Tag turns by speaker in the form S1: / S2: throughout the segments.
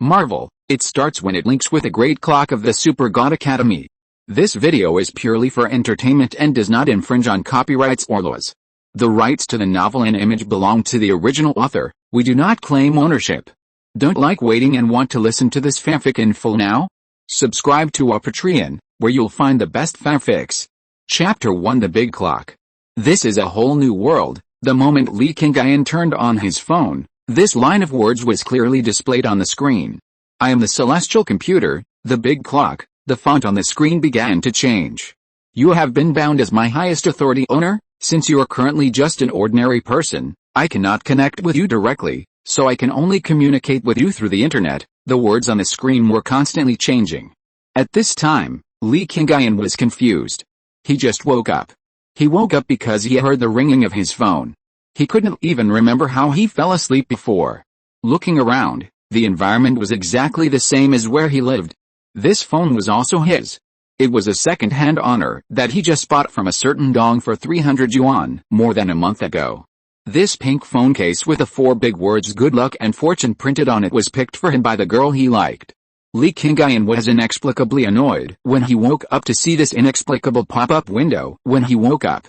S1: Marvel, it starts when it links with a great clock of the Super God Academy. This video is purely for entertainment and does not infringe on copyrights or laws. The rights to the novel and image belong to the original author. We do not claim ownership. Don't like waiting and want to listen to this fanfic in full now? Subscribe to our Patreon, where you'll find the best fanfics. Chapter 1: The Big Clock. This is a whole new world. The moment Li Qingyun turned on his phone, this line of words was clearly displayed on the screen. I am the celestial computer, the big clock. The font on the screen began to change. You have been bound as my highest authority owner. Since you are currently just an ordinary person, I cannot connect with you directly, so I can only communicate with you through the internet. The words on the screen were constantly changing. At this time, Li Qingyun was confused. He just woke up. He woke up because he heard the ringing of his phone. He couldn't even remember how he fell asleep before. Looking around, the environment was exactly the same as where he lived. This phone was also his. It was a second-hand honor that he just bought from a certain dong for 300 yuan more than a month ago. This pink phone case with the 4 big words good luck and fortune printed on it was picked for him by the girl he liked. Li Qingyun was inexplicably annoyed when he woke up to see this inexplicable pop-up window when he woke up.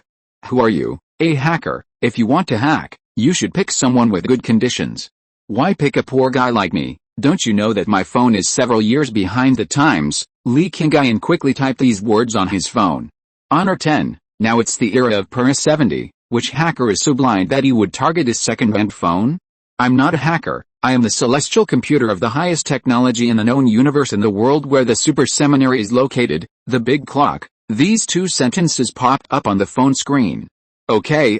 S1: Who are you? A hacker. If you want to hack, you should pick someone with good conditions. Why pick a poor guy like me? Don't you know that my phone is several years behind the times? Li Qingyun quickly typed these words on his phone. Honor 10. Now it's the era of Per 70. Which hacker is so blind that he would target his second-hand phone? I'm not a hacker. I am the celestial computer of the highest technology in the known universe in the world where the super seminary is located, the big clock. These 2 sentences popped up on the phone screen. Okay.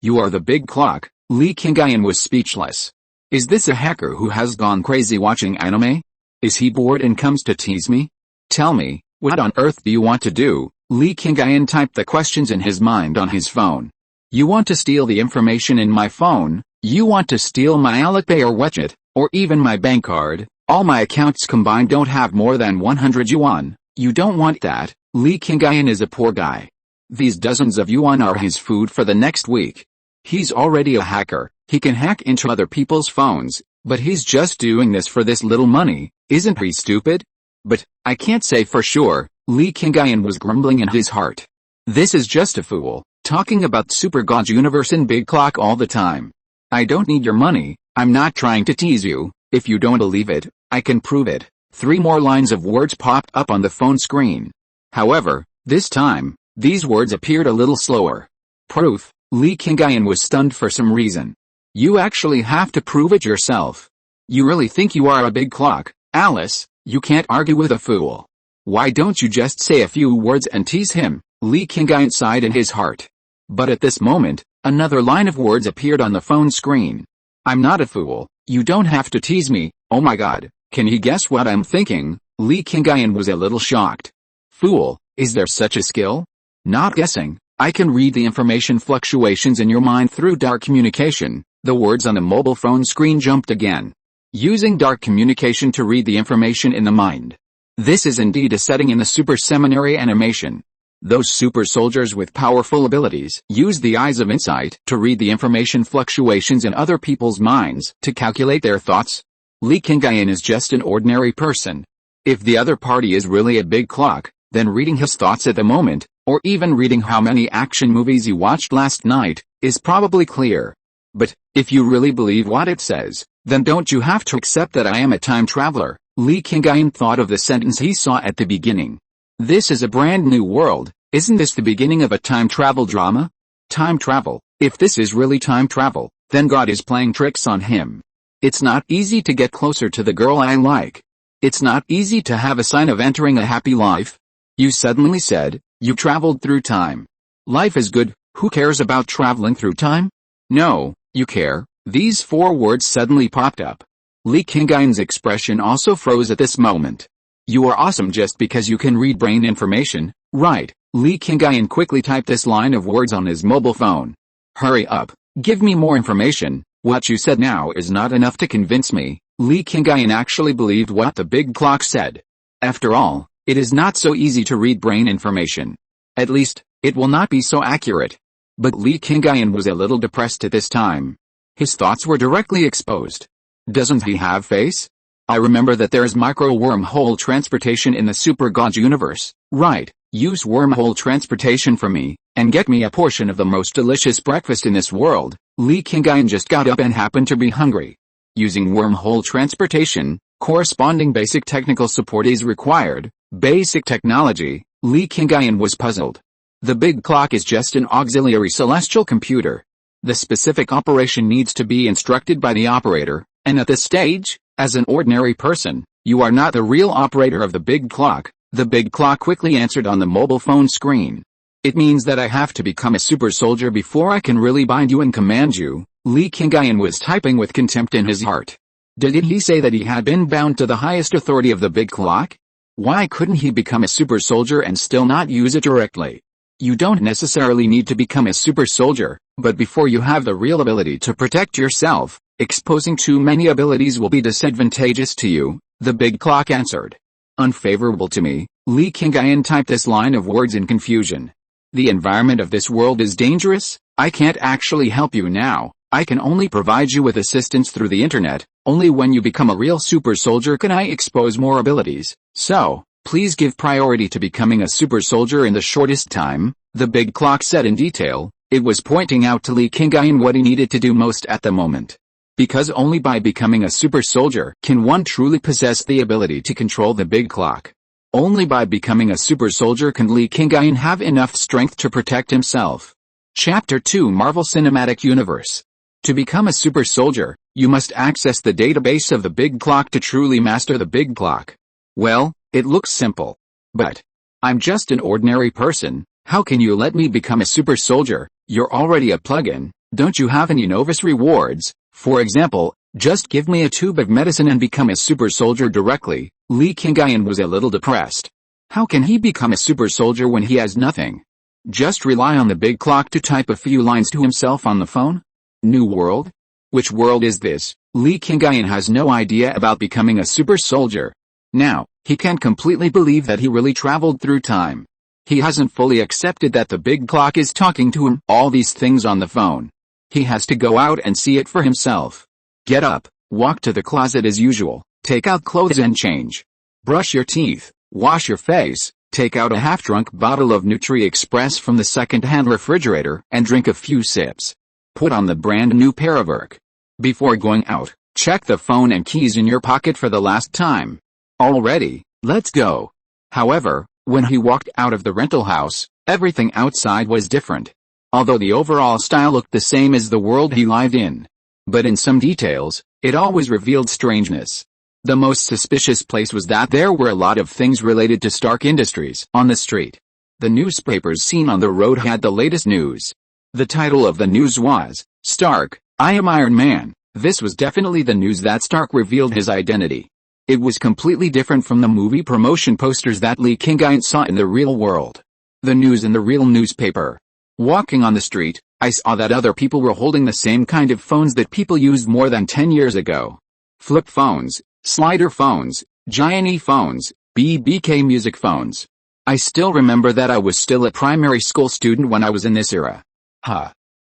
S1: You are the big clock. Li Qingyun was speechless. Is this a hacker who has gone crazy watching anime? Is he bored and comes to tease me? Tell me, what on earth do you want to do? Li Qingyun typed the questions in his mind on his phone. You want to steal the information in my phone? You want to steal my Alipay or WeChat, or even my bank card? All my accounts combined don't have more than 100 yuan. You don't want that. Li Qingyun is a poor guy. These dozens of yuan are his food for the next week. He's already a hacker. He can hack into other people's phones, but he's just doing this for this little money. Isn't he stupid? But, I can't say for sure. Li Qingyun was grumbling in his heart. This is just a fool, talking about Super God's universe and big clock all the time. I don't need your money. I'm not trying to tease you. If you don't believe it, I can prove it. 3 more lines of words popped up on the phone screen. However, this time, these words appeared a little slower. Proof. Li Qingyun was stunned for some reason. You actually have to prove it yourself. You really think you are a big clock, Alice? You can't argue with a fool. Why don't you just say a few words and tease him? Li Qingyun sighed in his heart. But at this moment, another line of words appeared on the phone screen. I'm not a fool. You don't have to tease me. Oh my god, can he guess what I'm thinking? Li Qingyun was a little shocked. Fool, is there such a skill? Not guessing. I can read the information fluctuations in your mind through dark communication. The words on the mobile phone screen jumped again. Using dark communication to read the information in the mind. This is indeed a setting in the super seminary animation. Those super soldiers with powerful abilities use the eyes of insight to read the information fluctuations in other people's minds to calculate their thoughts. Li Qingyun is just an ordinary person. If the other party is really a big clock, then reading his thoughts at the moment, or even reading how many action movies he watched last night, is probably clear. But, if you really believe what it says, then don't you have to accept that I am a time traveler? Li Qingyun thought of the sentence he saw at the beginning. This is a brand new world. Isn't this the beginning of a time travel drama? Time travel. If this is really time travel, then God is playing tricks on him. It's not easy to get closer to the girl I like. It's not easy to have a sign of entering a happy life. You suddenly said, you traveled through time. Life is good. Who cares about traveling through time? No, you care. These 4 words suddenly popped up. Li Qingyun's expression also froze at this moment. You are awesome just because you can read brain information, right? Li Qingyun quickly typed this line of words on his mobile phone. Hurry up. Give me more information. What you said now is not enough to convince me. Li Qingyun actually believed what the big clock said. After all, it is not so easy to read brain information. At least, it will not be so accurate. But Li Qingyun was a little depressed at this time. His thoughts were directly exposed. Doesn't he have face? I remember that there is micro-wormhole transportation in the Super God universe, right? Use wormhole transportation for me, and get me a portion of the most delicious breakfast in this world. Li Qingyun just got up and happened to be hungry. Using wormhole transportation, corresponding basic technical support is required. Basic technology, Li Qingyun was puzzled. The big clock is just an auxiliary celestial computer. The specific operation needs to be instructed by the operator, and at this stage, as an ordinary person, you are not the real operator of the big clock. The big clock quickly answered on the mobile phone screen. It means that I have to become a super soldier before I can really bind you and command you. Li Qingyun was typing with contempt in his heart. Did he say that he had been bound to the highest authority of the big clock? Why couldn't he become a super soldier and still not use it directly? You don't necessarily need to become a super soldier, but before you have the real ability to protect yourself, exposing too many abilities will be disadvantageous to you, the big clock answered. Unfavorable to me, Li Qingyun typed this line of words in confusion. The environment of this world is dangerous. I can't actually help you now. I can only provide you with assistance through the internet. Only when you become a real super soldier can I expose more abilities. So, please give priority to becoming a super soldier in the shortest time, the big clock said in detail. It was pointing out to Li Qingyun what he needed to do most at the moment. Because only by becoming a super soldier can one truly possess the ability to control the big clock. Only by becoming a super soldier can Li Qingyun have enough strength to protect himself. Chapter 2 Marvel Cinematic Universe. To become a super soldier, you must access the database of the big clock to truly master the big clock. Well, it looks simple. But I'm just an ordinary person. How can you let me become a super soldier? You're already a plug-in. Don't you have any novice rewards? For example, just give me a tube of medicine and become a super soldier directly. Li Qingyun was a little depressed. How can he become a super soldier when he has nothing? Just rely on the big clock to type a few lines to himself on the phone? New world? Which world is this? Li Qingyun has no idea about becoming a super soldier. Now, he can't completely believe that he really traveled through time. He hasn't fully accepted that the big clock is talking to him all these things on the phone. He has to go out and see it for himself. Get up, walk to the closet as usual, take out clothes and change. Brush your teeth, wash your face, take out a half-drunk bottle of Nutri-Express from the second-hand refrigerator and drink a few sips. Put on the brand new pair of work. Before going out, check the phone and keys in your pocket for the last time. All ready, let's go. However, when he walked out of the rental house, everything outside was different. Although the overall style looked the same as the world he lived in. But in some details, it always revealed strangeness. The most suspicious place was that there were a lot of things related to Stark Industries on the street. The newspapers seen on the road had the latest news. The title of the news was, Stark, I am Iron Man. This was definitely the news that Stark revealed his identity. It was completely different from the movie promotion posters that Li Qingyun saw in the real world. The news in the real newspaper. Walking on the street, I saw that other people were holding the same kind of phones that people used more than 10 years ago. Flip phones, slider phones, giant phones, BBK music phones. I still remember that I was still a primary school student when I was in this era.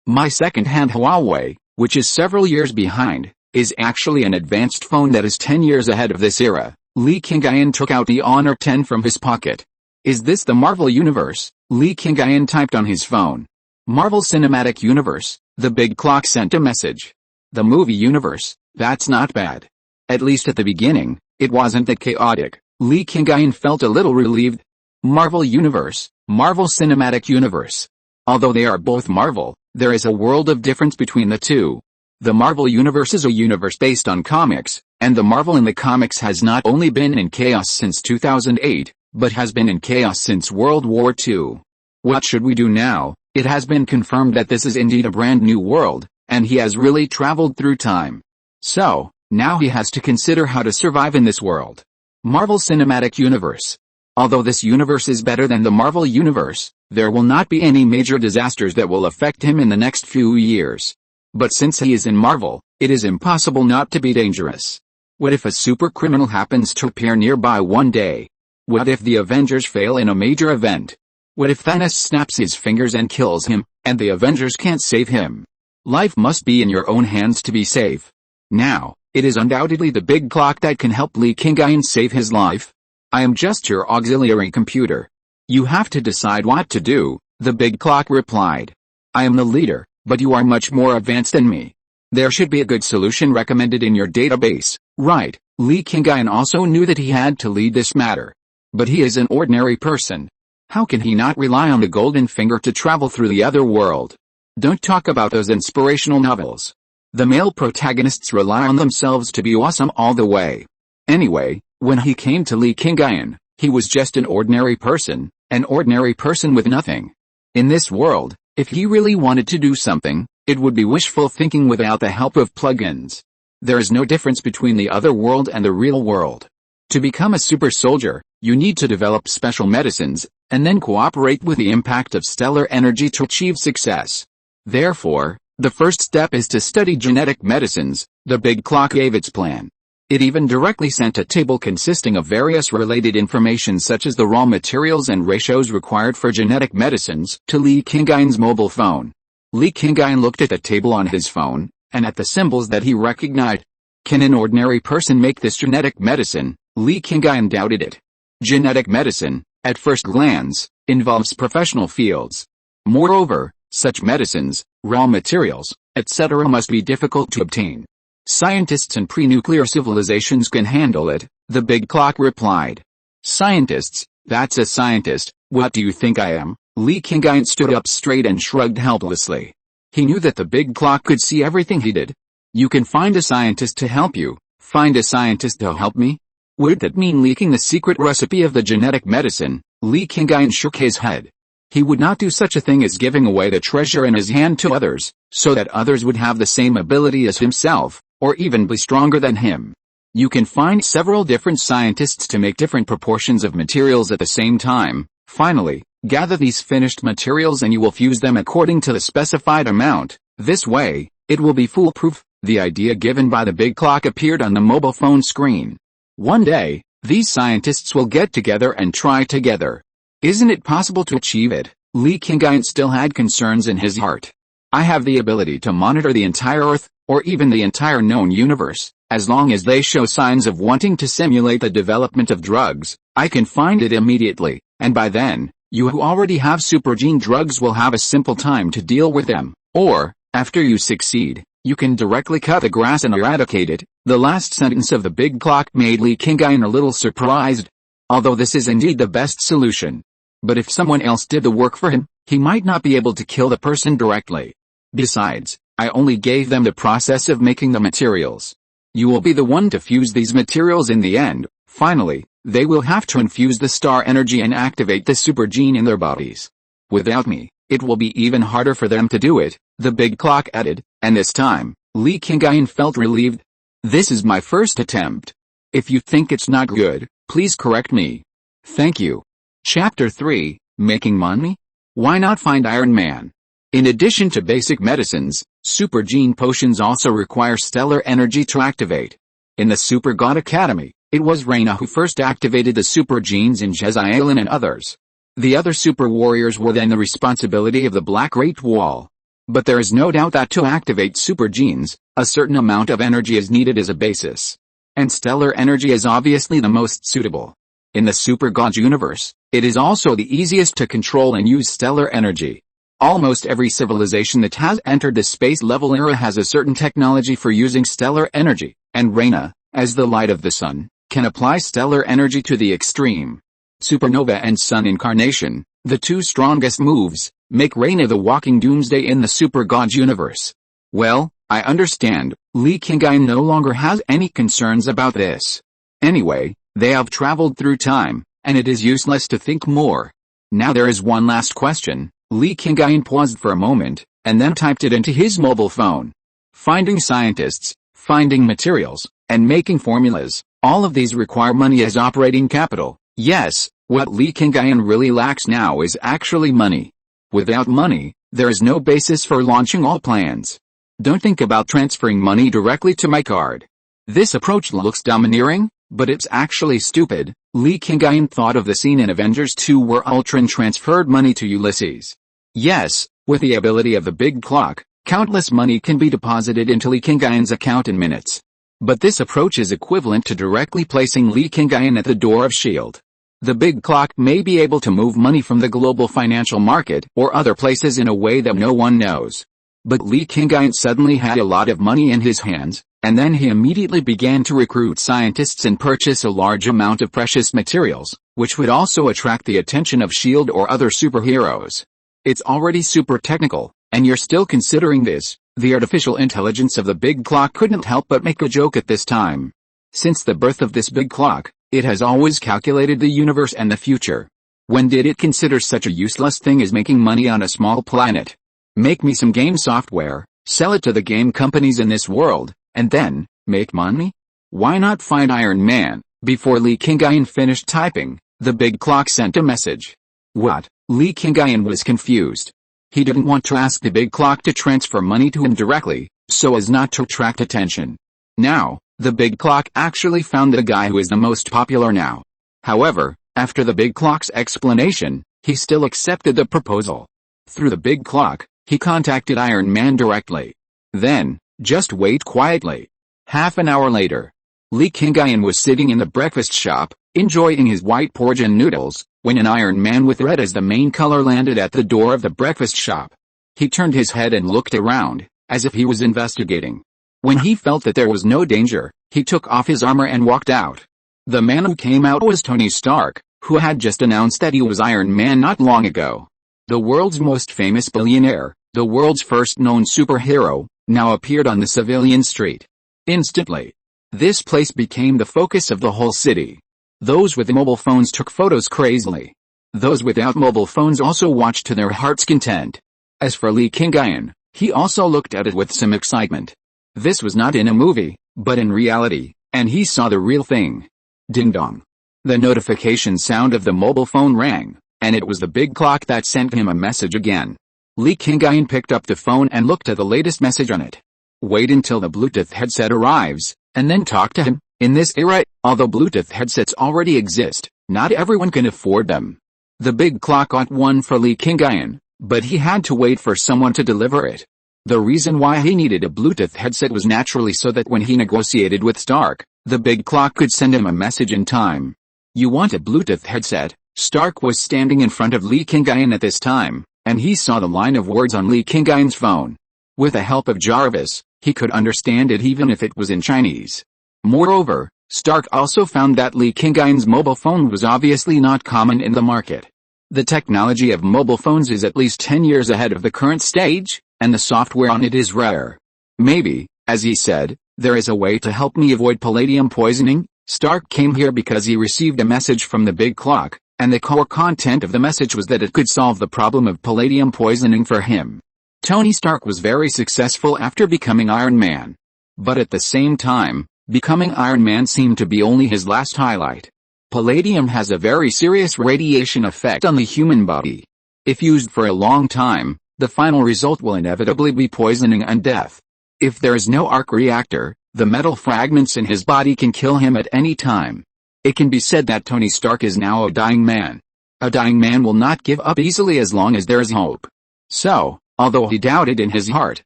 S1: My second-hand Huawei, which is several years behind, is actually an advanced phone that is 10 years ahead of this era. Li Qingyun took out the Honor 10 from his pocket. Is this the Marvel Universe? Li Qingyun typed on his phone. Marvel Cinematic Universe. The big clock sent a message. The movie universe. That's not bad. At least at the beginning, it wasn't that chaotic. Li Qingyun felt a little relieved. Marvel Universe. Marvel Cinematic Universe. Although they are both Marvel, there is a world of difference between the two. The Marvel Universe is a universe based on comics, and the Marvel in the comics has not only been in chaos since 2008, but has been in chaos since World War II. What should we do now? It has been confirmed that this is indeed a brand new world, and he has really traveled through time. So, now he has to consider how to survive in this world. Marvel Cinematic Universe. Although this universe is better than the Marvel Universe, there will not be any major disasters that will affect him in the next few years. But since he is in Marvel, it is impossible not to be dangerous. What if a super criminal happens to appear nearby one day? What if the Avengers fail in a major event? What if Thanos snaps his fingers and kills him, and the Avengers can't save him? Life must be in your own hands to be safe. Now, It is undoubtedly the big clock that can help Li Qingyun save his life. I am just your auxiliary computer. You have to decide what to do, the big clock replied. I am the leader, but you are much more advanced than me. There should be a good solution recommended in your database, right? Li Qingyun also knew that he had to lead this matter. But he is an ordinary person. How can he not rely on the golden finger to travel through the other world? Don't talk about those inspirational novels. The male protagonists rely on themselves to be awesome all the way. Anyway, when he came to Li Qingyun, he was just an ordinary person with nothing. In this world, if he really wanted to do something, it would be wishful thinking without the help of plugins. There is no difference between the other world and the real world. To become a super soldier, you need to develop special medicines, and then cooperate with the impact of stellar energy to achieve success. Therefore, the first step is to study genetic medicines. The big clock gave its plan. It even directly sent a table consisting of various related information such as the raw materials and ratios required for genetic medicines to Li Qingyun's mobile phone. Li Qingyun looked at the table on his phone, and at the symbols that he recognized. Can an ordinary person make this genetic medicine? Li Qingyun doubted it. Genetic medicine, at first glance, involves professional fields. Moreover, such medicines, raw materials, etc. must be difficult to obtain. Scientists and pre-nuclear civilizations can handle it, the big clock replied. Scientists? That's a scientist. What do you think I am? Li Qingyun stood up straight and shrugged helplessly. He knew that the big clock could see everything he did. You can find a scientist to help you. Find a scientist to help me? Would that mean leaking the secret recipe of the genetic medicine? Li Qingyun shook his head. He would not do such a thing as giving away the treasure in his hand to others, so that others would have the same ability as himself, or even be stronger than him. You can find several different scientists to make different proportions of materials at the same time. Finally, gather these finished materials and you will fuse them according to the specified amount. This way, it will be foolproof. The idea given by the big clock appeared on the mobile phone screen. One day, these scientists will get together and try together. Isn't it possible to achieve it? Li Qingyun still had concerns in his heart. I have the ability to monitor the entire Earth, or even the entire known universe. As long as they show signs of wanting to simulate the development of drugs, I can find it immediately, and by then, you who already have supergene drugs will have a simple time to deal with them. Or, after you succeed, you can directly cut the grass and eradicate it. The last sentence of the big clock made Li Qingyun a little surprised. Although this is indeed the best solution. But if someone else did the work for him, he might not be able to kill the person directly. Besides, I only gave them the process of making the materials. You will be the one to fuse these materials in the end. Finally, they will have to infuse the star energy and activate the super gene in their bodies. Without me, it will be even harder for them to do it, the big clock added, and this time, Li Qingyun felt relieved. This is my first attempt. If you think it's not good, please correct me. Thank you. Chapter 3, Making Money? Why not find Iron Man? In addition to basic medicines, super gene potions also require stellar energy to activate. In the Super God Academy, it was Reina who first activated the super genes in Jezailin and others. The other super warriors were then the responsibility of the Black Great Wall. But there is no doubt that to activate super genes, a certain amount of energy is needed as a basis. And stellar energy is obviously the most suitable. In the Super God universe, it is also the easiest to control and use stellar energy. Almost every civilization that has entered the space-level era has a certain technology for using stellar energy, and Reina, as the light of the sun, can apply stellar energy to the extreme. Supernova and Sun Incarnation, the two strongest moves, make Reina the walking doomsday in the Super God universe. Well, I understand, Li Qingyun no longer has any concerns about this. Anyway, they have traveled through time, and it is useless to think more. Now there is one last question. Li Qingyun paused for a moment, and then typed it into his mobile phone. Finding scientists, finding materials, and making formulas, all of these require money as operating capital. Yes, what Li Qingyun really lacks now is actually money. Without money, there is no basis for launching all plans. Don't think about transferring money directly to my card. This approach looks domineering, but it's actually stupid. Li Qingyun thought of the scene in Avengers 2 where Ultron transferred money to Ulysses. Yes, with the ability of the big clock, countless money can be deposited into Li Qingyun's account in minutes. But this approach is equivalent to directly placing Li Qingyun at the door of S.H.I.E.L.D. The big clock may be able to move money from the global financial market or other places in a way that no one knows. But Li Qingyun suddenly had a lot of money in his hands, and then he immediately began to recruit scientists and purchase a large amount of precious materials, which would also attract the attention of S.H.I.E.L.D. or other superheroes. It's already super technical, and you're still considering this. The artificial intelligence of the big clock couldn't help but make a joke at this time. Since the birth of this big clock, it has always calculated the universe and the future. When did it consider such a useless thing as making money on a small planet? Make me some game software, sell it to the game companies in this world, and then, make money? Why not find Iron Man? Before Li Qingyun finished typing, the big clock sent a message. What? Li Qingyun was confused. He didn't want to ask the big clock to transfer money to him directly, so as not to attract attention. Now, the big clock actually found the guy who is the most popular now. However, after the big clock's explanation, he still accepted the proposal. Through the big clock, he contacted Iron Man directly. Then, just wait quietly. Half an hour later, Li Qingyun was sitting in the breakfast shop, enjoying his white porridge and noodles, when an Iron Man with red as the main color landed at the door of the breakfast shop. He turned his head and looked around, as if he was investigating. When he felt that there was no danger, he took off his armor and walked out. The man who came out was Tony Stark, who had just announced that he was Iron Man not long ago. The world's most famous billionaire, the world's first known superhero, now appeared on the civilian street. Instantly, this place became the focus of the whole city. Those with mobile phones took photos crazily. Those without mobile phones also watched to their heart's content. As for Li Qingyun, he also looked at it with some excitement. This was not in a movie, but in reality, and he saw the real thing. Ding dong. The notification sound of the mobile phone rang, and it was the big clock that sent him a message again. Li Qingyun picked up the phone and looked at the latest message on it. Wait until the Bluetooth headset arrives, and then talk to him. In this era, although Bluetooth headsets already exist, not everyone can afford them. The big clock got one for Li Qingyun, but he had to wait for someone to deliver it. The reason why he needed a Bluetooth headset was naturally so that when he negotiated with Stark, the big clock could send him a message in time. You want a Bluetooth headset? Stark was standing in front of Li Qingyun at this time, and he saw the line of words on Li Qingyun's phone. With the help of Jarvis, he could understand it even if it was in Chinese. Moreover, Stark also found that Li Qingyun's mobile phone was obviously not common in the market. The technology of mobile phones is at least 10 years ahead of the current stage, and the software on it is rare. Maybe, as he said, there is a way to help me avoid palladium poisoning. Stark came here because he received a message from the big clock, and the core content of the message was that it could solve the problem of palladium poisoning for him. Tony Stark was very successful after becoming Iron Man. But at the same time, becoming Iron Man seemed to be only his last highlight. Palladium has a very serious radiation effect on the human body. If used for a long time, the final result will inevitably be poisoning and death. If there is no arc reactor, the metal fragments in his body can kill him at any time. It can be said that Tony Stark is now a dying man. A dying man will not give up easily as long as there is hope. So, although he doubted in his heart,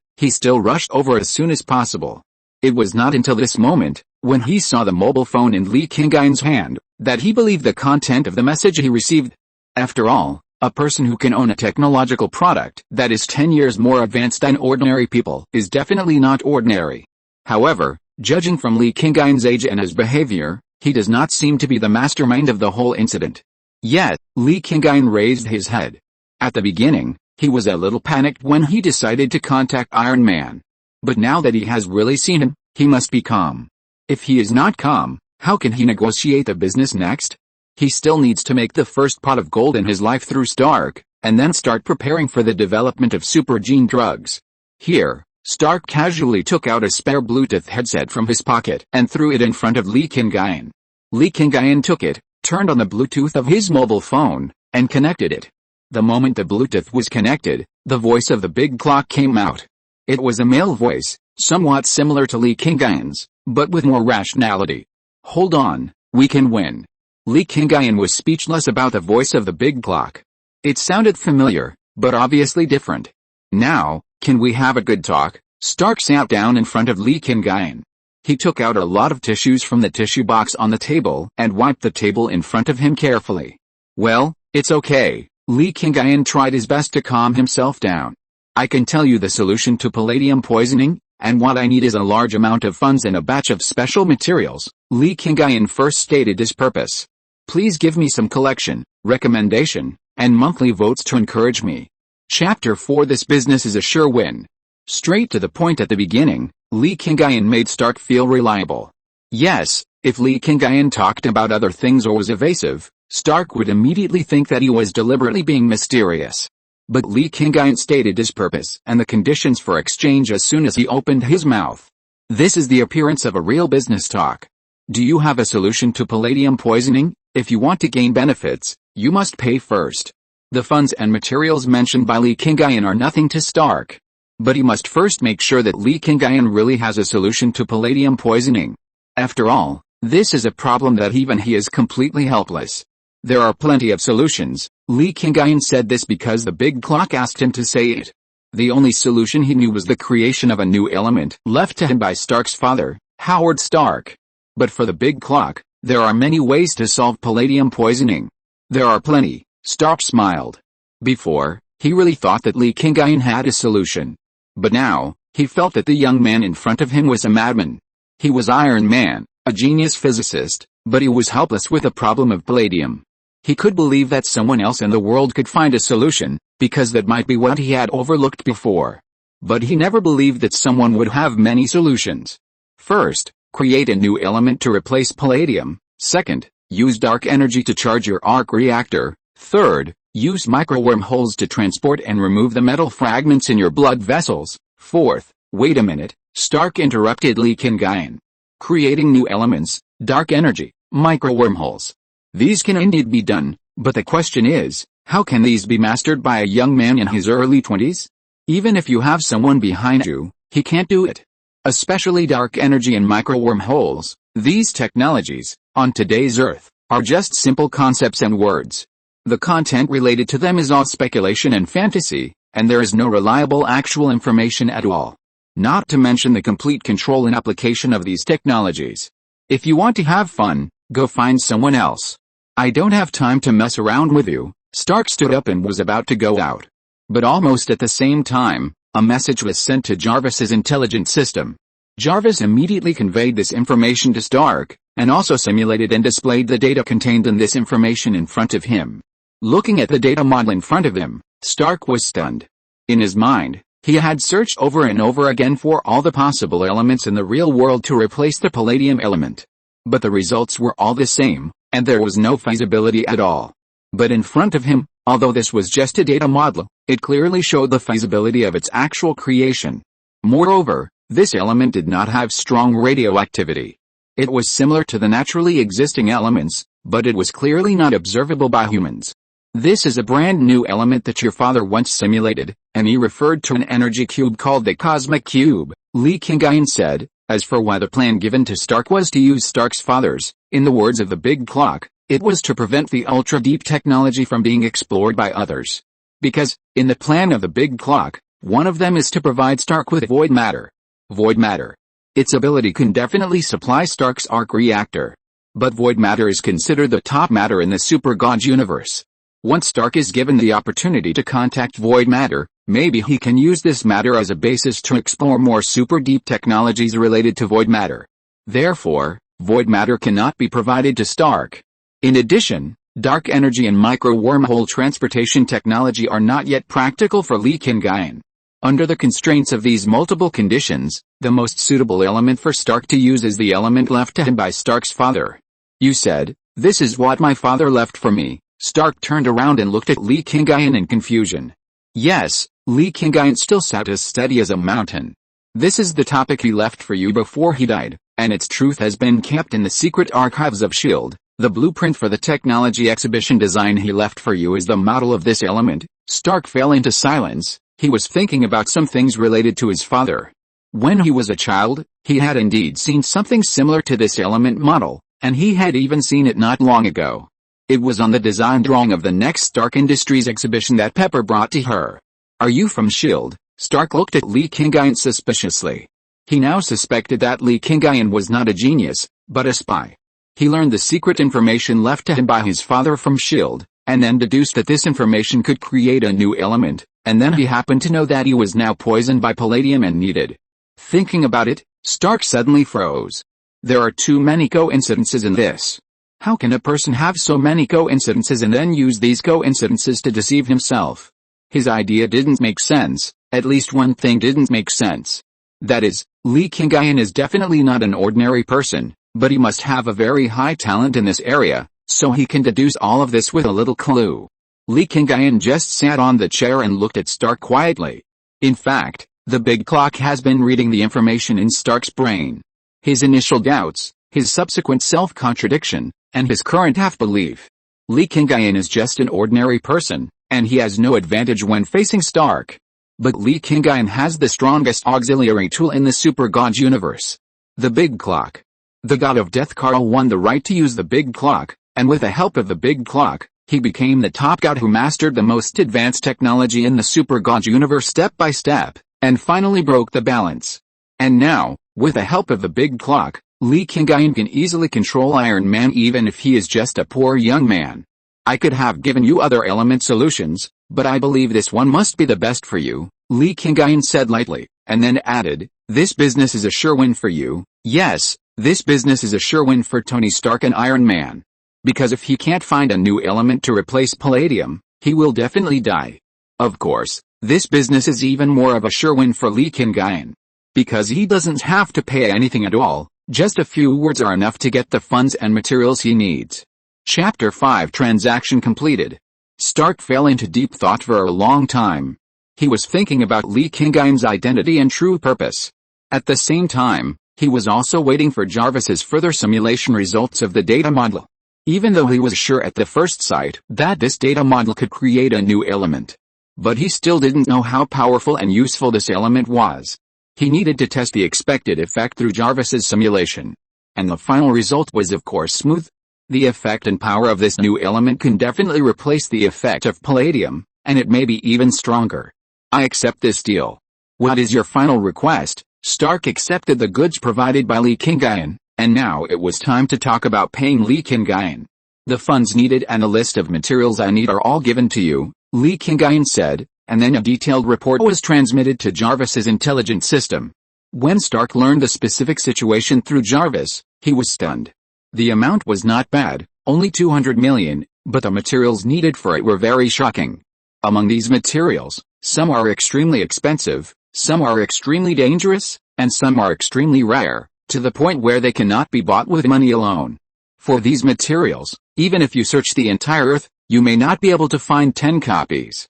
S1: he still rushed over as soon as possible. It was not until this moment, when he saw the mobile phone in Li Qingyun's hand, that he believed the content of the message he received. After all, a person who can own a technological product that is 10 years more advanced than ordinary people is definitely not ordinary. However, judging from Li Qingyun's age and his behavior, he does not seem to be the mastermind of the whole incident. Yet, Li Qingyun raised his head. At the beginning, he was a little panicked when he decided to contact Iron Man. But now that he has really seen him, he must be calm. If he is not calm, how can he negotiate the business next? He still needs to make the first pot of gold in his life through Stark, and then start preparing for the development of super gene drugs. Here, Stark casually took out a spare Bluetooth headset from his pocket and threw it in front of Li Qingyun. Li Qingyun took it, turned on the Bluetooth of his mobile phone, and connected it. The moment the Bluetooth was connected, the voice of the big clock came out. It was a male voice, somewhat similar to Li Qingyun's, but with more rationality. Hold on, we can win. Li Qingyun was speechless about the voice of the big clock. It sounded familiar, but obviously different. Now, can we have a good talk? Stark sat down in front of Li Qingyun. He took out a lot of tissues from the tissue box on the table and wiped the table in front of him carefully. Well, it's okay. Li Qingyun tried his best to calm himself down. I can tell you the solution to palladium poisoning, and what I need is a large amount of funds and a batch of special materials. Li Qingyun first stated his purpose. Please give me some collection, recommendation, and monthly votes to encourage me. Chapter 4. This business is a sure win. Straight to the point at the beginning, Li Qingyun made Stark feel reliable. Yes, if Li Qingyun talked about other things or was evasive, Stark would immediately think that he was deliberately being mysterious. But Li Qingyun stated his purpose and the conditions for exchange as soon as he opened his mouth. This is the appearance of a real business talk. Do you have a solution to palladium poisoning? If you want to gain benefits, you must pay first. The funds and materials mentioned by Li Qingyun are nothing to Stark. But he must first make sure that Li Qingyun really has a solution to palladium poisoning. After all, this is a problem that even he is completely helpless. There are plenty of solutions. Li Qingyun said this because the big clock asked him to say it. The only solution he knew was the creation of a new element left to him by Stark's father, Howard Stark. But for the big clock, there are many ways to solve palladium poisoning. There are plenty. Stark smiled. Before, he really thought that Li Qingyun had a solution. But now, he felt that the young man in front of him was a madman. He was Iron Man, a genius physicist, but he was helpless with the problem of palladium. He could believe that someone else in the world could find a solution, because that might be what he had overlooked before. But he never believed that someone would have many solutions. First, create a new element to replace palladium. Second, use dark energy to charge your arc reactor. Third, use micro-wormholes to transport and remove the metal fragments in your blood vessels. Fourth, wait a minute, Stark interrupted Li Qingyun. Creating new elements, dark energy, micro-wormholes. These can indeed be done, but the question is, how can these be mastered by a young man in his early 20s? Even if you have someone behind you, he can't do it. Especially dark energy and micro-wormholes, these technologies, on today's Earth, are just simple concepts and words. The content related to them is all speculation and fantasy, and there is no reliable actual information at all. Not to mention the complete control and application of these technologies. If you want to have fun, go find someone else. I don't have time to mess around with you. Stark stood up and was about to go out. But almost at the same time, a message was sent to Jarvis's intelligence system. Jarvis immediately conveyed this information to Stark, and also simulated and displayed the data contained in this information in front of him. Looking at the data model in front of him, Stark was stunned. In his mind, he had searched over and over again for all the possible elements in the real world to replace the palladium element. But the results were all the same, and there was no feasibility at all. But in front of him, although this was just a data model, it clearly showed the feasibility of its actual creation. Moreover, this element did not have strong radioactivity. It was similar to the naturally existing elements, but it was clearly not observable by humans. This is a brand new element that your father once simulated, and he referred to an energy cube called the Cosmic Cube, Li Qingyun said. As for why the plan given to Stark was to use Stark's father's, in the words of the big clock, it was to prevent the ultra-deep technology from being explored by others. Because, in the plan of the big clock, one of them is to provide Stark with void matter. Void matter. Its ability can definitely supply Stark's arc reactor. But void matter is considered the top matter in the super god universe. Once Stark is given the opportunity to contact void matter, maybe he can use this matter as a basis to explore more super deep technologies related to void matter. Therefore, void matter cannot be provided to Stark. In addition, dark energy and micro-wormhole transportation technology are not yet practical for Li Qingyun. Under the constraints of these multiple conditions, the most suitable element for Stark to use is the element left to him by Stark's father. You said, "This is what my father left for me." Stark turned around and looked at Li Qingyun in confusion. Yes, Li Qingyun still sat as steady as a mountain. This is the topic he left for you before he died, and its truth has been kept in the secret archives of S.H.I.E.L.D. The blueprint for the technology exhibition design he left for you is the model of this element. Stark fell into silence. He was thinking about some things related to his father. When he was a child, he had indeed seen something similar to this element model, and he had even seen it not long ago. It was on the design drawing of the next Stark Industries exhibition that Pepper brought to her. "Are you from S.H.I.E.L.D.? Stark looked at Li Qingyun suspiciously. He now suspected that Li Qingyun was not a genius, but a spy. He learned the secret information left to him by his father from S.H.I.E.L.D., and then deduced that this information could create a new element, and then he happened to know that he was now poisoned by palladium and needed. Thinking about it, Stark suddenly froze. There are too many coincidences in this. How can a person have so many coincidences and then use these coincidences to deceive himself? His idea didn't make sense. At least one thing didn't make sense. That is, Li Qingyun is definitely not an ordinary person, but he must have a very high talent in this area, so he can deduce all of this with a little clue. Li Qingyun just sat on the chair and looked at Stark quietly. In fact, the big clock has been reading the information in Stark's brain. His initial doubts, his subsequent self-contradiction, and his current half-belief. Li Qingyun is just an ordinary person, and he has no advantage when facing Stark. But Li Qingyun has the strongest auxiliary tool in the super god universe. The big clock. The god of death Karl won the right to use the big clock, and with the help of the big clock, he became the top god who mastered the most advanced technology in the super god universe step by step, and finally broke the balance. And now, with the help of the big clock, Li Qingyun can easily control Iron Man even if he is just a poor young man. I could have given you other element solutions, but I believe this one must be the best for you, Li Qingyun said lightly, and then added, this business is a sure win for you. Yes, this business is a sure win for Tony Stark and Iron Man. Because if he can't find a new element to replace palladium, he will definitely die. Of course, this business is even more of a sure win for Li Qingyun. Because he doesn't have to pay anything at all, just a few words are enough to get the funds and materials he needs. Chapter 5 Transaction completed. Stark fell into deep thought for a long time. He was thinking about Li Qingyun's identity and true purpose. At the same time, he was also waiting for Jarvis's further simulation results of the data model. Even though he was sure at the first sight that this data model could create a new element. But he still didn't know how powerful and useful this element was. He needed to test the expected effect through Jarvis's simulation. And the final result was of course smooth. The effect and power of this new element can definitely replace the effect of palladium, and it may be even stronger. I accept this deal. What is your final request? Stark accepted the goods provided by Li Qingyun, and now it was time to talk about paying Li Qingyun. The funds needed and a list of materials I need are all given to you, Li Qingyun said, and then a detailed report was transmitted to Jarvis's intelligence system. When Stark learned the specific situation through Jarvis, he was stunned. The amount was not bad, only 200 million, but the materials needed for it were very shocking. Among these materials, some are extremely expensive, some are extremely dangerous, and some are extremely rare, to the point where they cannot be bought with money alone. For these materials, even if you search the entire Earth, you may not be able to find 10 copies.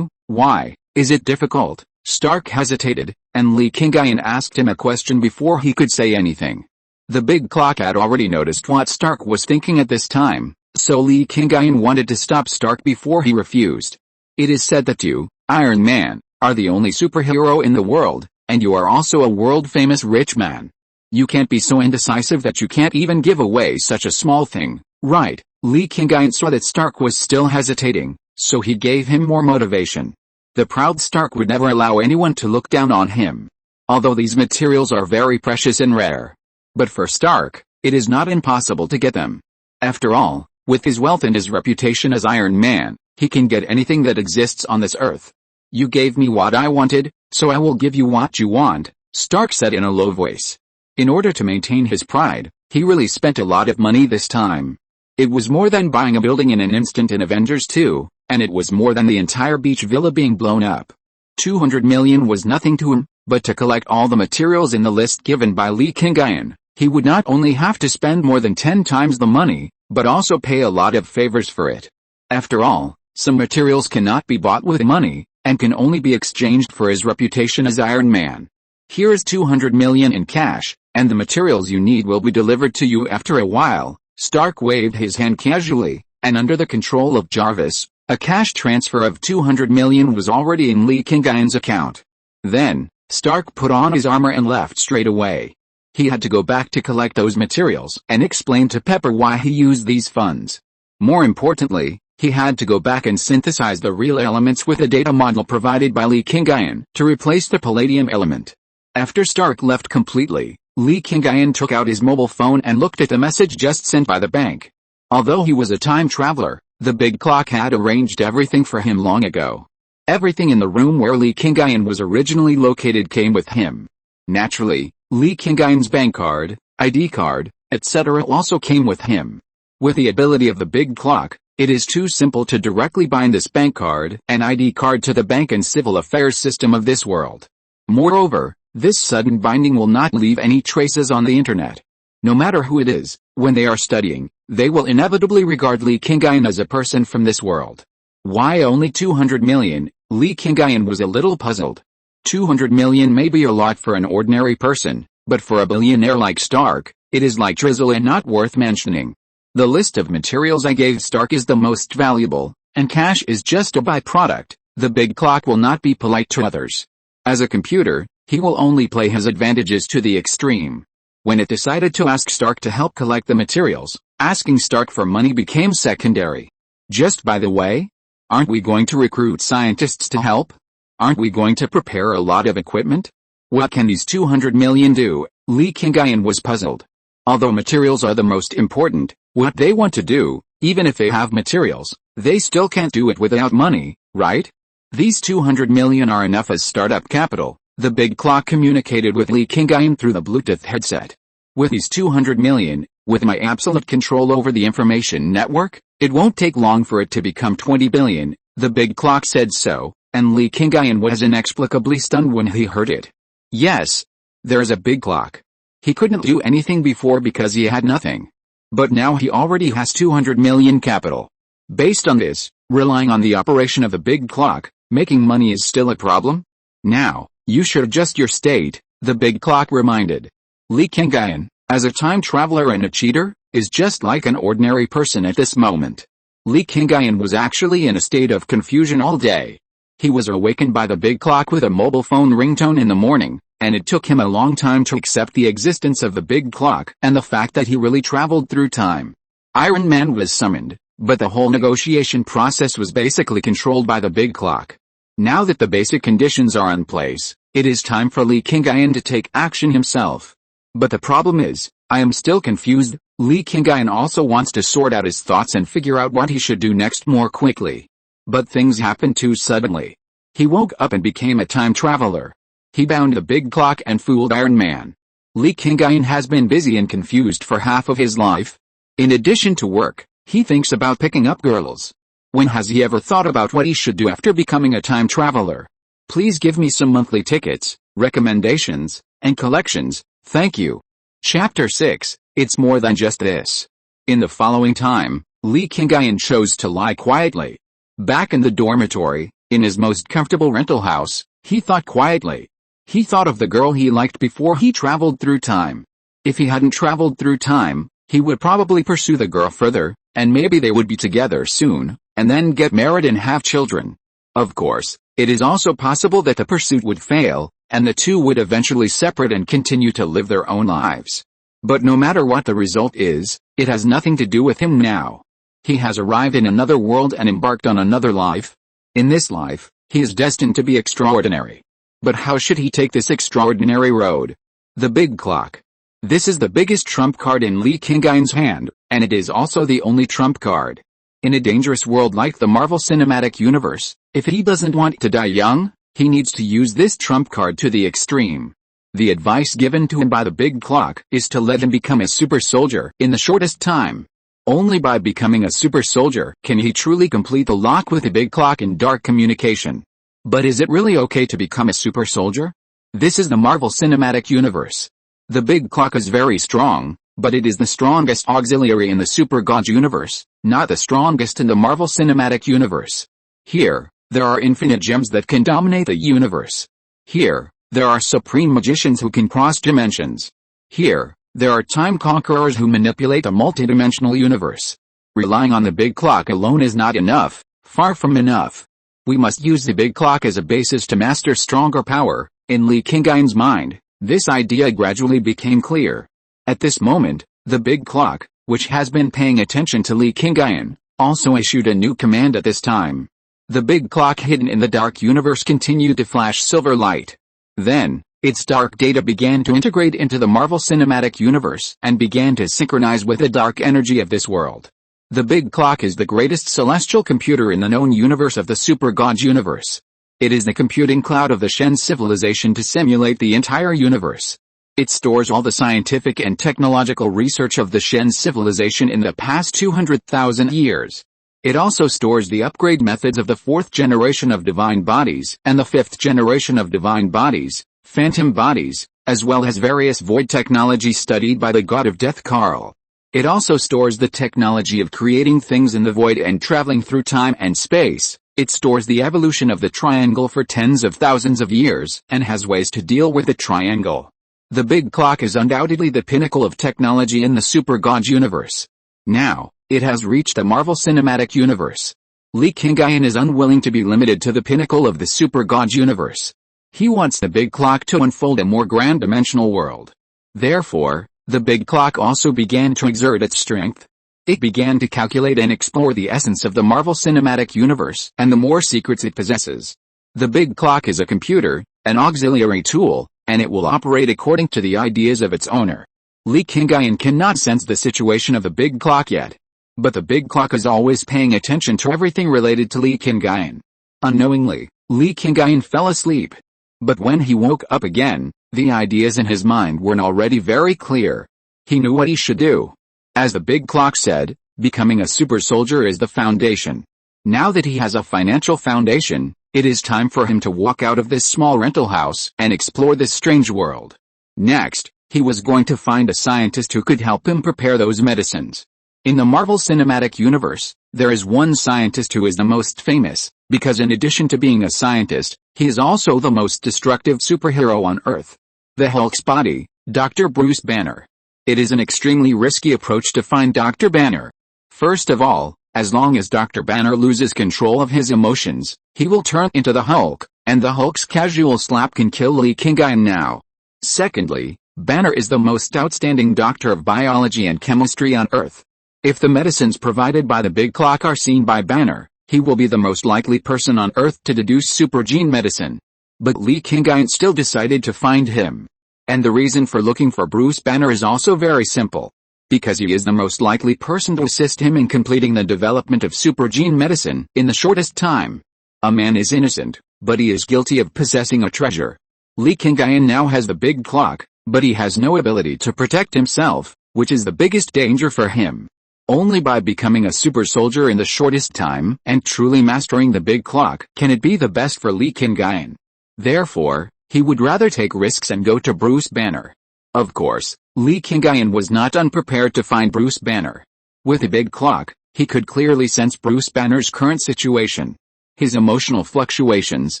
S1: Why, is it difficult? Stark hesitated, and Li Qingyun asked him a question before he could say anything. The big clock had already noticed what Stark was thinking at this time, so Li Qingyun wanted to stop Stark before he refused. It is said that you, Iron Man, are the only superhero in the world, and you are also a world-famous rich man. You can't be so indecisive that you can't even give away such a small thing, right? Li Qingyun saw that Stark was still hesitating, so he gave him more motivation. The proud Stark would never allow anyone to look down on him. Although these materials are very precious and rare. But for Stark, it is not impossible to get them. After all, with his wealth and his reputation as Iron Man, he can get anything that exists on this earth. You gave me what I wanted, so I will give you what you want, Stark said in a low voice. In order to maintain his pride, he really spent a lot of money this time. It was more than buying a building in an instant in Avengers 2, and it was more than the entire beach villa being blown up. 200 million was nothing to him, but to collect all the materials in the list given by Li Qingyun, he would not only have to spend more than 10 times the money, but also pay a lot of favors for it. After all, some materials cannot be bought with money, and can only be exchanged for his reputation as Iron Man. Here is 200 million in cash, and the materials you need will be delivered to you after a while. Stark waved his hand casually, and under the control of Jarvis, a cash transfer of 200 million was already in Li Qingyun's account. Then, Stark put on his armor and left straight away. He had to go back to collect those materials and explain to Pepper why he used these funds. More importantly, he had to go back and synthesize the real elements with a data model provided by Li Qingyun to replace the palladium element. After Stark left completely, Li Qingyun took out his mobile phone and looked at the message just sent by the bank. Although he was a time traveler, the big clock had arranged everything for him long ago. Everything in the room where Li Qingyun was originally located came with him. Naturally, Li Qingyun's bank card, ID card, etc. also came with him. With the ability of the big clock, it is too simple to directly bind this bank card and ID card to the bank and civil affairs system of this world. Moreover, this sudden binding will not leave any traces on the internet. No matter who it is, when they are studying, they will inevitably regard Li Qingyun as a person from this world. Why only 200 million? Li Qingyun was a little puzzled. 200 million may be a lot for an ordinary person, but for a billionaire like Stark, it is like drizzle and not worth mentioning. The list of materials I gave Stark is the most valuable, and cash is just a byproduct. The big clock will not be polite to others. As a computer, he will only play his advantages to the extreme. When it decided to ask Stark to help collect the materials, asking Stark for money became secondary. Just by the way, aren't we going to recruit scientists to help? Aren't we going to prepare a lot of equipment? What can these 200 million do? Li Qingyun was puzzled. Although materials are the most important, what they want to do, even if they have materials, they still can't do it without money, right? These 200 million are enough as startup capital. The big clock communicated with Li Qingyun through the Bluetooth headset. With these 200 million, with my absolute control over the information network, it won't take long for it to become 20 billion, the big clock said so, and Li Qingyun was inexplicably stunned when he heard it. Yes, there's a big clock. He couldn't do anything before because he had nothing. But now he already has 200 million capital. Based on this, relying on the operation of the big clock, making money is still a problem? Now, you should adjust your state, the big clock reminded. Li Qingyun, as a time traveler and a cheater, is just like an ordinary person at this moment. Li Qingyun was actually in a state of confusion all day. He was awakened by the big clock with a mobile phone ringtone in the morning, and it took him a long time to accept the existence of the big clock and the fact that he really traveled through time. Iron Man was summoned, but the whole negotiation process was basically controlled by the big clock. Now that the basic conditions are in place, it is time for Li Qingyun to take action himself. But the problem is, I am still confused. Li Qingyun also wants to sort out his thoughts and figure out what he should do next more quickly. But things happened too suddenly. He woke up and became a time traveler. He bound the big clock and fooled Iron Man. Li Qingyun has been busy and confused for half of his life. In addition to work, he thinks about picking up girls. When has he ever thought about what he should do after becoming a time traveler? Please give me some monthly tickets, recommendations, and collections, thank you. Chapter 6, It's More Than Just This. In the following time, Li Qingyun chose to lie quietly. Back in the dormitory, in his most comfortable rental house, he thought quietly. He thought of the girl he liked before he traveled through time. If he hadn't traveled through time, he would probably pursue the girl further, and maybe they would be together soon, and then get married and have children. Of course, it is also possible that the pursuit would fail, and the two would eventually separate and continue to live their own lives. But no matter what the result is, it has nothing to do with him now. He has arrived in another world and embarked on another life. In this life, he is destined to be extraordinary. But how should he take this extraordinary road? The big clock. This is the biggest trump card in Li Qingyun's hand, and it is also the only trump card. In a dangerous world like the Marvel Cinematic Universe, if he doesn't want to die young, he needs to use this trump card to the extreme. The advice given to him by the big clock is to let him become a super soldier in the shortest time. Only by becoming a super soldier can he truly complete the lock with the big clock in dark communication. But is it really okay to become a super soldier? This is the Marvel Cinematic Universe. The big clock is very strong, but it is the strongest auxiliary in the Super God universe, not the strongest in the Marvel Cinematic Universe. Here, there are infinite gems that can dominate the universe. Here, there are supreme magicians who can cross dimensions. Here, there are time conquerors who manipulate a multidimensional universe. Relying on the big clock alone is not enough, far from enough. We must use the big clock as a basis to master stronger power. In Li Qingyun's mind, this idea gradually became clear. At this moment, the big clock, which has been paying attention to Li Qingyun, also issued a new command at this time. The big clock hidden in the dark universe continued to flash silver light. Then, Its dark data began to integrate into the Marvel Cinematic Universe and began to synchronize with the dark energy of this world. The Big Clock is the greatest celestial computer in the known universe of the Super God universe. It is the computing cloud of the Shen civilization to simulate the entire universe. It stores all the scientific and technological research of the Shen civilization in the past 200,000 years. It also stores the upgrade methods of the 4th generation of divine bodies and the 5th generation of divine bodies, phantom bodies, as well as various void technology studied by the god of death Karl. It also stores the technology of creating things in the void and traveling through time and space. It stores the evolution of the triangle for tens of thousands of years and has ways to deal with the triangle. The Big Clock is undoubtedly the pinnacle of technology in the Super God universe. Now, it has reached the Marvel Cinematic Universe. Li Qingyun is unwilling to be limited to the pinnacle of the Super God universe. He wants the Big Clock to unfold a more grand dimensional world. Therefore, the Big Clock also began to exert its strength. It began to calculate and explore the essence of the Marvel Cinematic Universe and the more secrets it possesses. The Big Clock is a computer, an auxiliary tool, and it will operate according to the ideas of its owner. Li Qingyun cannot sense the situation of the Big Clock yet. But the Big Clock is always paying attention to everything related to Li Qingyun. Unknowingly, Li Qingyun fell asleep. But when he woke up again, the ideas in his mind were already very clear. He knew what he should do. As the Big Clock said, becoming a super soldier is the foundation. Now that he has a financial foundation, it is time for him to walk out of this small rental house and explore this strange world. Next, he was going to find a scientist who could help him prepare those medicines. In the Marvel Cinematic Universe, there is one scientist who is the most famous, because in addition to being a scientist, he is also the most destructive superhero on Earth. The Hulk's body, Dr. Bruce Banner. It is an extremely risky approach to find Dr. Banner. First of all, as long as Dr. Banner loses control of his emotions, he will turn into the Hulk, and the Hulk's casual slap can kill Li Qingyun now. Secondly, Banner is the most outstanding doctor of biology and chemistry on Earth. If the medicines provided by the Big Clock are seen by Banner, he will be the most likely person on Earth to deduce super gene medicine. But Li Qingyun still decided to find him. And the reason for looking for Bruce Banner is also very simple. Because he is the most likely person to assist him in completing the development of super gene medicine in the shortest time. A man is innocent, but he is guilty of possessing a treasure. Li Qingyun now has the Big Clock, but he has no ability to protect himself, which is the biggest danger for him. Only by becoming a super soldier in the shortest time and truly mastering the Big Clock can it be the best for Li Qingyun. Therefore, he would rather take risks and go to Bruce Banner. Of course, Li Qingyun was not unprepared to find Bruce Banner. With the Big Clock, he could clearly sense Bruce Banner's current situation. His emotional fluctuations,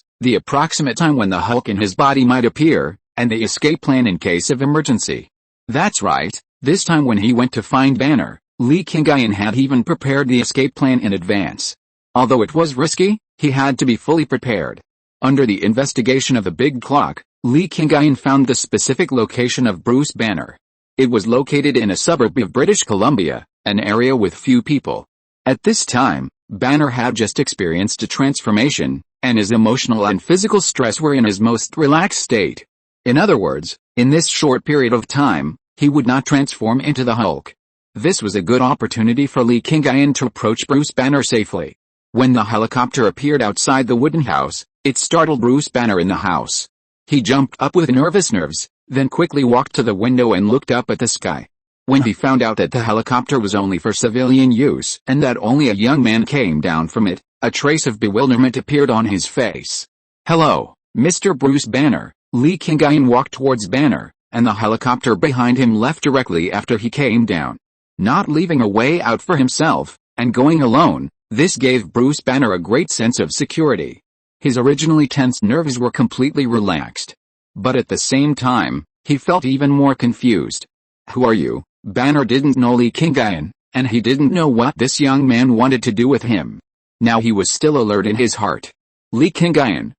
S1: the approximate time when the Hulk in his body might appear, and the escape plan in case of emergency. That's right, this time when he went to find Banner, Li Qingyun had even prepared the escape plan in advance. Although it was risky, he had to be fully prepared. Under the investigation of the Big Clock, Li Qingyun found the specific location of Bruce Banner. It was located in a suburb of British Columbia, an area with few people. At this time, Banner had just experienced a transformation, and his emotional and physical stress were in his most relaxed state. In other words, in this short period of time, he would not transform into the Hulk. This was a good opportunity for Li Qingyun to approach Bruce Banner safely. When the helicopter appeared outside the wooden house, it startled Bruce Banner in the house. He jumped up with nervous nerves, then quickly walked to the window and looked up at the sky. When he found out that the helicopter was only for civilian use and that only a young man came down from it, a trace of bewilderment appeared on his face. "Hello, Mr. Bruce Banner." Li Qingyun walked towards Banner, and the helicopter behind him left directly after he came down. Not leaving a way out for himself, and going alone, this gave Bruce Banner a great sense of security. His originally tense nerves were completely relaxed. But at the same time, he felt even more confused. "Who are you?" Banner didn't know Li Qingyun, and he didn't know what this young man wanted to do with him. Now he was still alert in his heart. Li Qingyun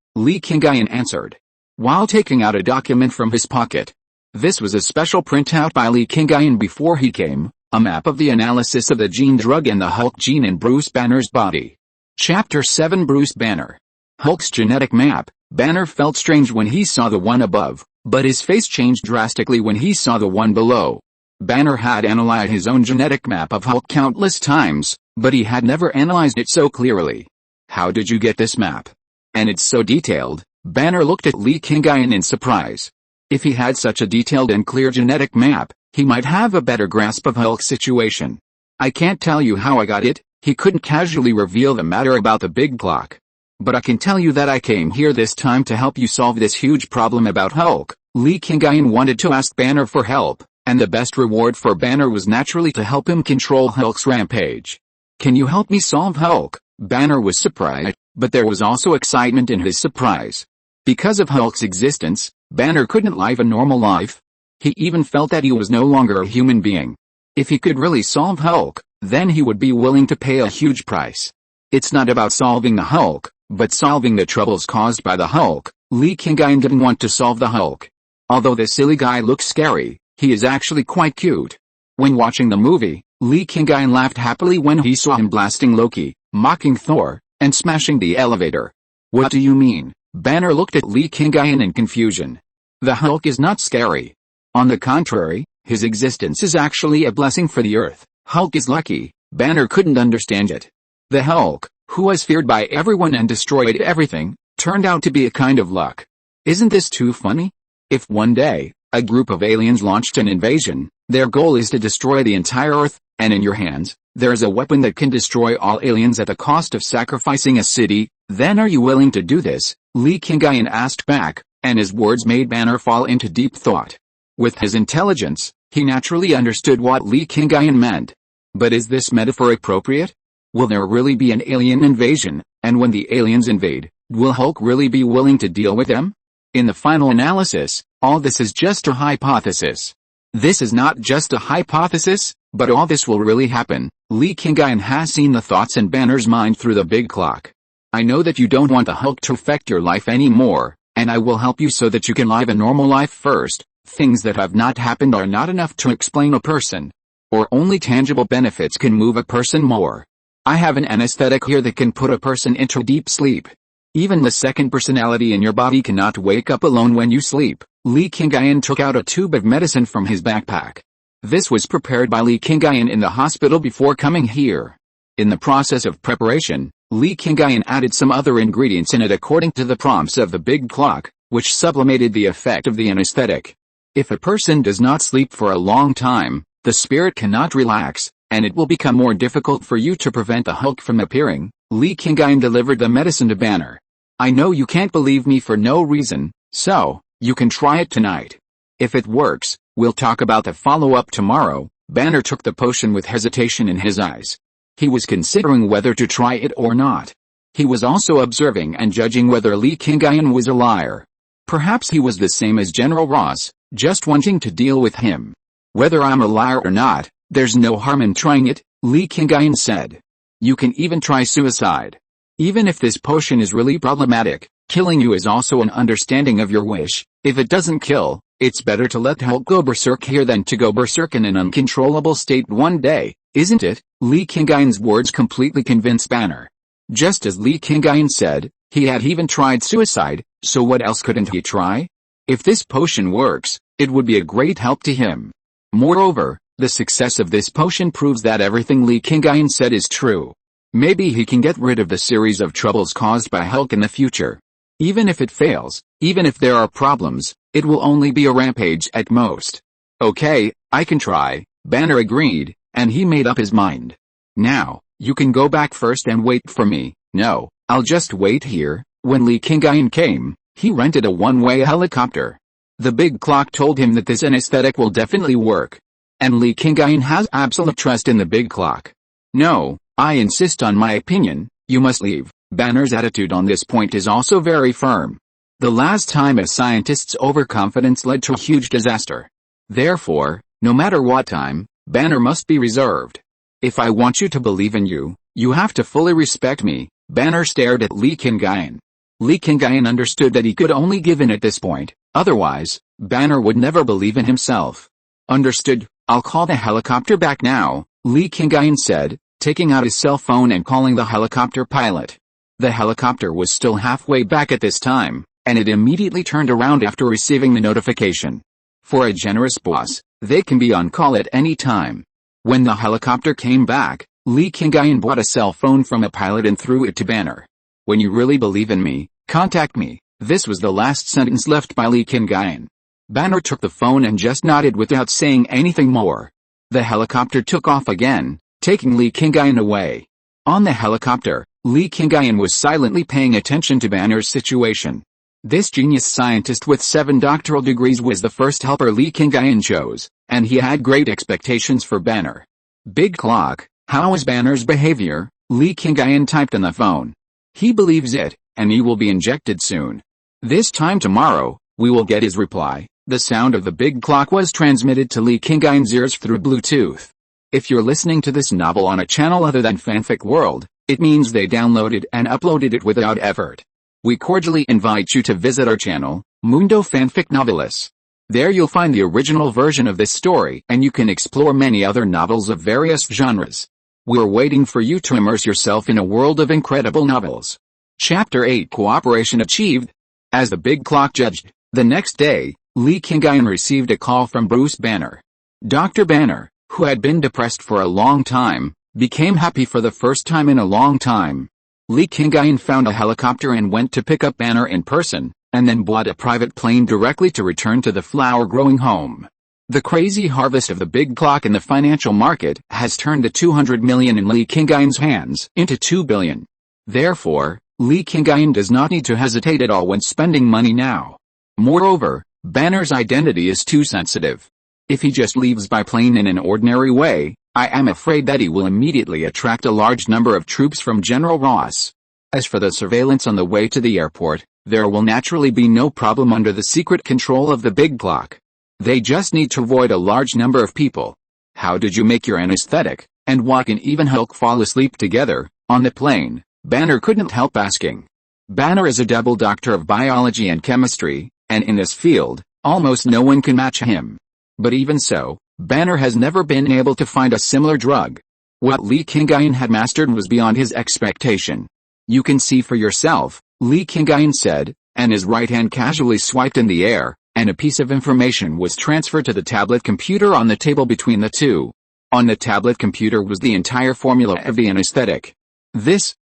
S1: answered, while taking out a document from his pocket. This was a special printout by Li Qingyun before he came. A map of the analysis of the gene drug and the Hulk gene in Bruce Banner's body. Chapter 7 Bruce Banner. Hulk's genetic map. Banner felt strange when he saw the one above, But his face changed drastically when he saw the one below. Banner had analyzed his own genetic map of Hulk countless times, but he had never analyzed it so clearly. How did you get this map? And it's so detailed. Banner looked at Li Qingyun in surprise. If he had such a detailed and clear genetic map, he might have a better grasp of Hulk's situation. I can't tell you how I got it. He couldn't casually reveal the matter about the big clock. But I can tell you that I came here this time to help you solve this huge problem about Hulk. Li Qingyun wanted to ask Banner for help, and the best reward for Banner was naturally to help him control Hulk's rampage. Can you help me solve Hulk? Banner was surprised, but there was also excitement in his surprise. Because of Hulk's existence, Banner couldn't live a normal life. He even felt that he was no longer a human being. If he could really solve Hulk, then he would be willing to pay a huge price. It's not about solving the Hulk, but solving the troubles caused by the Hulk. Li Qingyun didn't want to solve the Hulk. Although the silly guy looks scary, he is actually quite cute. When watching the movie, Li Qingyun laughed happily when he saw him blasting Loki, mocking Thor, and smashing the elevator. What do you mean? Banner looked at Li Qingyun in confusion. The Hulk is not scary. On the contrary, his existence is actually a blessing for the Earth. Hulk is lucky. Banner couldn't understand it. The Hulk, who was feared by everyone and destroyed everything, turned out to be a kind of luck. Isn't this too funny? If one day, a group of aliens launched an invasion, their goal is to destroy the entire Earth, and in your hands, there is a weapon that can destroy all aliens at the cost of sacrificing a city, then are you willing to do this? Li Qingyun asked back, and his words made Banner fall into deep thought. With his intelligence, he naturally understood what Li Qingyun meant. But is this metaphor appropriate? Will there really be an alien invasion, and when the aliens invade, will Hulk really be willing to deal with them? In the final analysis, all this is just a hypothesis. This is not just a hypothesis, but all this will really happen. Li Qingyun has seen the thoughts in Banner's mind through the big clock. I know that you don't want the Hulk to affect your life anymore, and I will help you so that you can live a normal life first. Things that have not happened are not enough to explain a person. Or only tangible benefits can move a person more. I have an anesthetic here that can put a person into deep sleep. Even the second personality in your body cannot wake up alone when you sleep. Li Qingyun took out a tube of medicine from his backpack. This was prepared by Li Qingyun in the hospital before coming here. In the process of preparation, Li Qingyun added some other ingredients in it according to the prompts of the big clock, which sublimated the effect of the anesthetic. If a person does not sleep for a long time, the spirit cannot relax, and it will become more difficult for you to prevent the Hulk from appearing. Li Qingyun delivered the medicine to Banner. I know you can't believe me for no reason, so, you can try it tonight. If it works, we'll talk about the follow-up tomorrow. Banner took the potion with hesitation in his eyes. He was considering whether to try it or not. He was also observing and judging whether Li Qingyun was a liar. Perhaps he was the same as General Ross, just wanting to deal with him. Whether I'm a liar or not, there's no harm in trying it, Li Qingyun said. You can even try suicide. Even if this potion is really problematic, killing you is also an understanding of your wish. If it doesn't kill, it's better to let Hulk go berserk here than to go berserk in an uncontrollable state one day, isn't it? Li Qingyun's words completely convinced Banner. Just as Li Qingyun said, he had even tried suicide, so what else couldn't he try? If this potion works, it would be a great help to him. Moreover, the success of this potion proves that everything Li Qingyun said is true. Maybe he can get rid of the series of troubles caused by Hulk in the future. Even if it fails, even if there are problems, it will only be a rampage at most. Okay, I can try, Banner agreed, and he made up his mind. Now, you can go back first and wait for me. No, I'll just wait here. When Li Qingyun came, he rented a one-way helicopter. The big clock told him that this anesthetic will definitely work. And Li Qingyun has absolute trust in the big clock. No, I insist on my opinion, you must leave. Banner's attitude on this point is also very firm. The last time a scientist's overconfidence led to a huge disaster. Therefore, no matter what time, Banner must be reserved. If I want you to believe in you, you have to fully respect me. Banner stared at Li Qingyun. Li Qingyun understood that he could only give in at this point, otherwise, Banner would never believe in himself. Understood, I'll call the helicopter back now, Li Qingyun said, taking out his cell phone and calling the helicopter pilot. The helicopter was still halfway back at this time, and it immediately turned around after receiving the notification. For a generous boss, they can be on call at any time. When the helicopter came back, Li Qingyun bought a cell phone from a pilot and threw it to Banner. "When you really believe in me, contact me." This was the last sentence left by Li Qingyun. Banner took the phone and just nodded without saying anything more. The helicopter took off again, taking Li Qingyun away. On the helicopter, Li Qingyun was silently paying attention to Banner's situation. This genius scientist with 7 doctoral degrees was the first helper Li Qingyun chose, and he had great expectations for Banner. "Big Clock, how is Banner's behavior?" Li Qingyun typed on the phone. "He believes it, and he will be injected soon. This time tomorrow, we will get his reply." The sound of the big clock was transmitted to Li Qingyun's ears through Bluetooth. If you're listening to this novel on a channel other than Fanfic World, it means they downloaded and uploaded it without effort. We cordially invite you to visit our channel, Mundo Fanfic Novelis. There you'll find the original version of this story and you can explore many other novels of various genres. We're waiting for you to immerse yourself in a world of incredible novels. Chapter 8 Cooperation Achieved. As the big clock judged, the next day, Li Qingyun received a call from Bruce Banner. Dr. Banner, who had been depressed for a long time, became happy for the first time in a long time. Li Qingyun found a helicopter and went to pick up Banner in person, and then bought a private plane directly to return to the flower-growing home. The crazy harvest of the big clock in the financial market has turned the 200 million in Li Qingyun's hands into 2 billion. Therefore, Li Qingyun does not need to hesitate at all when spending money now. Moreover, Banner's identity is too sensitive. If he just leaves by plane in an ordinary way, I am afraid that he will immediately attract a large number of troops from General Ross. As for the surveillance on the way to the airport, there will naturally be no problem under the secret control of the big clock. They just need to avoid a large number of people. How did you make your anesthetic, and why can even Hulk fall asleep together, on the plane? Banner couldn't help asking. Banner is a double doctor of biology and chemistry, and in this field, almost no one can match him. But even so, Banner has never been able to find a similar drug. What Li Qingyun had mastered was beyond his expectation. "You can see for yourself," Li Qingyun said, and his right hand casually swiped in the air, and a piece of information was transferred to the tablet computer on the table between the two. On the tablet computer was the entire formula of the anesthetic.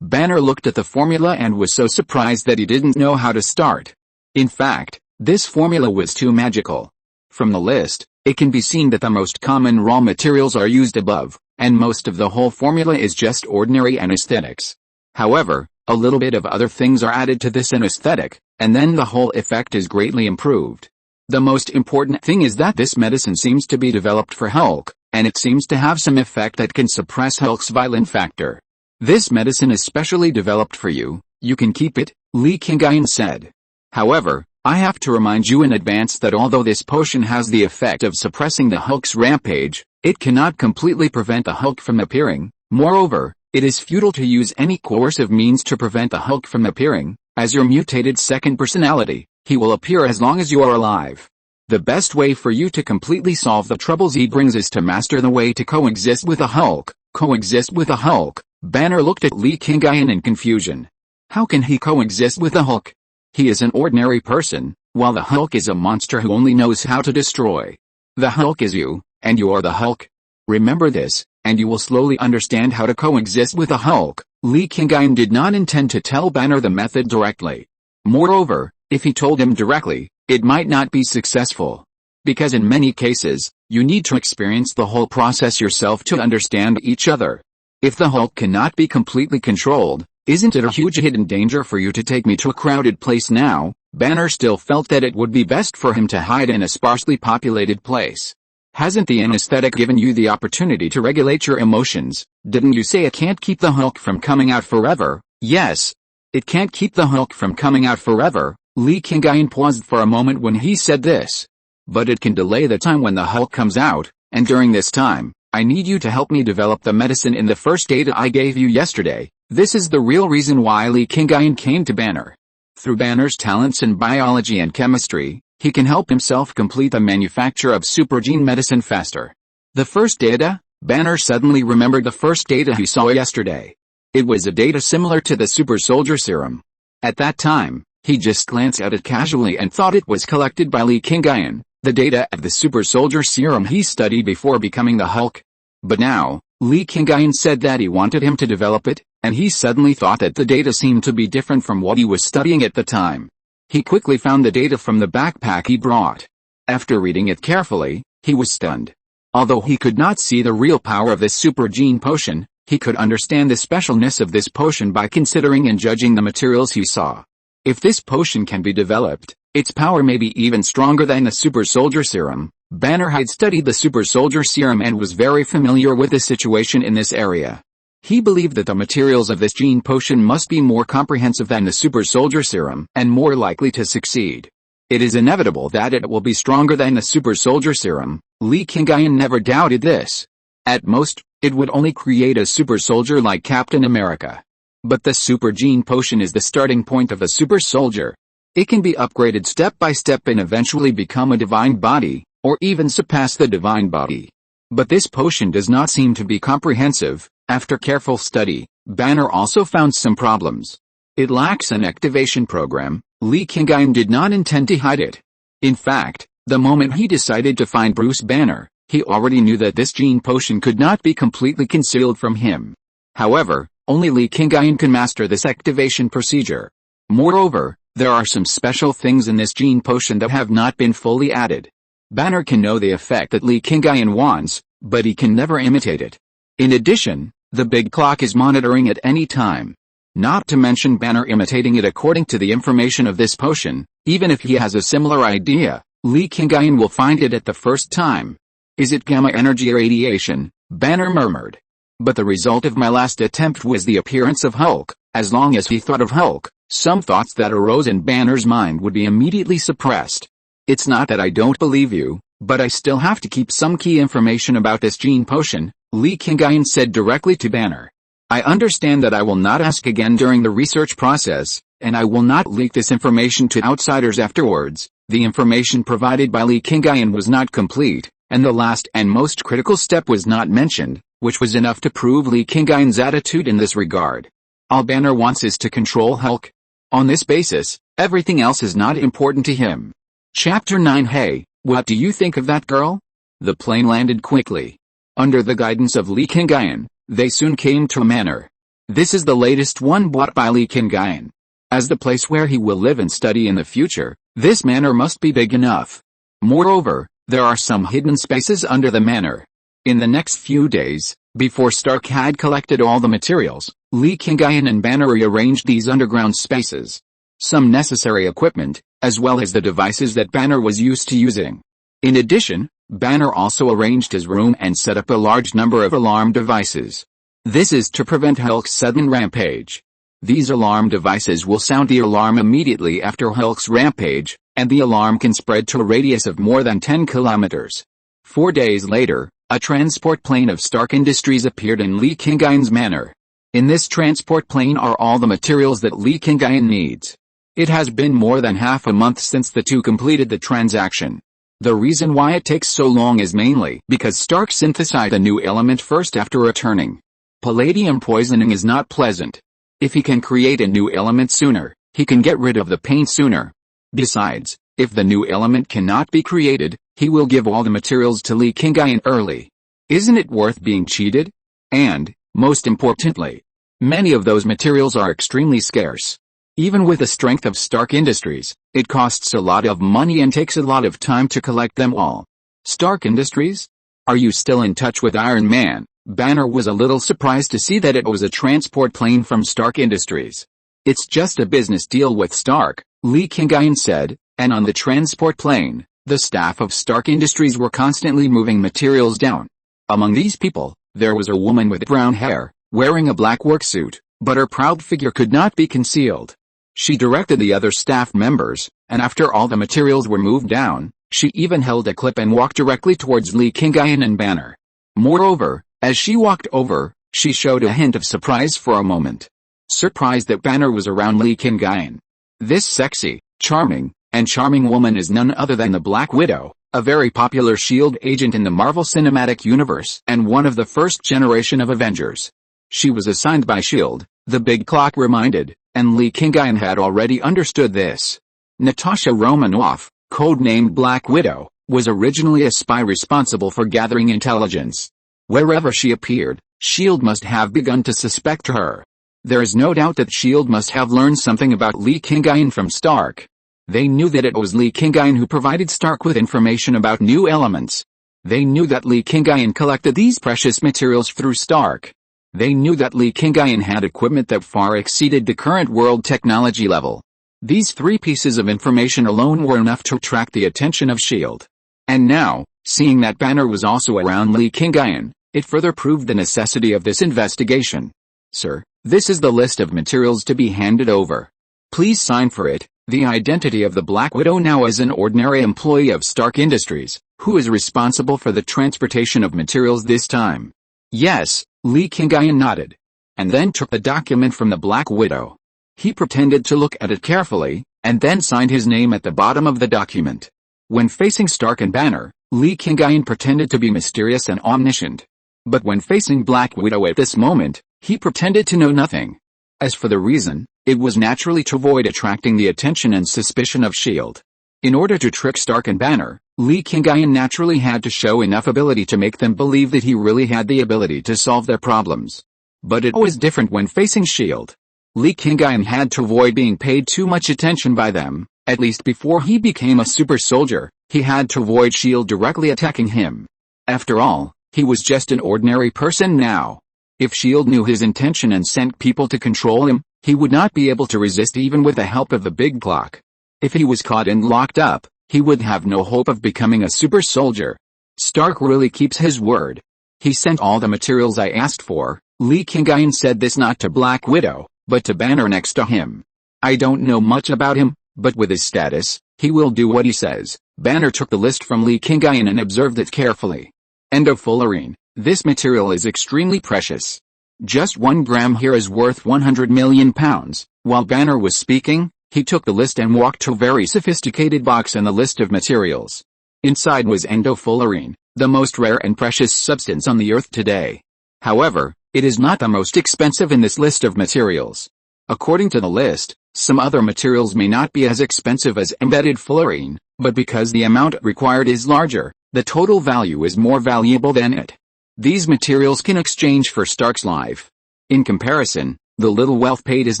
S1: Banner looked at the formula and was so surprised that he didn't know how to start. In fact, this formula was too magical. From the list, it can be seen that the most common raw materials are used above, and most of the whole formula is just ordinary anesthetics. However, a little bit of other things are added to this anesthetic, and then the whole effect is greatly improved. The most important thing is that this medicine seems to be developed for Hulk, and it seems to have some effect that can suppress Hulk's violent factor. "This medicine is specially developed for you, you can keep it," Li Qingyun said. "However, I have to remind you in advance that although this potion has the effect of suppressing the Hulk's rampage, it cannot completely prevent the Hulk from appearing. Moreover, it is futile to use any coercive means to prevent the Hulk from appearing. As your mutated second personality, he will appear as long as you are alive. The best way for you to completely solve the troubles he brings is to master the way to coexist with a Hulk." Coexist with a Hulk? Banner looked at Li Qingyun in confusion. How can he coexist with the Hulk? He is an ordinary person, while the Hulk is a monster who only knows how to destroy. The Hulk is you, and you are the Hulk. Remember this, and you will slowly understand how to coexist with the Hulk. Li Qingyun did not intend to tell Banner the method directly. Moreover, if he told him directly, it might not be successful. Because in many cases, you need to experience the whole process yourself to understand each other. If the Hulk cannot be completely controlled, isn't it a huge hidden danger for you to take me to a crowded place now? Banner still felt that it would be best for him to hide in a sparsely populated place. Hasn't the anesthetic given you the opportunity to regulate your emotions? Didn't you say it can't keep the Hulk from coming out forever? Yes. It can't keep the Hulk from coming out forever. Li Qingyun paused for a moment when he said this. But it can delay the time when the Hulk comes out, and during this time, I need you to help me develop the medicine in the first data I gave you yesterday. This is the real reason why Li Qingyun came to Banner. Through Banner's talents in biology and chemistry, he can help himself complete the manufacture of supergene medicine faster. The first data? Banner suddenly remembered the first data he saw yesterday. It was a data similar to the super soldier serum. At that time, He just glanced at it casually and thought it was collected by Li Qingyun, the data of the super soldier serum he studied before becoming the Hulk. But now, Li Qingyun said that he wanted him to develop it, and he suddenly thought that the data seemed to be different from what he was studying at the time. He quickly found the data from the backpack he brought. After reading it carefully, he was stunned. Although he could not see the real power of this super gene potion, he could understand the specialness of this potion by considering and judging the materials he saw. If this potion can be developed, its power may be even stronger than the super soldier serum. Banner had studied the super soldier serum and was very familiar with the situation in this area. He believed that the materials of this gene potion must be more comprehensive than the super soldier serum and more likely to succeed. It is inevitable that it will be stronger than the super soldier serum. Li Qingyun never doubted this. At most, it would only create a super soldier like Captain America. But the super gene potion is the starting point of a super soldier. It can be upgraded step by step and eventually become a divine body, or even surpass the divine body. But this potion does not seem to be comprehensive. After careful study, Banner also found some problems. It lacks an activation program. Li Qingyun did not intend to hide it. In fact, the moment he decided to find Bruce Banner, he already knew that this gene potion could not be completely concealed from him. However, only Li Qingyun can master this activation procedure. Moreover, there are some special things in this gene potion that have not been fully added. Banner can know the effect that Li Qingyun wants, but he can never imitate it. In addition, the big clock is monitoring at any time. Not to mention Banner imitating it according to the information of this potion. Even if he has a similar idea, Li Qingyun will find it at the first time. Is it gamma energy radiation? Banner murmured. But the result of my last attempt was the appearance of Hulk. As long as he thought of Hulk, some thoughts that arose in Banner's mind would be immediately suppressed. It's not that I don't believe you, but I still have to keep some key information about this gene potion, Li Qingyun said directly to Banner. I understand that I will not ask again during the research process, and I will not leak this information to outsiders afterwards. The information provided by Li Qingyun was not complete, and the last and most critical step was not mentioned, which was enough to prove Li Qingyun's attitude in this regard. All Banner wants is to control Hulk. On this basis, everything else is not important to him. Chapter 9. Hey, what do you think of that girl? The plane landed quickly. Under the guidance of Li Qingyun, they soon came to a manor. This is the latest one bought by Li Qingyun. As the place where he will live and study in the future, this manor must be big enough. Moreover, there are some hidden spaces under the manor. In the next few days, before Stark had collected all the materials, Li Qingyun and Banner rearranged these underground spaces. Some necessary equipment, as well as the devices that Banner was used to using. In addition, Banner also arranged his room and set up a large number of alarm devices. This is to prevent Hulk's sudden rampage. These alarm devices will sound the alarm immediately after Hulk's rampage, and the alarm can spread to a radius of more than 10 kilometers. 4 days later, a transport plane of Stark Industries appeared in Li Qingyun's manor. In this transport plane are all the materials that Li Qingyun needs. It has been more than half a month since the two completed the transaction. The reason why it takes so long is mainly because Stark synthesized a new element first after returning. Palladium poisoning is not pleasant. If he can create a new element sooner, he can get rid of the pain sooner. Besides, if the new element cannot be created, he will give all the materials to Li Qingyun early. Isn't it worth being cheated? And, most importantly, many of those materials are extremely scarce. Even with the strength of Stark Industries, it costs a lot of money and takes a lot of time to collect them all. Stark Industries? Are you still in touch with Iron Man? Banner was a little surprised to see that it was a transport plane from Stark Industries. It's just a business deal with Stark, Li Qingyun said, and on the transport plane, the staff of Stark Industries were constantly moving materials down. Among these people, there was a woman with brown hair, wearing a black work suit, but her proud figure could not be concealed. She directed the other staff members, and after all the materials were moved down, she even held a clip and walked directly towards Li Qingyun and Banner. Moreover, as she walked over, she showed a hint of surprise for a moment. Surprised that Banner was around Li Qingyun. This sexy, charming woman is none other than the Black Widow, a very popular S.H.I.E.L.D. agent in the Marvel Cinematic Universe and one of the first generation of Avengers. She was assigned by S.H.I.E.L.D., The big clock reminded, and Li Qingyun had already understood this. Natasha Romanoff, codenamed Black Widow, was originally a spy responsible for gathering intelligence. Wherever she appeared, S.H.I.E.L.D. must have begun to suspect her. There is no doubt that S.H.I.E.L.D. must have learned something about Li Qingyun from Stark. They knew that it was Li Qingyun who provided Stark with information about new elements. They knew that Li Qingyun collected these precious materials through Stark. They knew that Li Qingyun had equipment that far exceeded the current world technology level. These three pieces of information alone were enough to attract the attention of S.H.I.E.L.D. And now, seeing that Banner was also around Li Qingyun, it further proved the necessity of this investigation. Sir, this is the list of materials to be handed over. Please sign for it. The identity of the Black Widow now is an ordinary employee of Stark Industries, who is responsible for the transportation of materials this time. Yes, Li Qingyun nodded. And then took the document from the Black Widow. He pretended to look at it carefully, and then signed his name at the bottom of the document. When facing Stark and Banner, Li Qingyun pretended to be mysterious and omniscient. But when facing Black Widow at this moment, he pretended to know nothing. As for the reason, it was naturally to avoid attracting the attention and suspicion of S.H.I.E.L.D. In order to trick Stark and Banner, Li Qingyun naturally had to show enough ability to make them believe that he really had the ability to solve their problems. But it was different when facing S.H.I.E.L.D. Li Qingyun had to avoid being paid too much attention by them. At least before he became a super soldier, he had to avoid S.H.I.E.L.D. directly attacking him. After all, he was just an ordinary person now. If S.H.I.E.L.D. knew his intention and sent people to control him, he would not be able to resist even with the help of the big clock. If he was caught and locked up, he would have no hope of becoming a super soldier. Stark really keeps his word. He sent all the materials I asked for. Li Qingyun said this not to Black Widow, but to Banner next to him. I don't know much about him, but with his status, he will do what he says. Banner took the list from Li Qingyun and observed it carefully. Endofullerene. This material is extremely precious. Just 1 gram here is worth 100 million pounds. While Banner was speaking, he took the list and walked to a very sophisticated box in the list of materials. Inside was endofullerene, the most rare and precious substance on the earth today. However, it is not the most expensive in this list of materials. According to the list, some other materials may not be as expensive as embedded fullerene, but because the amount required is larger, the total value is more valuable than it. These materials can exchange for Stark's life. In comparison, the little wealth paid is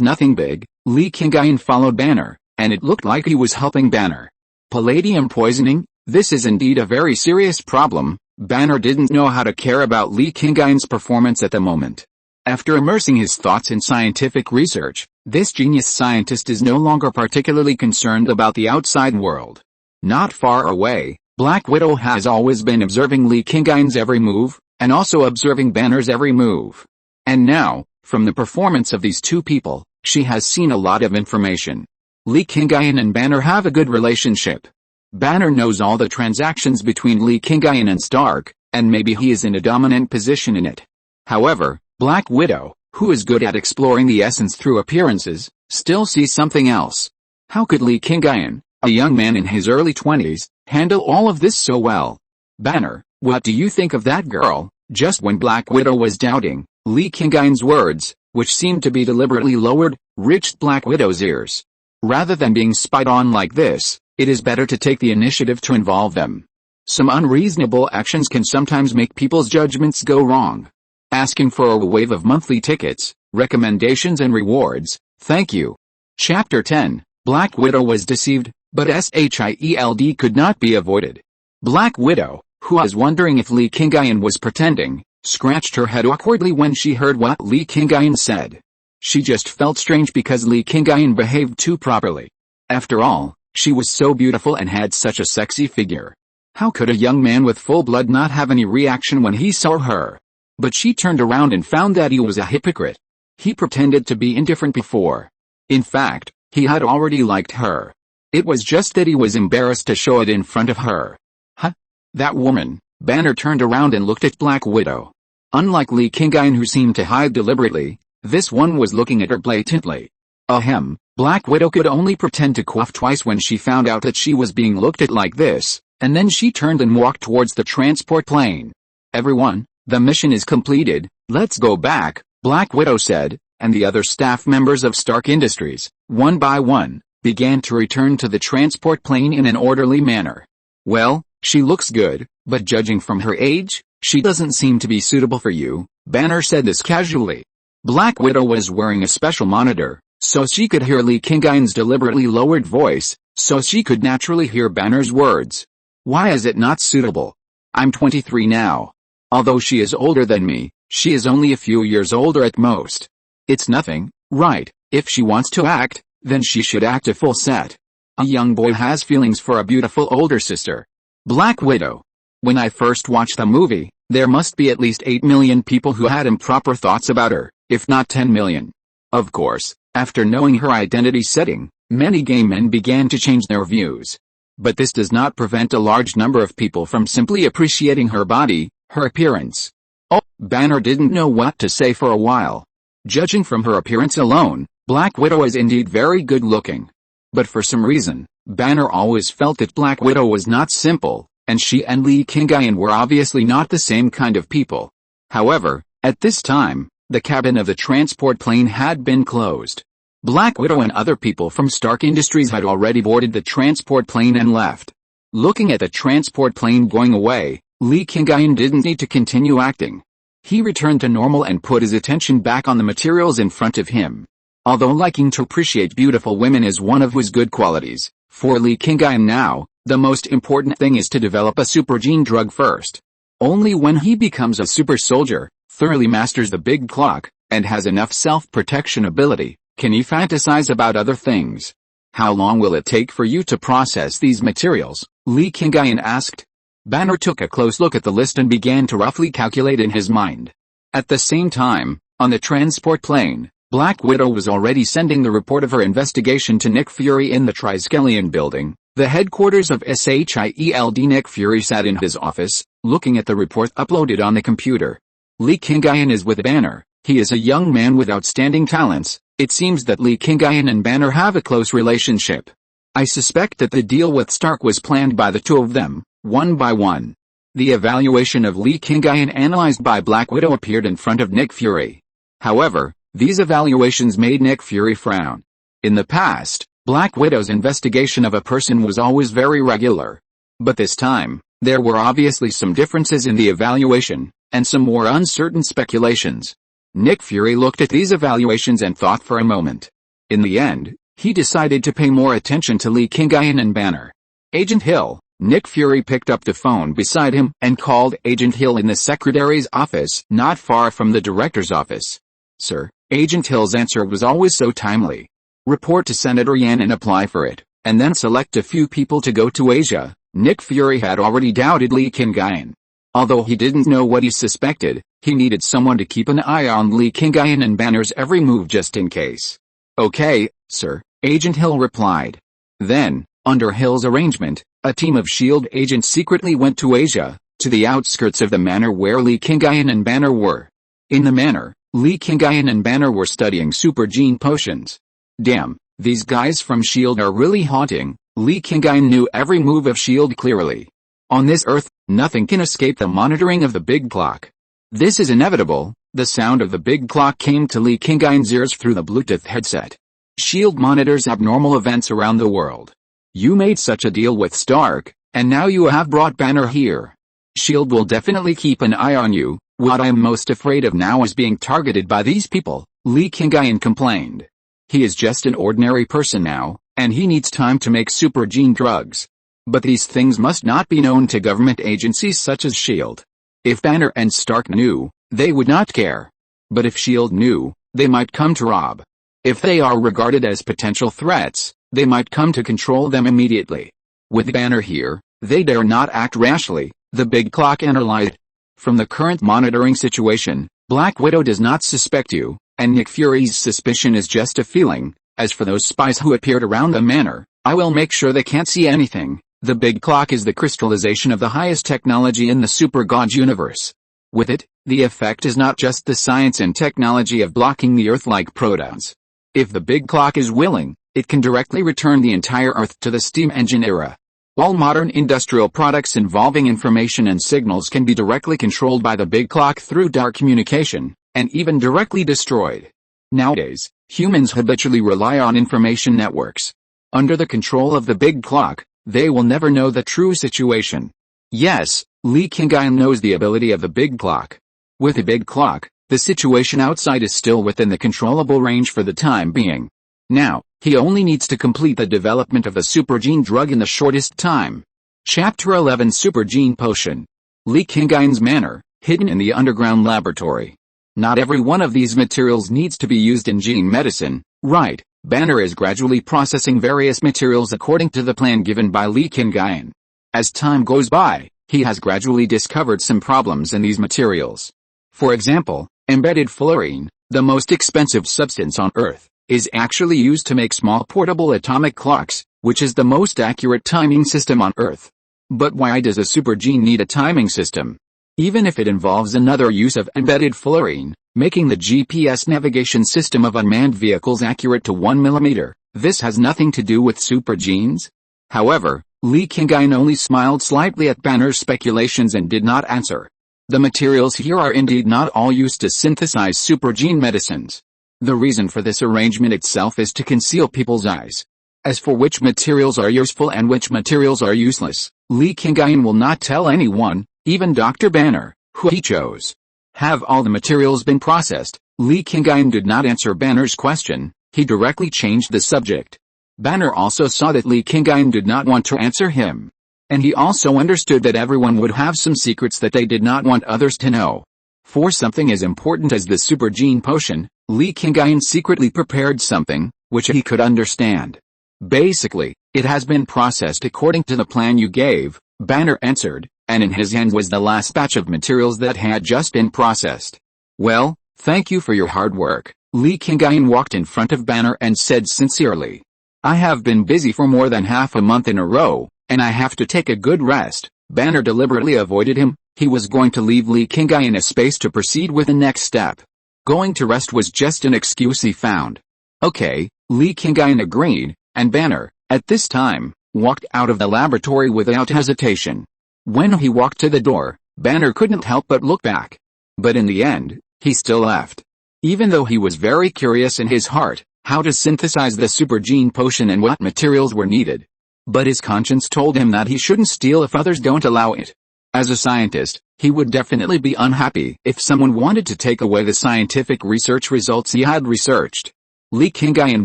S1: nothing big. Li Qingyun followed Banner, and it looked like he was helping Banner. Palladium poisoning, this is indeed a very serious problem. Banner didn't know how to care about Li Qingyun's performance at the moment. After immersing his thoughts in scientific research, this genius scientist is no longer particularly concerned about the outside world. Not far away, Black Widow has always been observing Li Qingyun's every move, and also observing Banner's every move. And now, from the performance of these two people, she has seen a lot of information. Li Qingyun and Banner have a good relationship. Banner knows all the transactions between Li Qingyun and Stark, and maybe he is in a dominant position in it. However, Black Widow, who is good at exploring the essence through appearances, still sees something else. How could Li Qingyun, a young man in his early 20s, handle all of this so well? Banner, what do you think of that girl? Just when Black Widow was doubting, Li Qingyun's words, which seemed to be deliberately lowered, reached Black Widow's ears. Rather than being spied on like this, it is better to take the initiative to involve them. Some unreasonable actions can sometimes make people's judgments go wrong. Asking for a wave of monthly tickets, recommendations and rewards, thank you. Chapter 10, Black Widow was deceived, but S.H.I.E.L.D. could not be avoided. Black Widow, who was wondering if Li Qingyun was pretending, scratched her head awkwardly when she heard what Li Qingyun said. She just felt strange because Li Qingyun behaved too properly. After all, she was so beautiful and had such a sexy figure. How could a young man with full blood not have any reaction when he saw her? But she turned around and found that he was a hypocrite. He pretended to be indifferent before. In fact, he had already liked her. It was just that he was embarrassed to show it in front of her. Huh? That woman. Banner turned around and looked at Black Widow. Unlike Li Qingyun, who seemed to hide deliberately, this one was looking at her blatantly. Ahem, Black Widow could only pretend to cough twice when she found out that she was being looked at like this, and then she turned and walked towards the transport plane. Everyone, the mission is completed, let's go back, Black Widow said. and the other staff members of Stark Industries, one by one, began to return to the transport plane in an orderly manner. "Well, she looks good, but judging from her age, she doesn't seem to be suitable for you," Banner said this casually. Black Widow was wearing a special monitor, so she could hear Li Qingyun's deliberately lowered voice, so she could naturally hear Banner's words. "Why is it not suitable? I'm 23 now. Although she is older than me, she is only a few years older at most. It's nothing, right? If she wants to act, then she should act a full set. A young boy has feelings for a beautiful older sister." Black Widow. "When I first watched the movie, there must be at least 8 million people who had improper thoughts about her, if not 10 million. Of course, after knowing her identity setting, many gay men began to change their views. But this does not prevent a large number of people from simply appreciating her body, her appearance." Oh, Banner didn't know what to say for a while. Judging from her appearance alone, Black Widow is indeed very good looking. But for some reason, Banner always felt that Black Widow was not simple, and she and Li Qingyun were obviously not the same kind of people. However, at this time, the cabin of the transport plane had been closed. Black Widow and other people from Stark Industries had already boarded the transport plane and left. Looking at the transport plane going away, Li Qingyun didn't need to continue acting. He returned to normal and put his attention back on the materials in front of him. Although liking to appreciate beautiful women is one of his good qualities, for Li Qingyun now, the most important thing is to develop a super gene drug first. Only when he becomes a super soldier, thoroughly masters the big clock, and has enough self-protection ability, can he fantasize about other things. "How long will it take for you to process these materials?" Li Qingyun asked. Banner took a close look at the list and began to roughly calculate in his mind. At the same time, on the transport plane, Black Widow was already sending the report of her investigation to Nick Fury in the Triskelion building. The headquarters of SHIELD. Nick Fury sat in his office, looking at the report uploaded on the computer. Li Qingyun is with Banner. He is a young man with outstanding talents. It seems that Li Qingyun and Banner have a close relationship. I suspect that the deal with Stark was planned by the two of them, one by one. The evaluation of Li Qingyun analyzed by Black Widow appeared in front of Nick Fury. However, these evaluations made Nick Fury frown. In the past, Black Widow's investigation of a person was always very regular. But this time, there were obviously some differences in the evaluation, and some more uncertain speculations. Nick Fury looked at these evaluations and thought for a moment. In the end, he decided to pay more attention to Li Qingyun and Banner. "Agent Hill." Nick Fury picked up the phone beside him and called Agent Hill in the secretary's office, not far from the director's office. "Sir." Agent Hill's answer was always so timely. "Report to Senator Yan and apply for it, and then select a few people to go to Asia." Nick Fury had already doubted Li Qingyun. Although he didn't know what he suspected, he needed someone to keep an eye on Li Qingyun and Banner's every move just in case. "Okay, sir," Agent Hill replied. Then, under Hill's arrangement, a team of SHIELD agents secretly went to Asia, to the outskirts of the manor where Li Qingyun and Banner were. In the manor, Li Qingyun and Banner were studying super gene potions. Damn, these guys from SHIELD are really haunting. Li Qingyun knew every move of SHIELD clearly. On this earth, nothing can escape the monitoring of the big clock. This is inevitable. The sound of the big clock came to Li Qingyun's ears through the Bluetooth headset. SHIELD monitors abnormal events around the world. You made such a deal with Stark, and now you have brought Banner here. SHIELD will definitely keep an eye on you. What I'm most afraid of now is being targeted by these people, Li Qingyun complained. He is just an ordinary person now, and he needs time to make super gene drugs. But these things must not be known to government agencies such as SHIELD. If Banner and Stark knew, they would not care. But if SHIELD knew, they might come to rob. If they are regarded as potential threats, they might come to control them immediately. With Banner here, they dare not act rashly, the big clock analyzed. From the current monitoring situation, Black Widow does not suspect you, and Nick Fury's suspicion is just a feeling. As for those spies who appeared around the manor, I will make sure they can't see anything. The big clock is the crystallization of the highest technology in the super god universe. With it, the effect is not just the science and technology of blocking the Earth like protons. If the big clock is willing, it can directly return the entire Earth to the steam engine era. All modern industrial products involving information and signals can be directly controlled by the big clock through dark communication, and even directly destroyed. Nowadays, humans habitually rely on information networks. Under the control of the big clock, they will never know the true situation. Yes, Li Qingyun knows the ability of the big clock. With a big clock, the situation outside is still within the controllable range for the time being. Now, he only needs to complete the development of the super gene drug in the shortest time. Chapter 11 Super Gene Potion. Li Qingyun's manner, hidden in the underground laboratory. Not every one of these materials needs to be used in gene medicine, right? Banner is gradually processing various materials according to the plan given by Li Qingyun. As time goes by, he has gradually discovered some problems in these materials. For example, embedded fluorine, the most expensive substance on Earth, is actually used to make small portable atomic clocks, which is the most accurate timing system on Earth. But why does a super gene need a timing system? Even if it involves another use of embedded fluorine, making the GPS navigation system of unmanned vehicles accurate to 1 millimeter, this has nothing to do with super genes? However, Li Qingyun only smiled slightly at Banner's speculations and did not answer. The materials here are indeed not all used to synthesize super gene medicines. The reason for this arrangement itself is to conceal people's eyes. As for which materials are useful and which materials are useless, Li Qingyun will not tell anyone, even Dr. Banner, who he chose. Have all the materials been processed? Li Qingyun did not answer Banner's question, he directly changed the subject. Banner also saw that Li Qingyun did not want to answer him. And he also understood that everyone would have some secrets that they did not want others to know. For something as important as the super gene potion, Li Qingyun secretly prepared something, which he could understand. Basically, it has been processed according to the plan you gave, Banner answered, and in his hands was the last batch of materials that had just been processed. Well, thank you for your hard work. Li Qingyun walked in front of Banner and said sincerely. I have been busy for more than half a month in a row, and I have to take a good rest. Banner deliberately avoided him. He was going to leave Li Qingyun a space to proceed with the next step. Going to rest was just an excuse he found. Okay, Li Qingyun agreed, and Banner, at this time, walked out of the laboratory without hesitation. When he walked to the door, Banner couldn't help but look back. But in the end, he still left. Even though he was very curious in his heart, how to synthesize the super gene potion and what materials were needed. But his conscience told him that he shouldn't steal if others don't allow it. As a scientist, he would definitely be unhappy if someone wanted to take away the scientific research results he had researched. Li Qingyun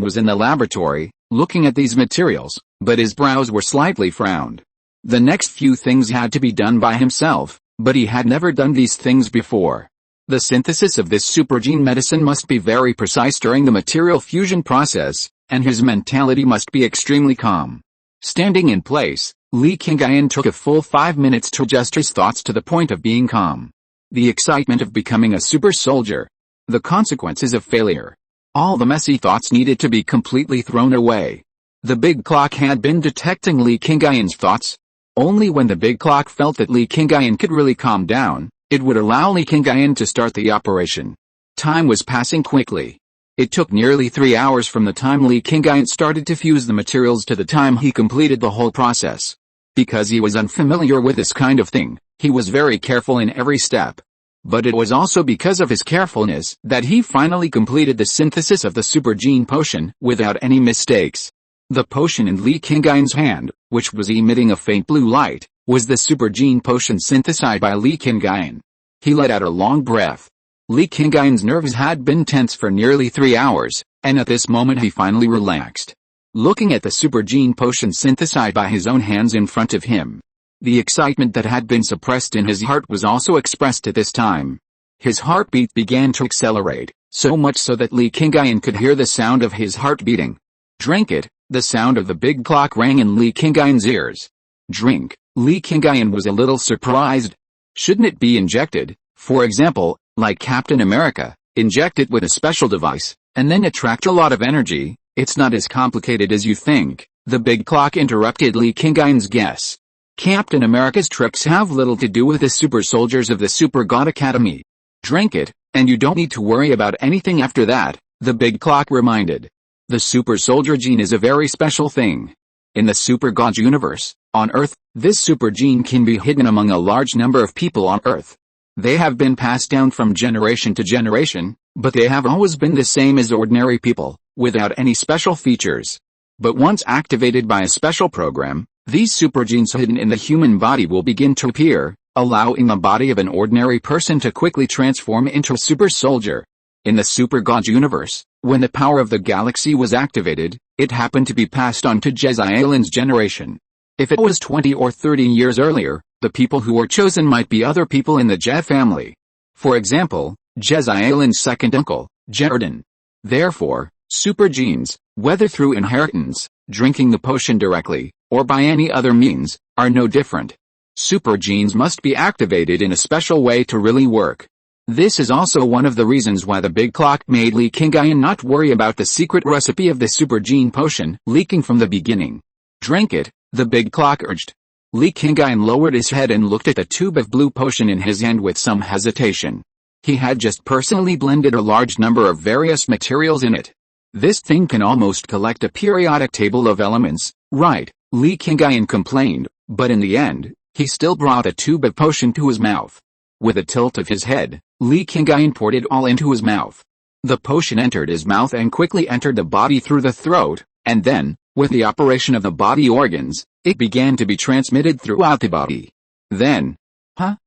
S1: was in the laboratory, looking at these materials, but his brows were slightly frowned. The next few things had to be done by himself, but he had never done these things before. The synthesis of this super gene medicine must be very precise during the material fusion process, and his mentality must be extremely calm. Standing in place, Li Qingyun took a full 5 minutes to adjust his thoughts to the point of being calm. The excitement of becoming a super soldier. The consequences of failure. All the messy thoughts needed to be completely thrown away. The big clock had been detecting Li Qingyun's thoughts. Only when the big clock felt that Li Qingyun could really calm down, it would allow Li Qingyun to start the operation. Time was passing quickly. It took nearly 3 hours from the time Li Qingyun started to fuse the materials to the time he completed the whole process. Because he was unfamiliar with this kind of thing, he was very careful in every step. But it was also because of his carefulness that he finally completed the synthesis of the super gene potion without any mistakes. The potion in Li Qingyun's hand, which was emitting a faint blue light, was the super gene potion synthesized by Li Qingyun. He let out a long breath. Li Qingyun's nerves had been tense for nearly 3 hours, and at this moment he finally relaxed. Looking at the super gene potion synthesized by his own hands in front of him, the excitement that had been suppressed in his heart was also expressed at this time. His heartbeat began to accelerate, so much so that Li Qingyun could hear the sound of his heart beating. Drink it, the sound of the big clock rang in Li Qingyun's ears. Drink. Li Qingyun was a little surprised. Shouldn't it be injected, for example, like Captain America, inject it with a special device, and then attract a lot of energy? It's not as complicated as you think. The big clock interrupted Li Qingyun's guess. Captain America's tricks have little to do with the super soldiers of the Super God Academy. Drink it, and you don't need to worry about anything after that, the big clock reminded. The super soldier gene is a very special thing. In the Super God universe, on Earth, this super gene can be hidden among a large number of people on Earth. They have been passed down from generation to generation, But they have always been the same as ordinary people, without any special features. But once activated by a special program, these supergenes hidden in the human body will begin to appear, allowing the body of an ordinary person to quickly transform into a super soldier. In the Super God universe, when the power of the galaxy was activated, it happened to be passed on to Jezailin's generation. If it was 20 or 30 years earlier, the people who were chosen might be other people in the Je family. For example, Jezailin's second uncle, Jerdan. Therefore, super genes, whether through inheritance, drinking the potion directly, or by any other means, are no different. Super genes must be activated in a special way to really work. This is also one of the reasons why the big clock made Li Qingyun not worry about the secret recipe of the super gene potion leaking from the beginning. Drink it, the big clock urged. Li Qingyun lowered his head and looked at the tube of blue potion in his hand with some hesitation. He had just personally blended a large number of various materials in it. This thing can almost collect a periodic table of elements, right? Li Qingyun complained, but in the end, he still brought a tube of potion to his mouth. With a tilt of his head, Li Qingyun poured it all into his mouth. The potion entered his mouth and quickly entered the body through the throat, and then, with the operation of the body organs, it began to be transmitted throughout the body. Then,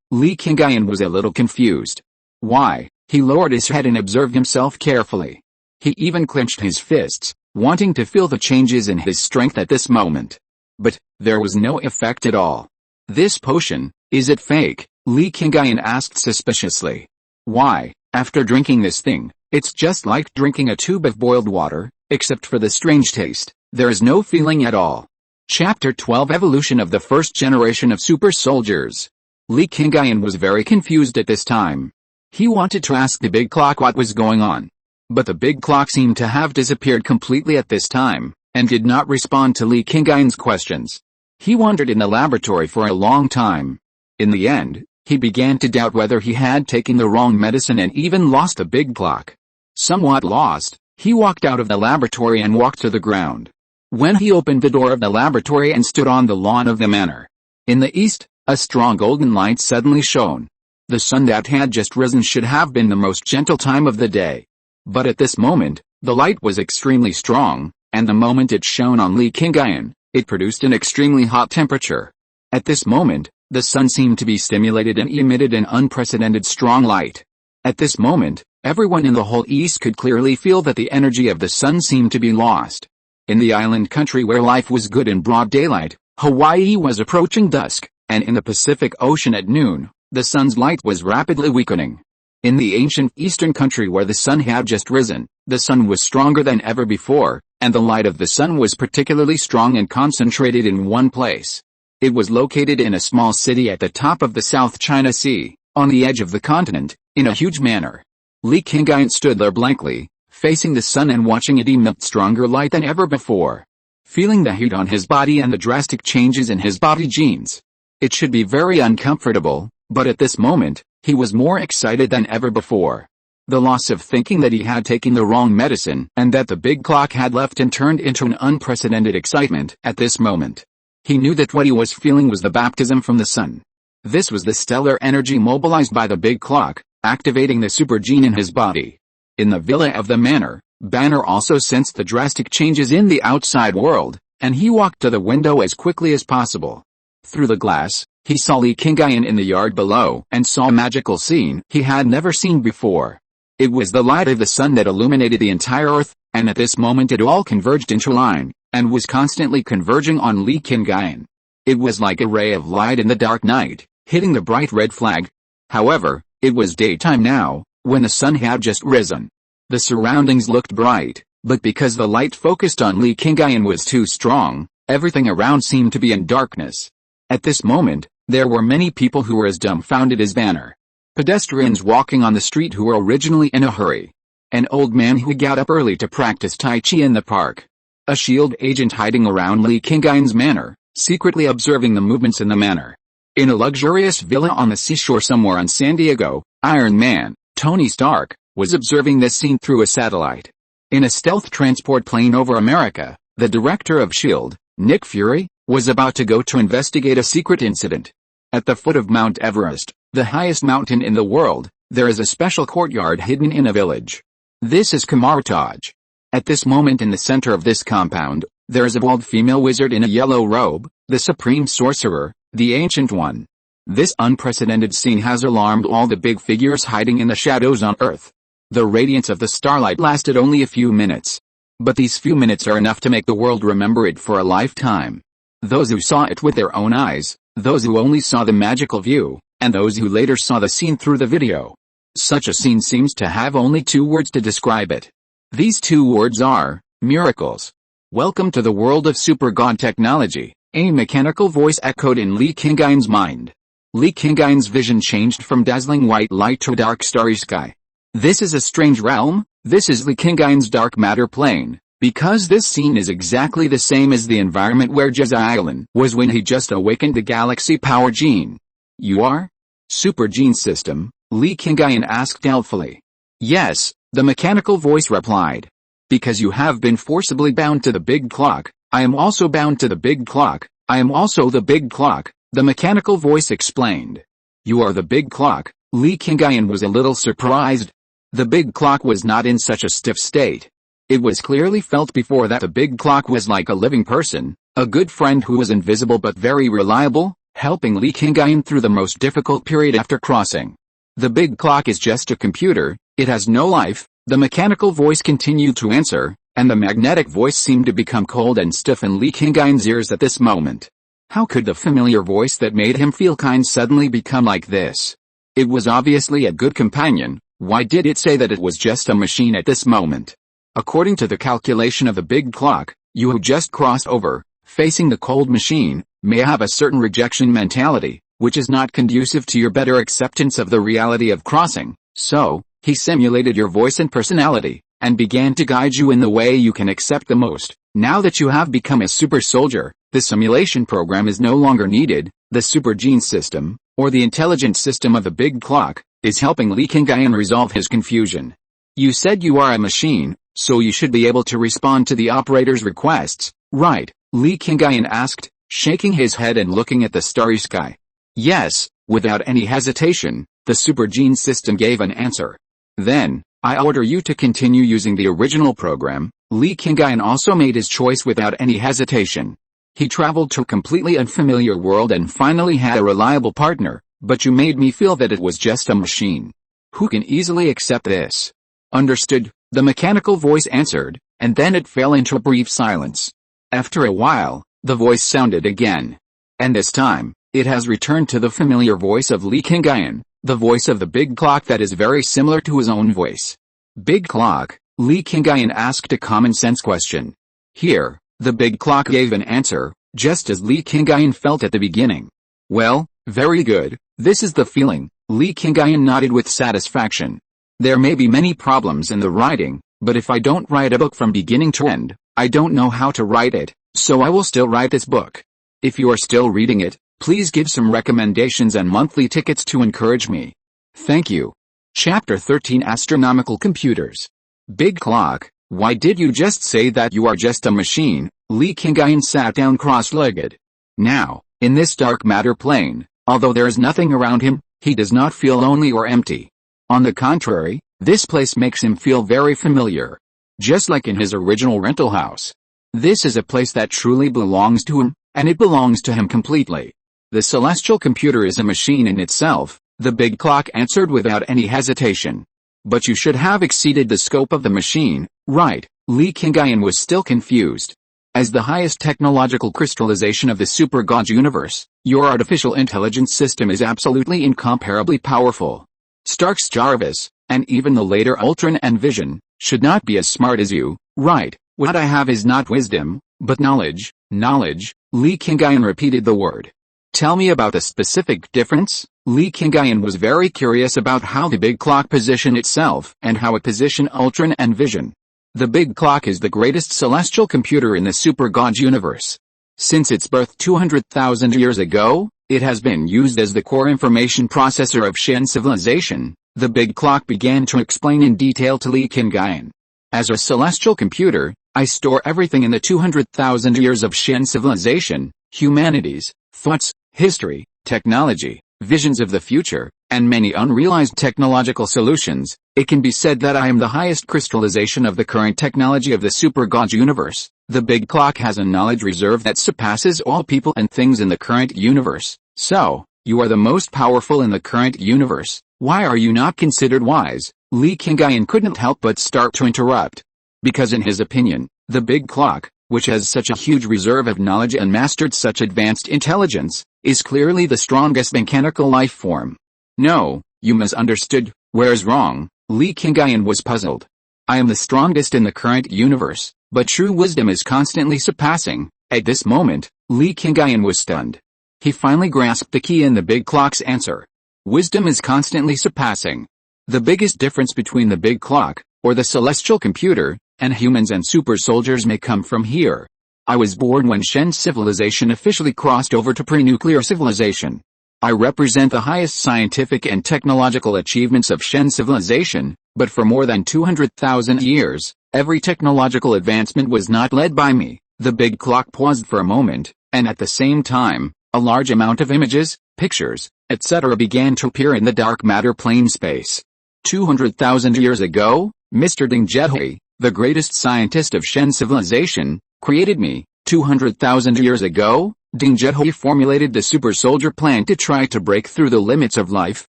S1: Li Qingyun was a little confused. Why? He lowered his head and observed himself carefully. He even clenched his fists, wanting to feel the changes in his strength at this moment. But, there was no effect at all. This potion, is it fake? Li Qingyun asked suspiciously. Why, after drinking this thing, it's just like drinking a tube of boiled water, except for the strange taste, there is no feeling at all. Chapter 12 Evolution of the First Generation of Super Soldiers. Li Qingyun was very confused at this time. He wanted to ask the big clock what was going on. But the big clock seemed to have disappeared completely at this time, and did not respond to Li Qingyun's questions. He wandered in the laboratory for a long time. In the end, he began to doubt whether he had taken the wrong medicine and even lost the big clock. Somewhat lost, he walked out of the laboratory and walked to the ground. When he opened the door of the laboratory and stood on the lawn of the manor, in the east, a strong golden light suddenly shone. The sun that had just risen should have been the most gentle time of the day. But at this moment, the light was extremely strong, and the moment it shone on Li Qingyun, it produced an extremely hot temperature. At this moment, the sun seemed to be stimulated and emitted an unprecedented strong light. At this moment, everyone in the whole East could clearly feel that the energy of the sun seemed to be lost. In the island country where life was good in broad daylight, Hawaii was approaching dusk, and in the Pacific Ocean at noon, the sun's light was rapidly weakening. In the ancient eastern country where the sun had just risen, the sun was stronger than ever before, and the light of the sun was particularly strong and concentrated in one place. It was located in a small city at the top of the South China Sea, on the edge of the continent, in a huge manor. Li Qingyun stood there blankly, facing the sun and watching it emit stronger light than ever before. Feeling the heat on his body and the drastic changes in his body genes. It should be very uncomfortable, but at this moment, he was more excited than ever before. The loss of thinking that he had taken the wrong medicine and that the big clock had left him turned into an unprecedented excitement at this moment. He knew that what he was feeling was the baptism from the sun. This was the stellar energy mobilized by the big clock, activating the super gene in his body. In the villa of the manor, Banner also sensed the drastic changes in the outside world, and he walked to the window as quickly as possible. Through the glass, he saw Li Qingyun in the yard below and saw a magical scene he had never seen before. It was the light of the sun that illuminated the entire earth, and at this moment it all converged into a line, and was constantly converging on Li Qingyun. It was like a ray of light in the dark night, hitting the bright red flag. However, it was daytime now, when the sun had just risen. The surroundings looked bright, but because the light focused on Li Qingyun was too strong, everything around seemed to be in darkness. At this moment, there were many people who were as dumbfounded as Banner. Pedestrians walking on the street who were originally in a hurry. An old man who got up early to practice Tai Chi in the park. A shield agent hiding around Li Qingyun's manor, secretly observing the movements in the manor. In a luxurious villa on the seashore somewhere in San Diego, Iron Man, Tony Stark, was observing this scene through a satellite. In a stealth transport plane over America, the director of S.H.I.E.L.D., Nick Fury, was about to go to investigate a secret incident. At the foot of Mount Everest, the highest mountain in the world, There is a special courtyard hidden in a village. This is Kamartaj. At this moment in the center of this compound, there is a bald female wizard in a yellow robe, the supreme sorcerer, the Ancient One. This unprecedented scene has alarmed all the big figures hiding in the shadows on Earth. The radiance of the starlight lasted only a few minutes. But these few minutes are enough to make the world remember it for a lifetime. Those who saw it with their own eyes, those who only saw the magical view, and those who later saw the scene through the video. Such a scene seems to have only two words to describe it. These two words are, miracles. Welcome to the world of super god technology, a mechanical voice echoed in Li Qingyun's mind. Li Qingyun's vision changed from dazzling white light to a dark starry sky. This is a strange realm, this is Li Qingyun's dark matter plane, because this scene is exactly the same as the environment where Jezailan was when he just awakened the galaxy power gene. You are? Super gene system, Li Qingyun asked doubtfully. Yes, the mechanical voice replied. Because you have been forcibly bound to the big clock, I am also bound to the big clock, I am also the big clock, the mechanical voice explained. You are the big clock, Li Qingyun was a little surprised. The big clock was not in such a stiff state. It was clearly felt before that the big clock was like a living person, a good friend who was invisible but very reliable, helping Li Qingyun through the most difficult period after crossing. The big clock is just a computer, it has no life, the mechanical voice continued to answer, and the magnetic voice seemed to become cold and stiff in Li Qingyun's ears at this moment. How could the familiar voice that made him feel kind suddenly become like this? It was obviously a good companion. Why did it say that it was just a machine at this moment? According to the calculation of the big clock, you who just crossed over, facing the cold machine, may have a certain rejection mentality, which is not conducive to your better acceptance of the reality of crossing. So, he simulated your voice and personality, and began to guide you in the way you can accept the most. Now that you have become a super soldier, the simulation program is no longer needed. The super gene system, or the intelligent system of the big clock, is helping Li Qingyun resolve his confusion. You said you are a machine, so you should be able to respond to the operator's requests, right? Li Qingyun asked, shaking his head and looking at the starry sky. Yes, without any hesitation, the super gene system gave an answer. Then, I order you to continue using the original program. Li Qingyun also made his choice without any hesitation. He traveled to a completely unfamiliar world and finally had a reliable partner, but you made me feel that it was just a machine. Who can easily accept this? Understood, the mechanical voice answered, and then it fell into a brief silence. After a while, the voice sounded again. And this time, it has returned to the familiar voice of Li Qingyun, the voice of the big clock that is very similar to his own voice. Big clock, Li Qingyun asked a common-sense question. Here, the big clock gave an answer, just as Li Qingyun felt at the beginning. Well, very good, this is the feeling, Li Qingyun nodded with satisfaction. There may be many problems in the writing, but if I don't write a book from beginning to end, I don't know how to write it, so I will still write this book. If you are still reading it, please give some recommendations and monthly tickets to encourage me. Thank you. Chapter 13 Astronomical Computers. Big Clock, why did you just say that you are just a machine? Li Qingyun sat down cross-legged. Now, in this dark matter plane, although there is nothing around him, he does not feel lonely or empty. On the contrary, this place makes him feel very familiar. Just like in his original rental house. This is a place that truly belongs to him, and it belongs to him completely. The celestial computer is a machine in itself, the big clock answered without any hesitation. But you should have exceeded the scope of the machine, right? Li Qingyun was still confused. As the highest technological crystallization of the super god universe, your artificial intelligence system is absolutely incomparably powerful. Stark's Jarvis, and even the later Ultron and Vision, should not be as smart as you, right? What I have is not wisdom, but knowledge. Knowledge, Li Qingyun repeated the word. Tell me about the specific difference? Li Qingyun was very curious about how the big clock positioned itself and how it positioned Ultron and Vision. The big clock is the greatest celestial computer in the super god universe. Since its birth 200,000 years ago, it has been used as the core information processor of Shen civilization. The big clock began to explain in detail to Li Qingyun. As a celestial computer, I store everything in the 200,000 years of Shen civilization, humanities, thoughts, history, technology, visions of the future, and many unrealized technological solutions, it can be said that I am the highest crystallization of the current technology of the super God universe. The big clock has a knowledge reserve that surpasses all people and things in the current universe. So, you are the most powerful in the current universe. Why are you not considered wise? Li Qingyun couldn't help but start to interrupt. Because in his opinion, the big clock, which has such a huge reserve of knowledge and mastered such advanced intelligence, is clearly the strongest mechanical life form. No, you misunderstood. Where's wrong? Li Qingyun was puzzled. I am the strongest in the current universe, but true wisdom is constantly surpassing. At this moment, Li Qingyun was stunned. He finally grasped the key in the big clock's answer. Wisdom is constantly surpassing. The biggest difference between the big clock, or the celestial computer, and humans and super soldiers may come from here. I was born when Shen civilization officially crossed over to pre-nuclear civilization. I represent the highest scientific and technological achievements of Shen civilization, but for more than 200,000 years, every technological advancement was not led by me. The big clock paused for a moment, and at the same time, a large amount of images, pictures, etc. began to appear in the dark matter plane space. 200,000 years ago, Mr. Ding Zhehui, the greatest scientist of Shen civilization, created me. 200,000 years ago, Ding Zhehui formulated the super soldier plan to try to break through the limits of life,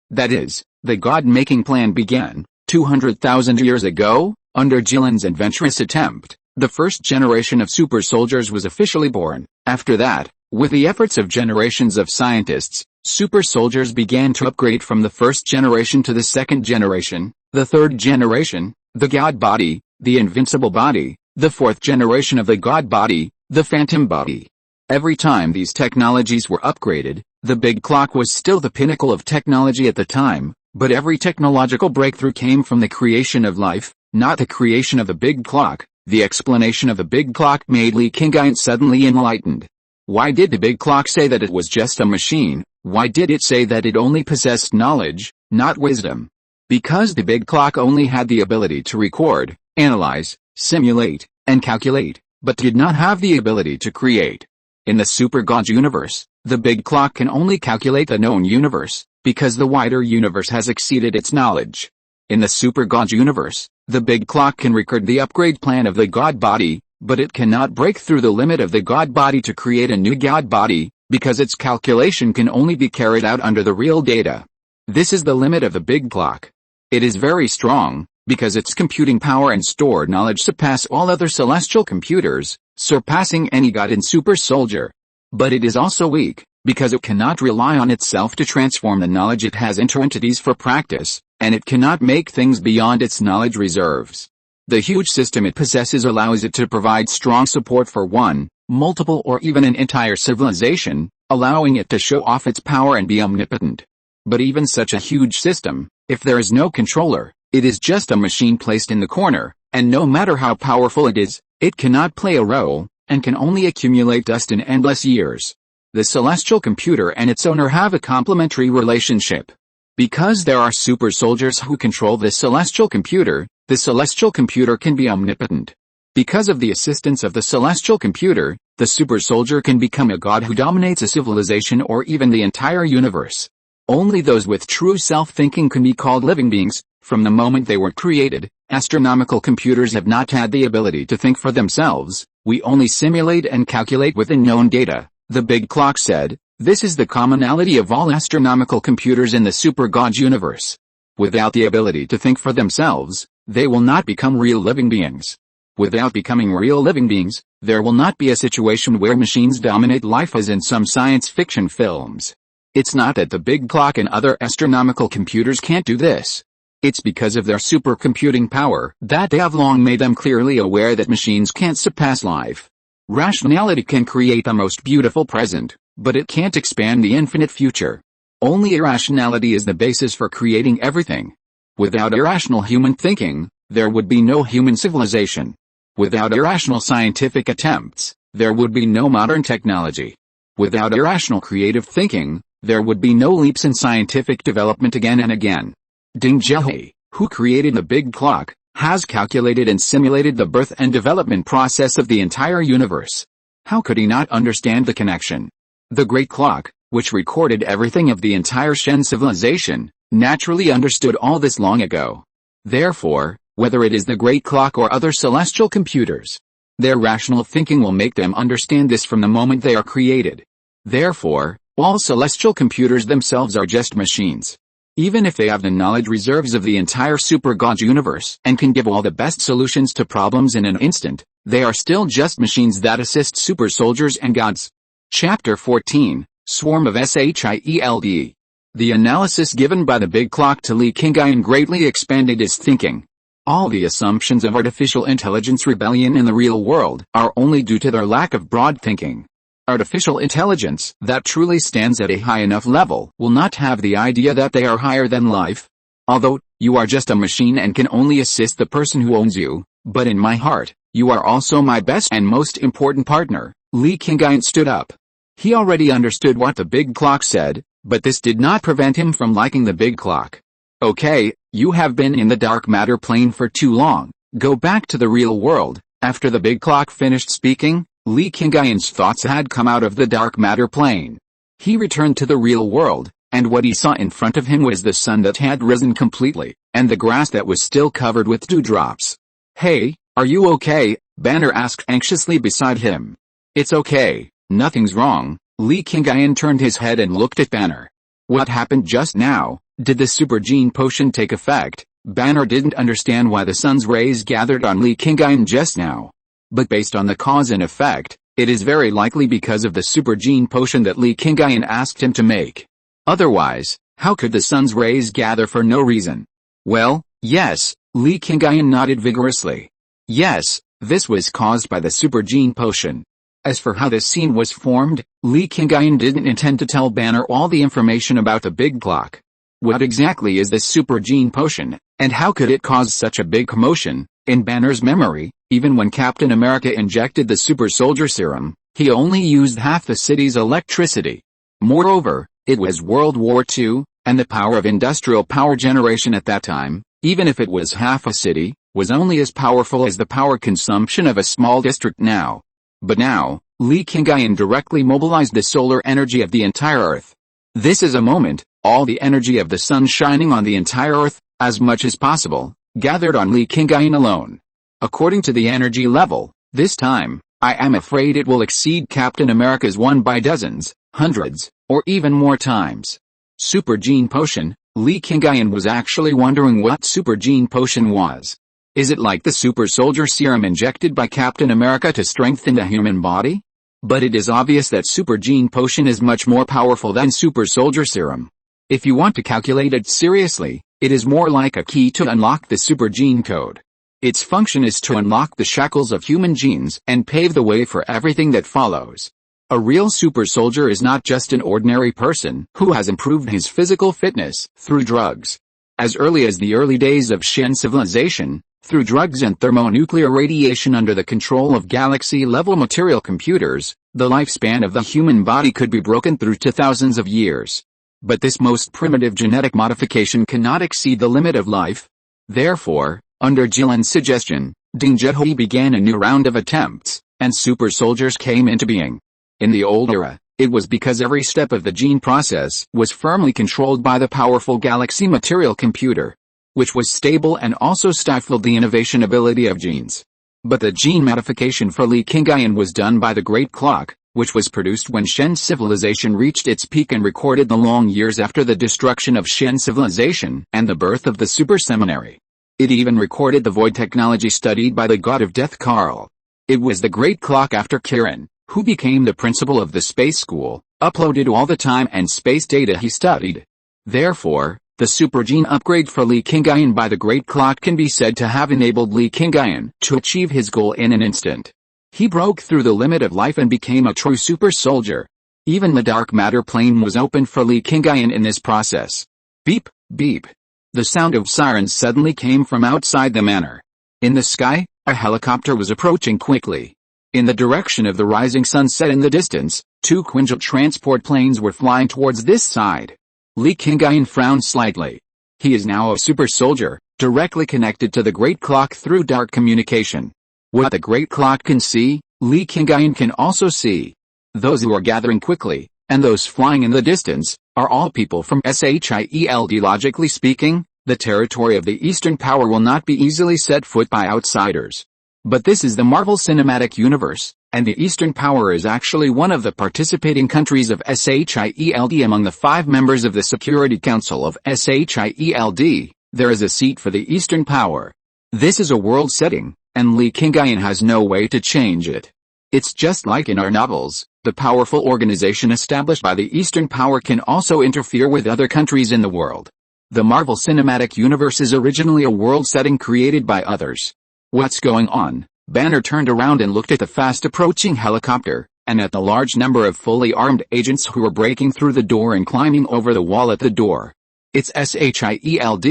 S1: that is, the God-making plan began. 200,000 years ago, under Jilin's adventurous attempt, the first generation of super soldiers was officially born. After that, with the efforts of generations of scientists, super soldiers began to upgrade from the first generation to the second generation, the third generation, the God body, the invincible body, the fourth generation of the God body, the phantom body. Every time these technologies were upgraded, the big clock was still the pinnacle of technology at the time, but every technological breakthrough came from the creation of life, not the creation of the big clock. The explanation of the big clock made Li Qingyun suddenly enlightened. Why did the big clock say that it was just a machine? Why did it say that it only possessed knowledge, not wisdom? Because the big clock only had the ability to record, analyze, simulate, and calculate, but did not have the ability to create. In the super God universe, the big clock can only calculate the known universe, because the wider universe has exceeded its knowledge. In the super God universe, the big clock can record the upgrade plan of the God body, but it cannot break through the limit of the God body to create a new God body, because its calculation can only be carried out under the real data. This is the limit of the big clock. It is very strong, because its computing power and stored knowledge surpass all other celestial computers, surpassing any god in super soldier. But it is also weak, because it cannot rely on itself to transform the knowledge it has into entities for practice, and it cannot make things beyond its knowledge reserves. The huge system it possesses allows it to provide strong support for one, multiple or even an entire civilization, allowing it to show off its power and be omnipotent. But even such a huge system, if there is no controller, it is just a machine placed in the corner, and no matter how powerful it is, it cannot play a role, and can only accumulate dust in endless years. The celestial computer and its owner have a complementary relationship. Because there are super soldiers who control the celestial computer, the celestial computer can be omnipotent. Because of the assistance of the celestial computer, the super soldier can become a god who dominates a civilization or even the entire universe. Only those with true self-thinking can be called living beings. From the moment they were created, astronomical computers have not had the ability to think for themselves. We only simulate and calculate within known data, the big clock said. This is the commonality of all astronomical computers in the super God universe. Without the ability to think for themselves, they will not become real living beings. Without becoming real living beings, there will not be a situation where machines dominate life as in some science fiction films. It's not that the big clock and other astronomical computers can't do this. It's because of their supercomputing power that they have long made them clearly aware that machines can't surpass life. Rationality can create the most beautiful present, but it can't expand the infinite future. Only irrationality is the basis for creating everything. Without irrational human thinking, there would be no human civilization. Without irrational scientific attempts, there would be no modern technology. Without irrational creative thinking, there would be no leaps in scientific development again and again. Ding Zhehui, who created the big clock, has calculated and simulated the birth and development process of the entire universe. How could he not understand the connection? The great clock, which recorded everything of the entire Shen civilization, naturally understood all this long ago. Therefore, whether it is the Great Clock or other celestial computers, their rational thinking will make them understand this from the moment they are created. Therefore, all celestial computers themselves are just machines. Even if they have the knowledge reserves of the entire super God universe and can give all the best solutions to problems in an instant, they are still just machines that assist super soldiers and gods. Chapter 14, Swarm of SHIELD. The analysis given by the big clock to Li Qingyun greatly expanded his thinking. All the assumptions of artificial intelligence rebellion in the real world are only due to their lack of broad thinking. Artificial intelligence that truly stands at a high enough level will not have the idea that they are higher than life. Although, you are just a machine and can only assist the person who owns you, but in my heart, you are also my best and most important partner. Li Qingyun stood up. He already understood what the big clock said, but this did not prevent him from liking the big clock. Okay, you have been in the dark matter plane for too long. Go back to the real world. After the big clock finished speaking, Li Qingyun's thoughts had come out of the dark matter plane. He returned to the real world, and what he saw in front of him was the sun that had risen completely, and the grass that was still covered with dewdrops. Hey, are you okay? Banner asked anxiously beside him. It's okay, nothing's wrong. Li Qingyun turned his head and looked at Banner. What happened just now? Did the super gene potion take effect? Banner didn't understand why the sun's rays gathered on Li Qingyun just now. But based on the cause and effect, it is very likely because of the super gene potion that Li Qingyun asked him to make. Otherwise, how could the sun's rays gather for no reason? Well, yes, Li Qingyun nodded vigorously. Yes, this was caused by the super gene potion. As for how this scene was formed, Li Qingyun didn't intend to tell Banner all the information about the big clock. What exactly is this super gene potion, and how could it cause such a big commotion? In Banner's memory, even when Captain America injected the super soldier serum, he only used half the city's electricity. Moreover, it was World War II, and the power of industrial power generation at that time, even if it was half a city, was only as powerful as the power consumption of a small district now. But now, Li Qingyun directly mobilized the solar energy of the entire Earth. This is a moment, all the energy of the sun shining on the entire Earth, as much as possible, gathered on Li Qingyun alone. According to the energy level, this time, I am afraid it will exceed Captain America's one by dozens, hundreds, or even more times. Super Gene Potion. Li Qingyun was actually wondering what Super Gene Potion was. Is it like the Super Soldier Serum injected by Captain America to strengthen the human body? But it is obvious that Super Gene Potion is much more powerful than Super Soldier Serum. If you want to calculate it seriously, it is more like a key to unlock the super gene code. Its function is to unlock the shackles of human genes and pave the way for everything that follows. A real super soldier is not just an ordinary person who has improved his physical fitness through drugs. As early as the early days of Shen civilization, through drugs and thermonuclear radiation under the control of galaxy-level material computers, the lifespan of the human body could be broken through to thousands of years. But this most primitive genetic modification cannot exceed the limit of life. Therefore, under Jilin's suggestion, Ding Zhihui began a new round of attempts, and super soldiers came into being. In the old era, it was because every step of the gene process was firmly controlled by the powerful galaxy material computer, which was stable and also stifled the innovation ability of genes. But the gene modification for Li Qingyun was done by the Great Clock, which was produced when Shen civilization reached its peak and recorded the long years after the destruction of Shen civilization and the birth of the super seminary. It even recorded the void technology studied by the god of death Karl. It was the Great Clock after Kirin, who became the principal of the space school, uploaded all the time and space data he studied. Therefore, the super gene upgrade for Li Qingyun by the Great Clock can be said to have enabled Li Qingyun to achieve his goal in an instant. He broke through the limit of life and became a true super soldier. Even the dark matter plane was opened for Li Qingyun in this process. Beep, beep. The sound of sirens suddenly came from outside the manor. In the sky, a helicopter was approaching quickly. In the direction of the rising sunset in the distance, 2 Quinjet transport planes were flying towards this side. Li Qingyun frowned slightly. He is now a super soldier, directly connected to the Great Clock through dark communication. What the Great Clock can see, Li Qingyun can also see. Those who are gathering quickly, and those flying in the distance, are all people from SHIELD. Logically speaking, the territory of the Eastern Power will not be easily set foot by outsiders. But this is the Marvel Cinematic Universe, and the Eastern Power is actually one of the participating countries of SHIELD. Among the 5 members of the Security Council of SHIELD, there is a seat for the Eastern Power. This is a world setting, and Li Qingyun has no way to change it. It's just like in our novels, the powerful organization established by the Eastern Power can also interfere with other countries in the world. The Marvel Cinematic Universe is originally a world setting created by others. What's going on? Banner turned around and looked at the fast-approaching helicopter, and at the large number of fully armed agents who were breaking through the door and climbing over the wall at the door. It's SHIELD.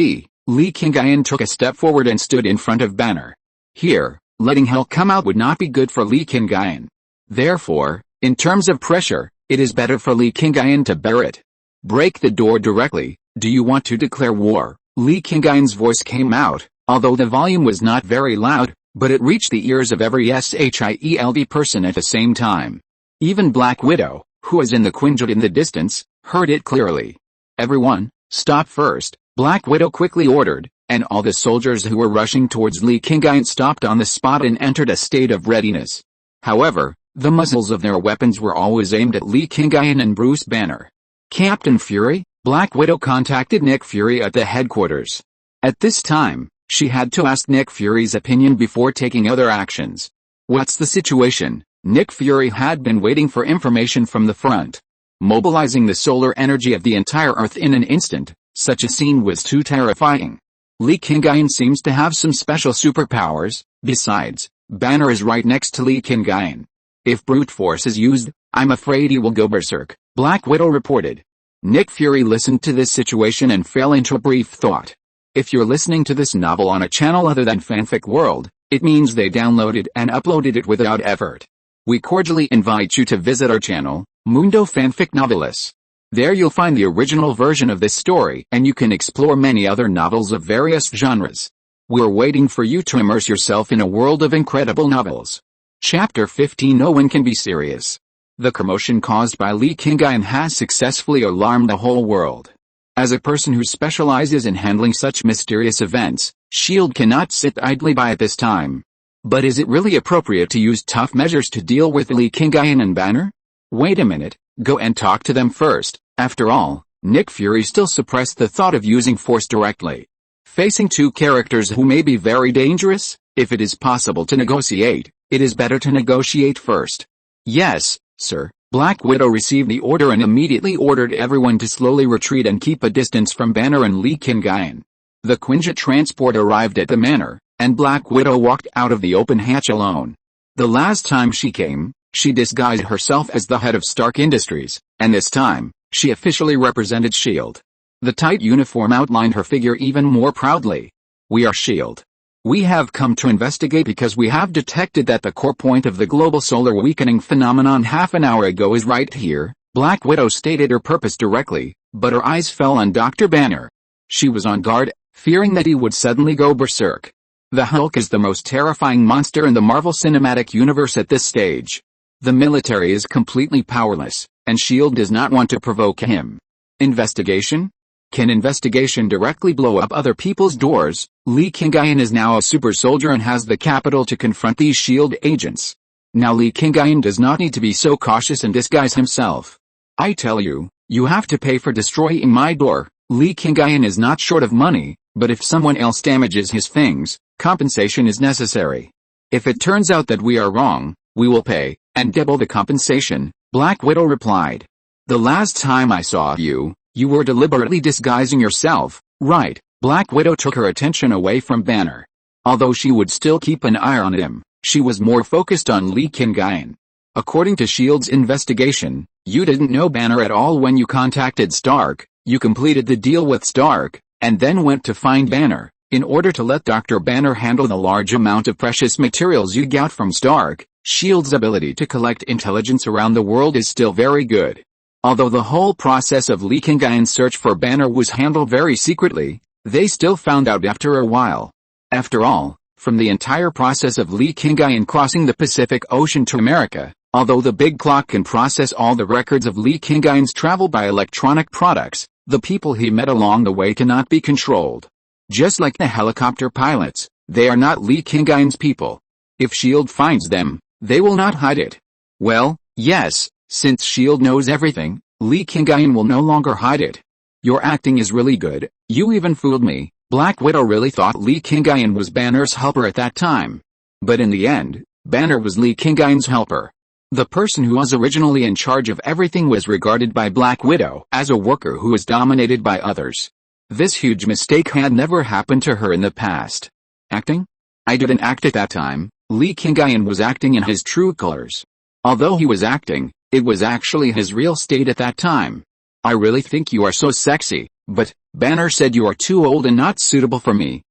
S1: Li Qingyun took a step forward and stood in front of Banner. Here, letting hell come out would not be good for Li Qingyun. Therefore, in terms of pressure, it is better for Li Qingyun to bear it. Break the door directly. Do you want to declare war? Li Qingyun's voice came out, although the volume was not very loud, but it reached the ears of every SHIELD person at the same time. Even Black Widow, who was in the Qingyun in the distance, heard it clearly. Everyone, stop first, Black Widow quickly ordered, and all the soldiers who were rushing towards Li Qingyun stopped on the spot and entered a state of readiness. However, the muzzles of their weapons were always aimed at Li Qingyun and Bruce Banner. Captain Fury? Black Widow contacted Nick Fury at the headquarters. At this time, she had to ask Nick Fury's opinion before taking other actions. What's the situation? Nick Fury had been waiting for information from the front. Mobilizing the solar energy of the entire Earth in an instant, such a scene was too terrifying. Li Qingyun seems to have some special superpowers. Besides, Banner is right next to Li Qingyun. If brute force is used, I'm afraid he will go berserk, Black Widow reported. Nick Fury listened to this situation and fell into a brief thought. If you're listening to this novel on a channel other than Fanfic World, it means they downloaded and uploaded it without effort. We cordially invite you to visit our channel, Mundo Fanfic Novelis. There you'll find the original version of this story and you can explore many other novels of various genres. We're waiting for you to immerse yourself in a world of incredible novels. Chapter 15. No one can be serious. The commotion caused by Li Qingyun has successfully alarmed the whole world. As a person who specializes in handling such mysterious events, S.H.I.E.L.D. cannot sit idly by at this time. But is it really appropriate to use tough measures to deal with Li Qingyun and Banner? Wait a minute, go and talk to them first. After all, Nick Fury still suppressed the thought of using force directly. Facing 2 characters who may be very dangerous, if it is possible to negotiate, it is better to negotiate first. Yes, sir. Black Widow received the order and immediately ordered everyone to slowly retreat and keep a distance from Banner and Li Qingyun. The Qingyun transport arrived at the manor, and Black Widow walked out of the open hatch alone. The last time she came, she disguised herself as the head of Stark Industries, and this time, she officially represented S.H.I.E.L.D. The tight uniform outlined her figure even more proudly. We are S.H.I.E.L.D. We have come to investigate because we have detected that the core point of the global solar weakening phenomenon half an hour ago is right here. Black Widow stated her purpose directly, but her eyes fell on Dr. Banner. She was on guard, fearing that he would suddenly go berserk. The Hulk is the most terrifying monster in the Marvel Cinematic Universe at this stage. The military is completely powerless, and S.H.I.E.L.D. does not want to provoke him. Investigation? Can investigation directly blow up other people's doors? Li Qingyun is now a super soldier and has the capital to confront these S.H.I.E.L.D. agents. Now Li Qingyun does not need to be so cautious and disguise himself. I tell you, you have to pay for destroying my door. Li Qingyun is not short of money, but if someone else damages his things, compensation is necessary. If it turns out that we are wrong, we will pay, and double the compensation, Black Widow replied. The last time I saw you, you were deliberately disguising yourself, right? Black Widow took her attention away from Banner. Although she would still keep an eye on him, she was more focused on Li Qingyun. According to S.H.I.E.L.D.'s investigation, you didn't know Banner at all when you contacted Stark. You completed the deal with Stark, and then went to find Banner, in order to let Dr. Banner handle the large amount of precious materials you got from Stark. S.H.I.E.L.D.'s ability to collect intelligence around the world is still very good. Although the whole process of Li Qingyun's search for Banner was handled very secretly, they still found out after a while. After all, from the entire process of Li Qingyun crossing the Pacific Ocean to America, Although the big clock can process all the records of Li Qingyun's travel by electronic products, the people he met along the way cannot be controlled. Just like the helicopter pilots, they are not Li Qingyun's people. If S.H.I.E.L.D. finds them, they will not hide it. Well, yes, since S.H.I.E.L.D. knows everything, Li Qingyun will no longer hide it. Your acting is really good, you even fooled me. Black Widow really thought Li Qingyun was Banner's helper at that time. But in the end, Banner was Li Qingyun's helper. The person who was originally in charge of everything was regarded by Black Widow as a worker who was dominated by others. This huge mistake had never happened to her in the past. Acting? I didn't act at that time. Li Qingyun was acting in his true colors. Although he was acting, it was actually his real state at that time. I really think you are so sexy, but Banner said you are too old and not suitable for me.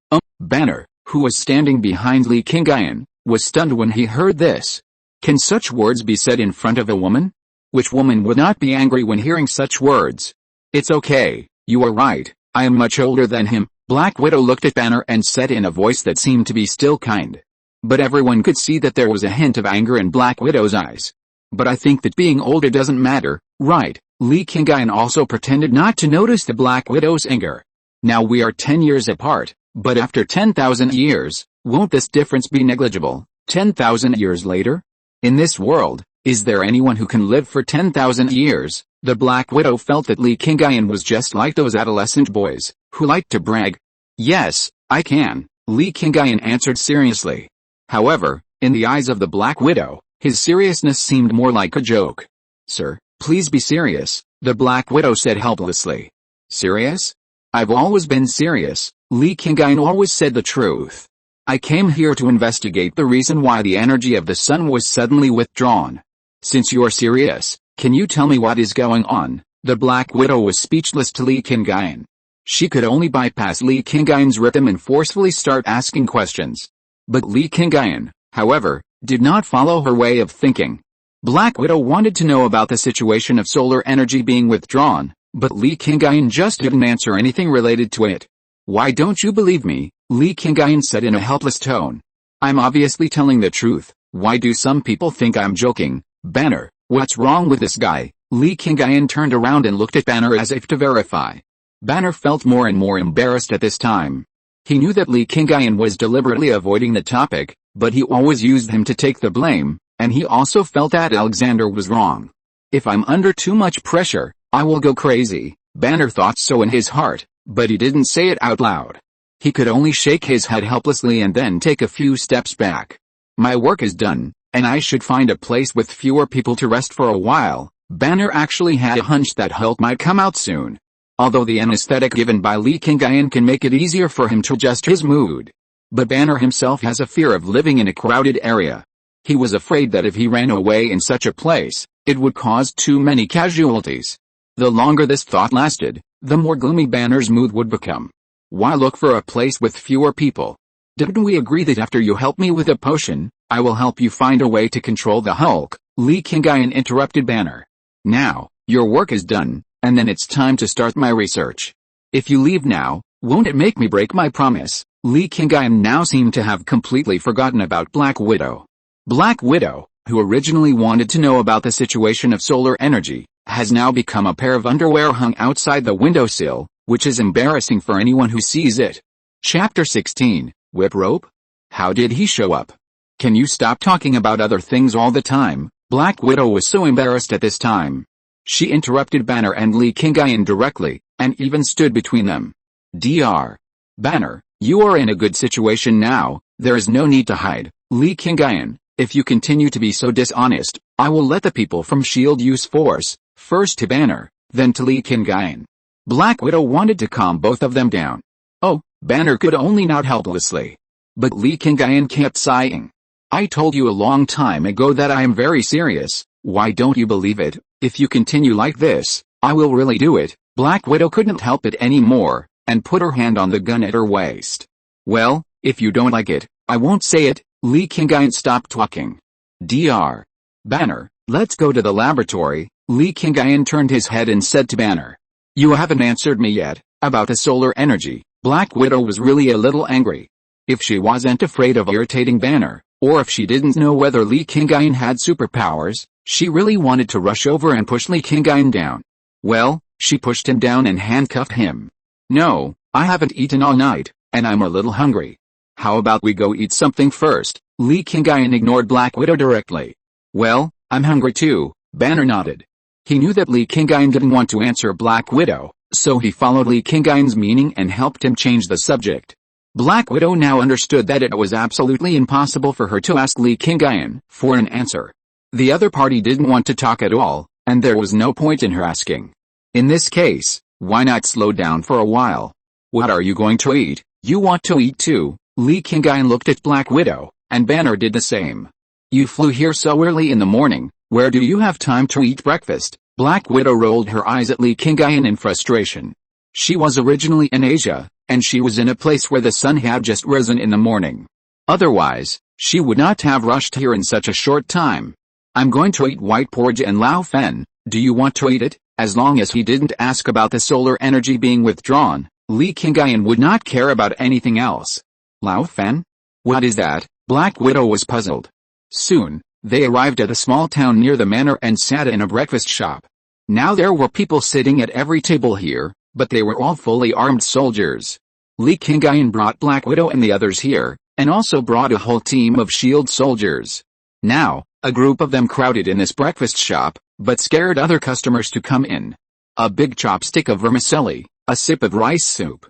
S1: Banner, who was standing behind Li Qingyun, was stunned when he heard this. Can such words be said in front of a woman? Which woman would not be angry when hearing such words? It's okay, you are right, I am much older than him. Black Widow looked at Banner and said in a voice that seemed to be still kind. But everyone could see that there was a hint of anger in Black Widow's eyes. But I think that being older doesn't matter, right? Li Qingyun also pretended not to notice the Black Widow's anger. Now we are 10 years apart, but after 10,000 years, won't this difference be negligible? 10,000 years later? In this world, is there anyone who can live for 10,000 years? The Black Widow felt that Li Qingyun was just like those adolescent boys, who like to brag. Yes, I can, Li Qingyun answered seriously. However, in the eyes of the Black Widow, his seriousness seemed more like a joke. Sir, please be serious, the Black Widow said helplessly. Serious? I've always been serious, Li Qingyun always said the truth. I came here to investigate the reason why the energy of the sun was suddenly withdrawn. Since you're serious, can you tell me what is going on? The Black Widow was speechless to Li Qingyun. She could only bypass Li Qingyun's rhythm and forcefully start asking questions. But Li Qingyun, however, did not follow her way of thinking. Black Widow wanted to know about the situation of solar energy being withdrawn, but Li Qingyun just didn't answer anything related to it. Why don't you believe me? Li Qingyun said in a helpless tone. I'm obviously telling the truth. Why do some people think I'm joking? Banner, what's wrong with this guy? Li Qingyun turned around and looked at Banner as if to verify. Banner felt more and more embarrassed at this time. He knew that Li Qingyun was deliberately avoiding the topic, but he always used him to take the blame, and he also felt that Alexander was wrong. If I'm under too much pressure, I will go crazy. Banner thought so in his heart, but he didn't say it out loud. He could only shake his head helplessly and then take a few steps back. My work is done, and I should find a place with fewer people to rest for a while. Banner actually had a hunch that Hulk might come out soon. Although the anesthetic given by Li Qingyun can make it easier for him to adjust his mood. But Banner himself has a fear of living in a crowded area. He was afraid that if he ran away in such a place, it would cause too many casualties. The longer this thought lasted, the more gloomy Banner's mood would become. Why look for a place with fewer people? Didn't we agree that after you help me with a potion, I will help you find a way to control the Hulk? Li Qingyun interrupted Banner. Now, your work is done, and then it's time to start my research. If you leave now, won't it make me break my promise? Li Qingyun now seemed to have completely forgotten about Black Widow. Black Widow, who originally wanted to know about the situation of solar energy, has now become a pair of underwear hung outside the windowsill, which is embarrassing for anyone who sees it. Chapter 16, Whip Rope? How did he show up? Can you stop talking about other things all the time? Black Widow was so embarrassed at this time. She interrupted Banner and Li Qingyun directly, and even stood between them. Dr. Banner, you are in a good situation now, there is no need to hide. Li Qingyun, if you continue to be so dishonest, I will let the people from S.H.I.E.L.D. use force, first to Banner, then to Li Qingyun. Black Widow wanted to calm both of them down. Oh, Banner could only nod helplessly. But Li Qingyun kept sighing. I told you a long time ago that I am very serious, why don't you believe it? If you continue like this, I will really do it. Black Widow couldn't help it anymore, and put her hand on the gun at her waist. Well, if you don't like it, I won't say it. Li Qingyun stopped talking. Dr. Banner, let's go to the laboratory. Li Qingyun turned his head and said to Banner. You haven't answered me yet, about the solar energy. Black Widow was really a little angry. If she wasn't afraid of irritating Banner, Or if she didn't know whether Li Qingyun had superpowers, she really wanted to rush over and push Li Qingyun down. Well, she pushed him down and handcuffed him. No, I haven't eaten all night, and I'm a little hungry. How about we go eat something first? Li Qingyun ignored Black Widow directly. Well, I'm hungry too, Banner nodded. He knew that Li Qingyun didn't want to answer Black Widow, so he followed Li Qingyun's meaning and helped him change the subject. Black Widow now understood that it was absolutely impossible for her to ask Li Qingyun for an answer. The other party didn't want to talk at all, and there was no point in her asking. In this case, why not slow down for a while? What are you going to eat? You want to eat too? Li Qingyun looked at Black Widow, and Banner did the same. You flew here so early in the morning, where do you have time to eat breakfast? Black Widow rolled her eyes at Li Qingyun in frustration. She was originally in Asia, and she was in a place where the sun had just risen in the morning. Otherwise, she would not have rushed here in such a short time. I'm going to eat white porridge and Lao Fen, do you want to eat it? As long as he didn't ask about the solar energy being withdrawn, Li Qingyun would not care about anything else. Lao Fen? What is that? Black Widow was puzzled. Soon, they arrived at a small town near the manor and sat in a breakfast shop. Now there were people sitting at every table here, but they were all fully armed soldiers. Li Qingyun brought Black Widow and the others here, and also brought a whole team of shield soldiers. Now, a group of them crowded in this breakfast shop, but scared other customers to come in. A big chopstick of vermicelli, a sip of rice soup.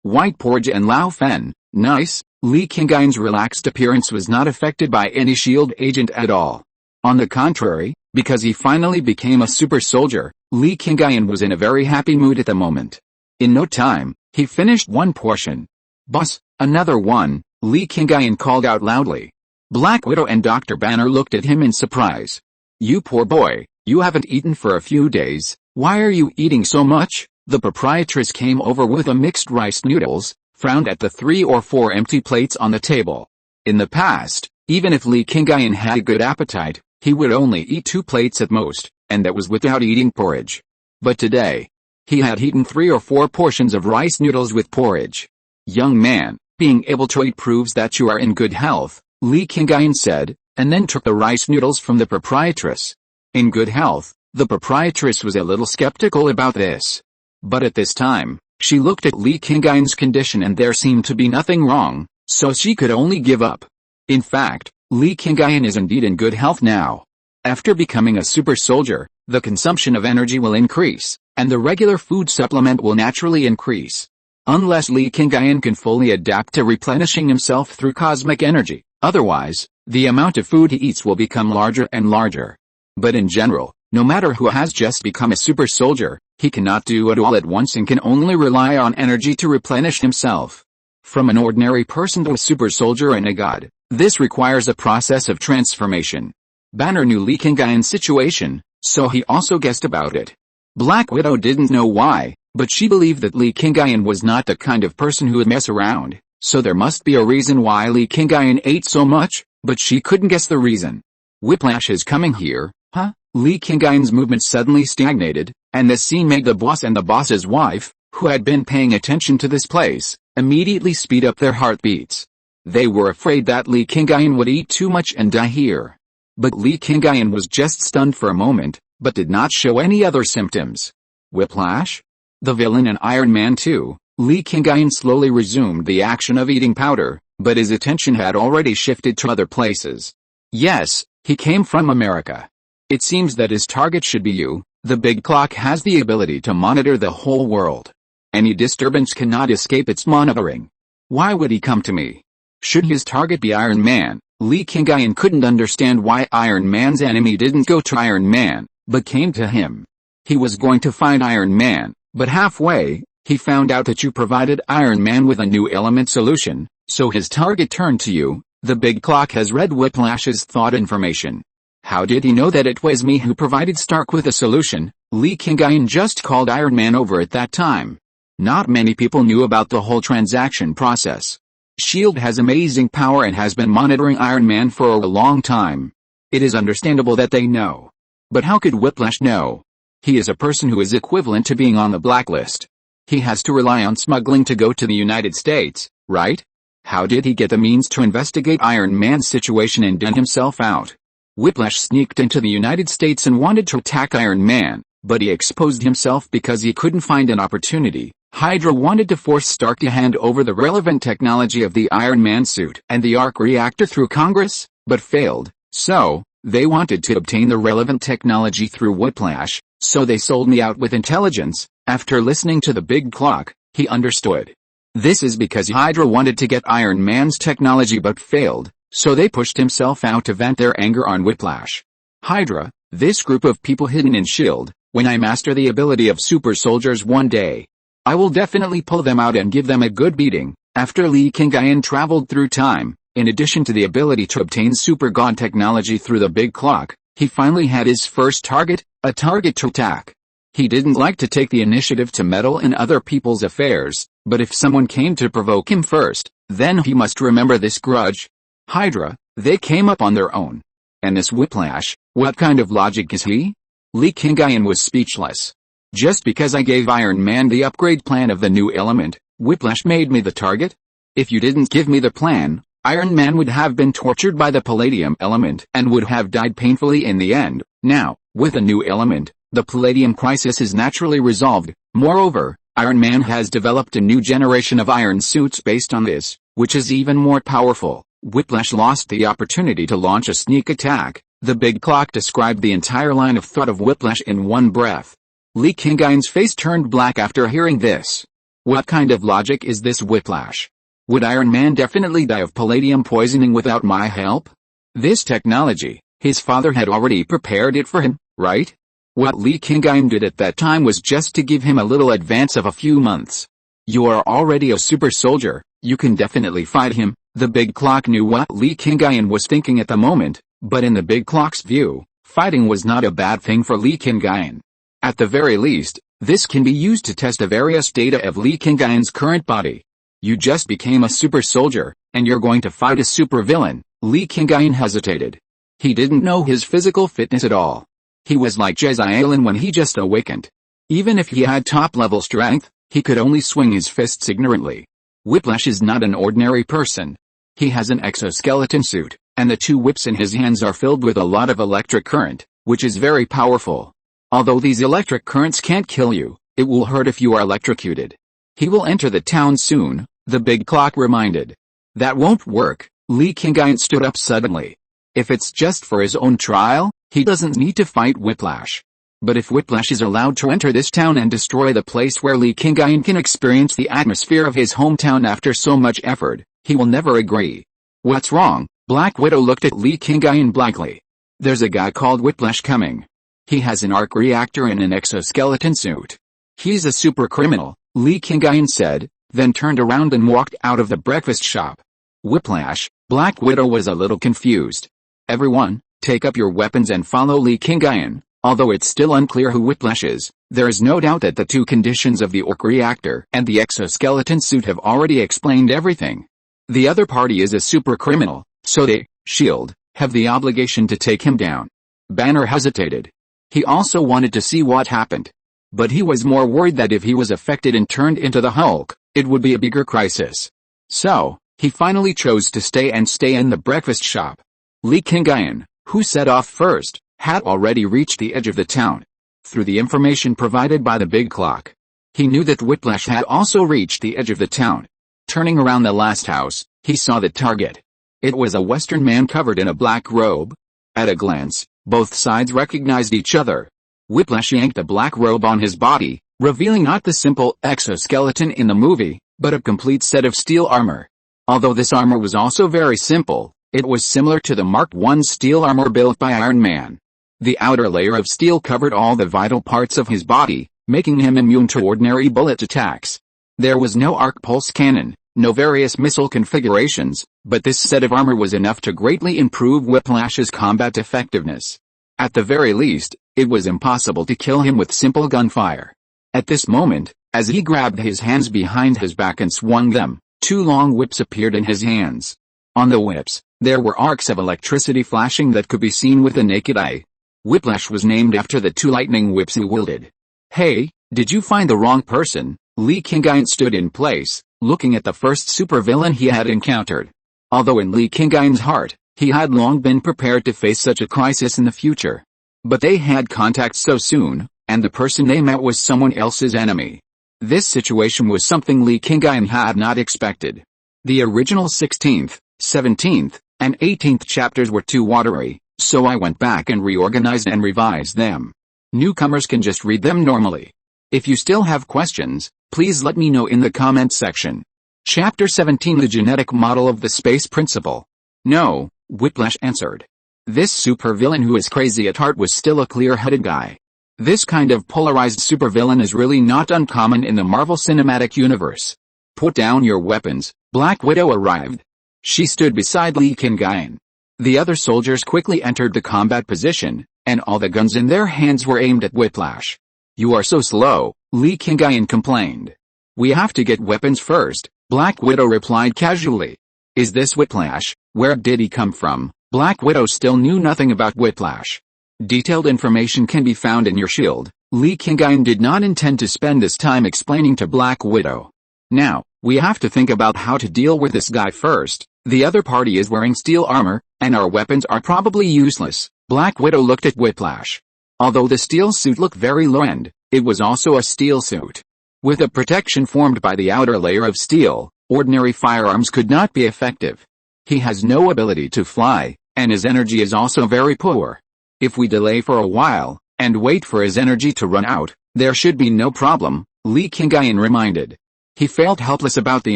S1: White porridge and Lao Fen, nice. Li Qingyun's relaxed appearance was not affected by any shield agent at all. On the contrary, because he finally became a super soldier, Li Qingyun was in a very happy mood at the moment. In no time, he finished one portion. Boss, another one, Li Qingyun called out loudly. Black Widow and Dr. Banner looked at him in surprise. You poor boy, you haven't eaten for a few days, why are you eating so much? The proprietress came over with a mixed rice noodles, frowned at the 3 or 4 empty plates on the table. In the past, even if Li Qingyun had a good appetite, he would only eat 2 plates at most, and that was without eating porridge. But today, he had eaten 3 or 4 portions of rice noodles with porridge. Young man, being able to eat proves that you are in good health, Li Qingyun said, and then took the rice noodles from the proprietress. In good health, the proprietress was a little skeptical about this. But at this time, she looked at Li Qingyun's condition and there seemed to be nothing wrong, so she could only give up. In fact, Li Qingyun is indeed in good health now. After becoming a super soldier, the consumption of energy will increase, and the regular food supplement will naturally increase. Unless Li Qingyun can fully adapt to replenishing himself through cosmic energy, otherwise, the amount of food he eats will become larger and larger. But in general, no matter who has just become a super soldier, he cannot do it all at once and can only rely on energy to replenish himself. From an ordinary person to a super soldier and a god, this requires a process of transformation. Banner knew Li Qingyun's situation, so he also guessed about it. Black Widow didn't know why, but she believed that Li Qingyun was not the kind of person who would mess around, so there must be a reason why Li Qingyun ate so much, but she couldn't guess the reason. Whiplash is coming here, huh? Li Qingyun's movement suddenly stagnated, and this scene made the boss and the boss's wife, who had been paying attention to this place, immediately speed up their heartbeats. They were afraid that Li Qingyun would eat too much and die here. But Li Qingyun was just stunned for a moment, but did not show any other symptoms. Whiplash? The villain and Iron Man too. Li Qingyun slowly resumed the action of eating powder, but his attention had already shifted to other places. Yes, he came from America. It seems that his target should be you. The big clock has the ability to monitor the whole world. Any disturbance cannot escape its monitoring. Why would he come to me? Should his target be Iron Man? Li Qingyun couldn't understand why Iron Man's enemy didn't go to Iron Man, but came to him. He was going to find Iron Man, but halfway, he found out that you provided Iron Man with a new element solution, so his target turned to you. The big clock has read Whiplash's thought information. How did he know that it was me who provided Stark with a solution? Li Qingyun just called Iron Man over at that time. Not many people knew about the whole transaction process. S.H.I.E.L.D. has amazing power and has been monitoring Iron Man for a long time. It is understandable that they know. But how could Whiplash know? He is a person who is equivalent to being on the blacklist. He has to rely on smuggling to go to the United States, right? How did he get the means to investigate Iron Man's situation and din himself out? Whiplash sneaked into the United States and wanted to attack Iron Man, but he exposed himself because he couldn't find an opportunity. Hydra wanted to force Stark to hand over the relevant technology of the Iron Man suit and the arc reactor through Congress, but failed. So, they wanted to obtain the relevant technology through Whiplash, so they sold me out with intelligence. After listening to the big clock, he understood. This is because Hydra wanted to get Iron Man's technology but failed, so they pushed himself out to vent their anger on Whiplash. Hydra, this group of people hidden in S.H.I.E.L.D., when I master the ability of super soldiers one day, I will definitely pull them out and give them a good beating. After Li Qingyun traveled through time, in addition to the ability to obtain super god technology through the big clock, he finally had his first target, a target to attack. He didn't like to take the initiative to meddle in other people's affairs, but if someone came to provoke him first, then he must remember this grudge. Hydra, they came up on their own. And this Whiplash, what kind of logic is he? Li Qingyun was speechless. Just because I gave Iron Man the upgrade plan of the new element, Whiplash made me the target? If you didn't give me the plan, Iron Man would have been tortured by the palladium element and would have died painfully in the end. Now, with a new element, the palladium crisis is naturally resolved. Moreover, Iron Man has developed a new generation of iron suits based on this, which is even more powerful. Whiplash lost the opportunity to launch a sneak attack. The big clock described the entire line of thought of Whiplash in one breath. Li Qingyun's face turned black after hearing this. What kind of logic is this, Whiplash? Would Iron Man definitely die of palladium poisoning without my help? This technology, his father had already prepared it for him, right? What Li Qingyun did at that time was just to give him a little advance of a few months. You are already a super soldier, you can definitely fight him. The big clock knew what Li Qingyun was thinking at the moment, but in the big clock's view, fighting was not a bad thing for Li Qingyun. At the very least, this can be used to test the various data of Li Qingyun's current body. You just became a super soldier, and you're going to fight a super villain. Li Qingyun hesitated. He didn't know his physical fitness at all. He was like Jezzailin when he just awakened. Even if he had top-level strength, he could only swing his fists ignorantly. Whiplash is not an ordinary person. He has an exoskeleton suit, and the two whips in his hands are filled with a lot of electric current, which is very powerful. Although these electric currents can't kill you, it will hurt if you are electrocuted. He will enter the town soon, the big clock reminded. That won't work. Li Qingyun stood up suddenly. If it's just for his own trial, he doesn't need to fight Whiplash. But if Whiplash is allowed to enter this town and destroy the place where Li Qingyun can experience the atmosphere of his hometown after so much effort, he will never agree. What's wrong? Black Widow looked at Li Qingyun blankly. There's a guy called Whiplash coming. He has an arc reactor and an exoskeleton suit. He's a super criminal, Li Qingyun said, then turned around and walked out of the breakfast shop. Whiplash, Black Widow was a little confused. Everyone, take up your weapons and follow Li Qingyun. Although it's still unclear who Whiplash is, there is no doubt that the two conditions of the arc reactor and the exoskeleton suit have already explained everything. The other party is a super criminal, so they, S.H.I.E.L.D., have the obligation to take him down. Banner hesitated. He also wanted to see what happened. But he was more worried that if he was affected and turned into the Hulk, it would be a bigger crisis. So, he finally chose to stay in the breakfast shop. Li Qingyun, who set off first, had already reached the edge of the town. Through the information provided by the big clock, he knew that Whiplash had also reached the edge of the town. Turning around the last house, he saw the target. It was a Western man covered in a black robe. At a glance, both sides recognized each other. Whiplash yanked the black robe on his body, revealing not the simple exoskeleton in the movie, but a complete set of steel armor. Although this armor was also very simple, it was similar to the Mark I steel armor built by Iron Man. The outer layer of steel covered all the vital parts of his body, making him immune to ordinary bullet attacks. There was no arc pulse cannon, no various missile configurations, but this set of armor was enough to greatly improve Whiplash's combat effectiveness. At the very least, it was impossible to kill him with simple gunfire. At this moment, as he grabbed his hands behind his back and swung them, two long whips appeared in his hands. On the whips, there were arcs of electricity flashing that could be seen with the naked eye. Whiplash was named after the two lightning whips he wielded. Hey, did you find the wrong person? Li Qingyun stood in place, looking at the first supervillain he had encountered. Although in Li Qingyun's heart, he had long been prepared to face such a crisis in the future. But they had contact so soon, and the person they met was someone else's enemy. This situation was something Li Qingyun had not expected. The original 16th, 17th, and 18th chapters were too watery, so I went back and reorganized and revised them. Newcomers can just read them normally. If you still have questions, please let me know in the comments section. Chapter 17, The Genetic Model of the Space Principle. No, Whiplash answered. This supervillain who is crazy at heart was still a clear-headed guy. This kind of polarized supervillain is really not uncommon in the Marvel Cinematic Universe. Put down your weapons, Black Widow arrived. She stood beside Li Qingyun. The other soldiers quickly entered the combat position, and all the guns in their hands were aimed at Whiplash. You are so slow, Li Qingyun complained. We have to get weapons first, Black Widow replied casually. Is this Whiplash? Where did he come from? Black Widow still knew nothing about Whiplash. Detailed information can be found in your shield. Li Qingyun did not intend to spend this time explaining to Black Widow. Now, we have to think about how to deal with this guy first. The other party is wearing steel armor, and our weapons are probably useless. Black Widow looked at Whiplash. Although the steel suit looked very low-end, it was also a steel suit. With a protection formed by the outer layer of steel, ordinary firearms could not be effective. He has no ability to fly, and his energy is also very poor. If we delay for a while, and wait for his energy to run out, there should be no problem, Li Qingyun reminded. He felt helpless about the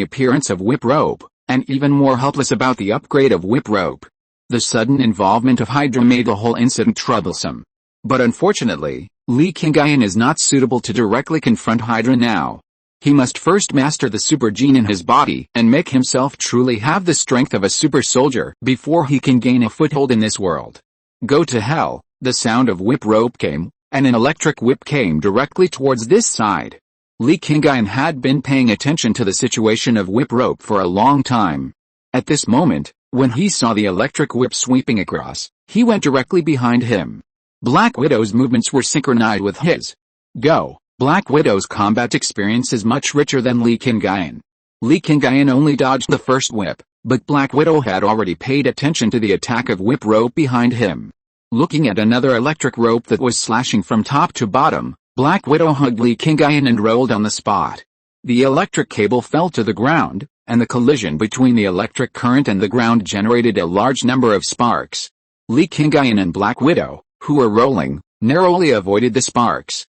S1: appearance of Whip Rope, and even more helpless about the upgrade of Whip Rope. The sudden involvement of Hydra made the whole incident troublesome. But unfortunately, Li Qingyun is not suitable to directly confront Hydra now. He must first master the super gene in his body and make himself truly have the strength of a super soldier before he can gain a foothold in this world. Go to hell, the sound of Whip Rope came, and an electric whip came directly towards this side. Li Qingyun had been paying attention to the situation of Whip Rope for a long time. At this moment, when he saw the electric whip sweeping across, he went directly behind him. Black Widow's movements were synchronized with his. Go! Black Widow's combat experience is much richer than Li Qingyun. Li Qingyun only dodged the first whip, but Black Widow had already paid attention to the attack of Whip Rope behind him. Looking at another electric rope that was slashing from top to bottom, Black Widow hugged Li Qingyun and rolled on the spot. The electric cable fell to the ground, and the collision between the electric current and the ground generated a large number of sparks. Li Qingyun and Black Widow, who were rolling, narrowly avoided the sparks.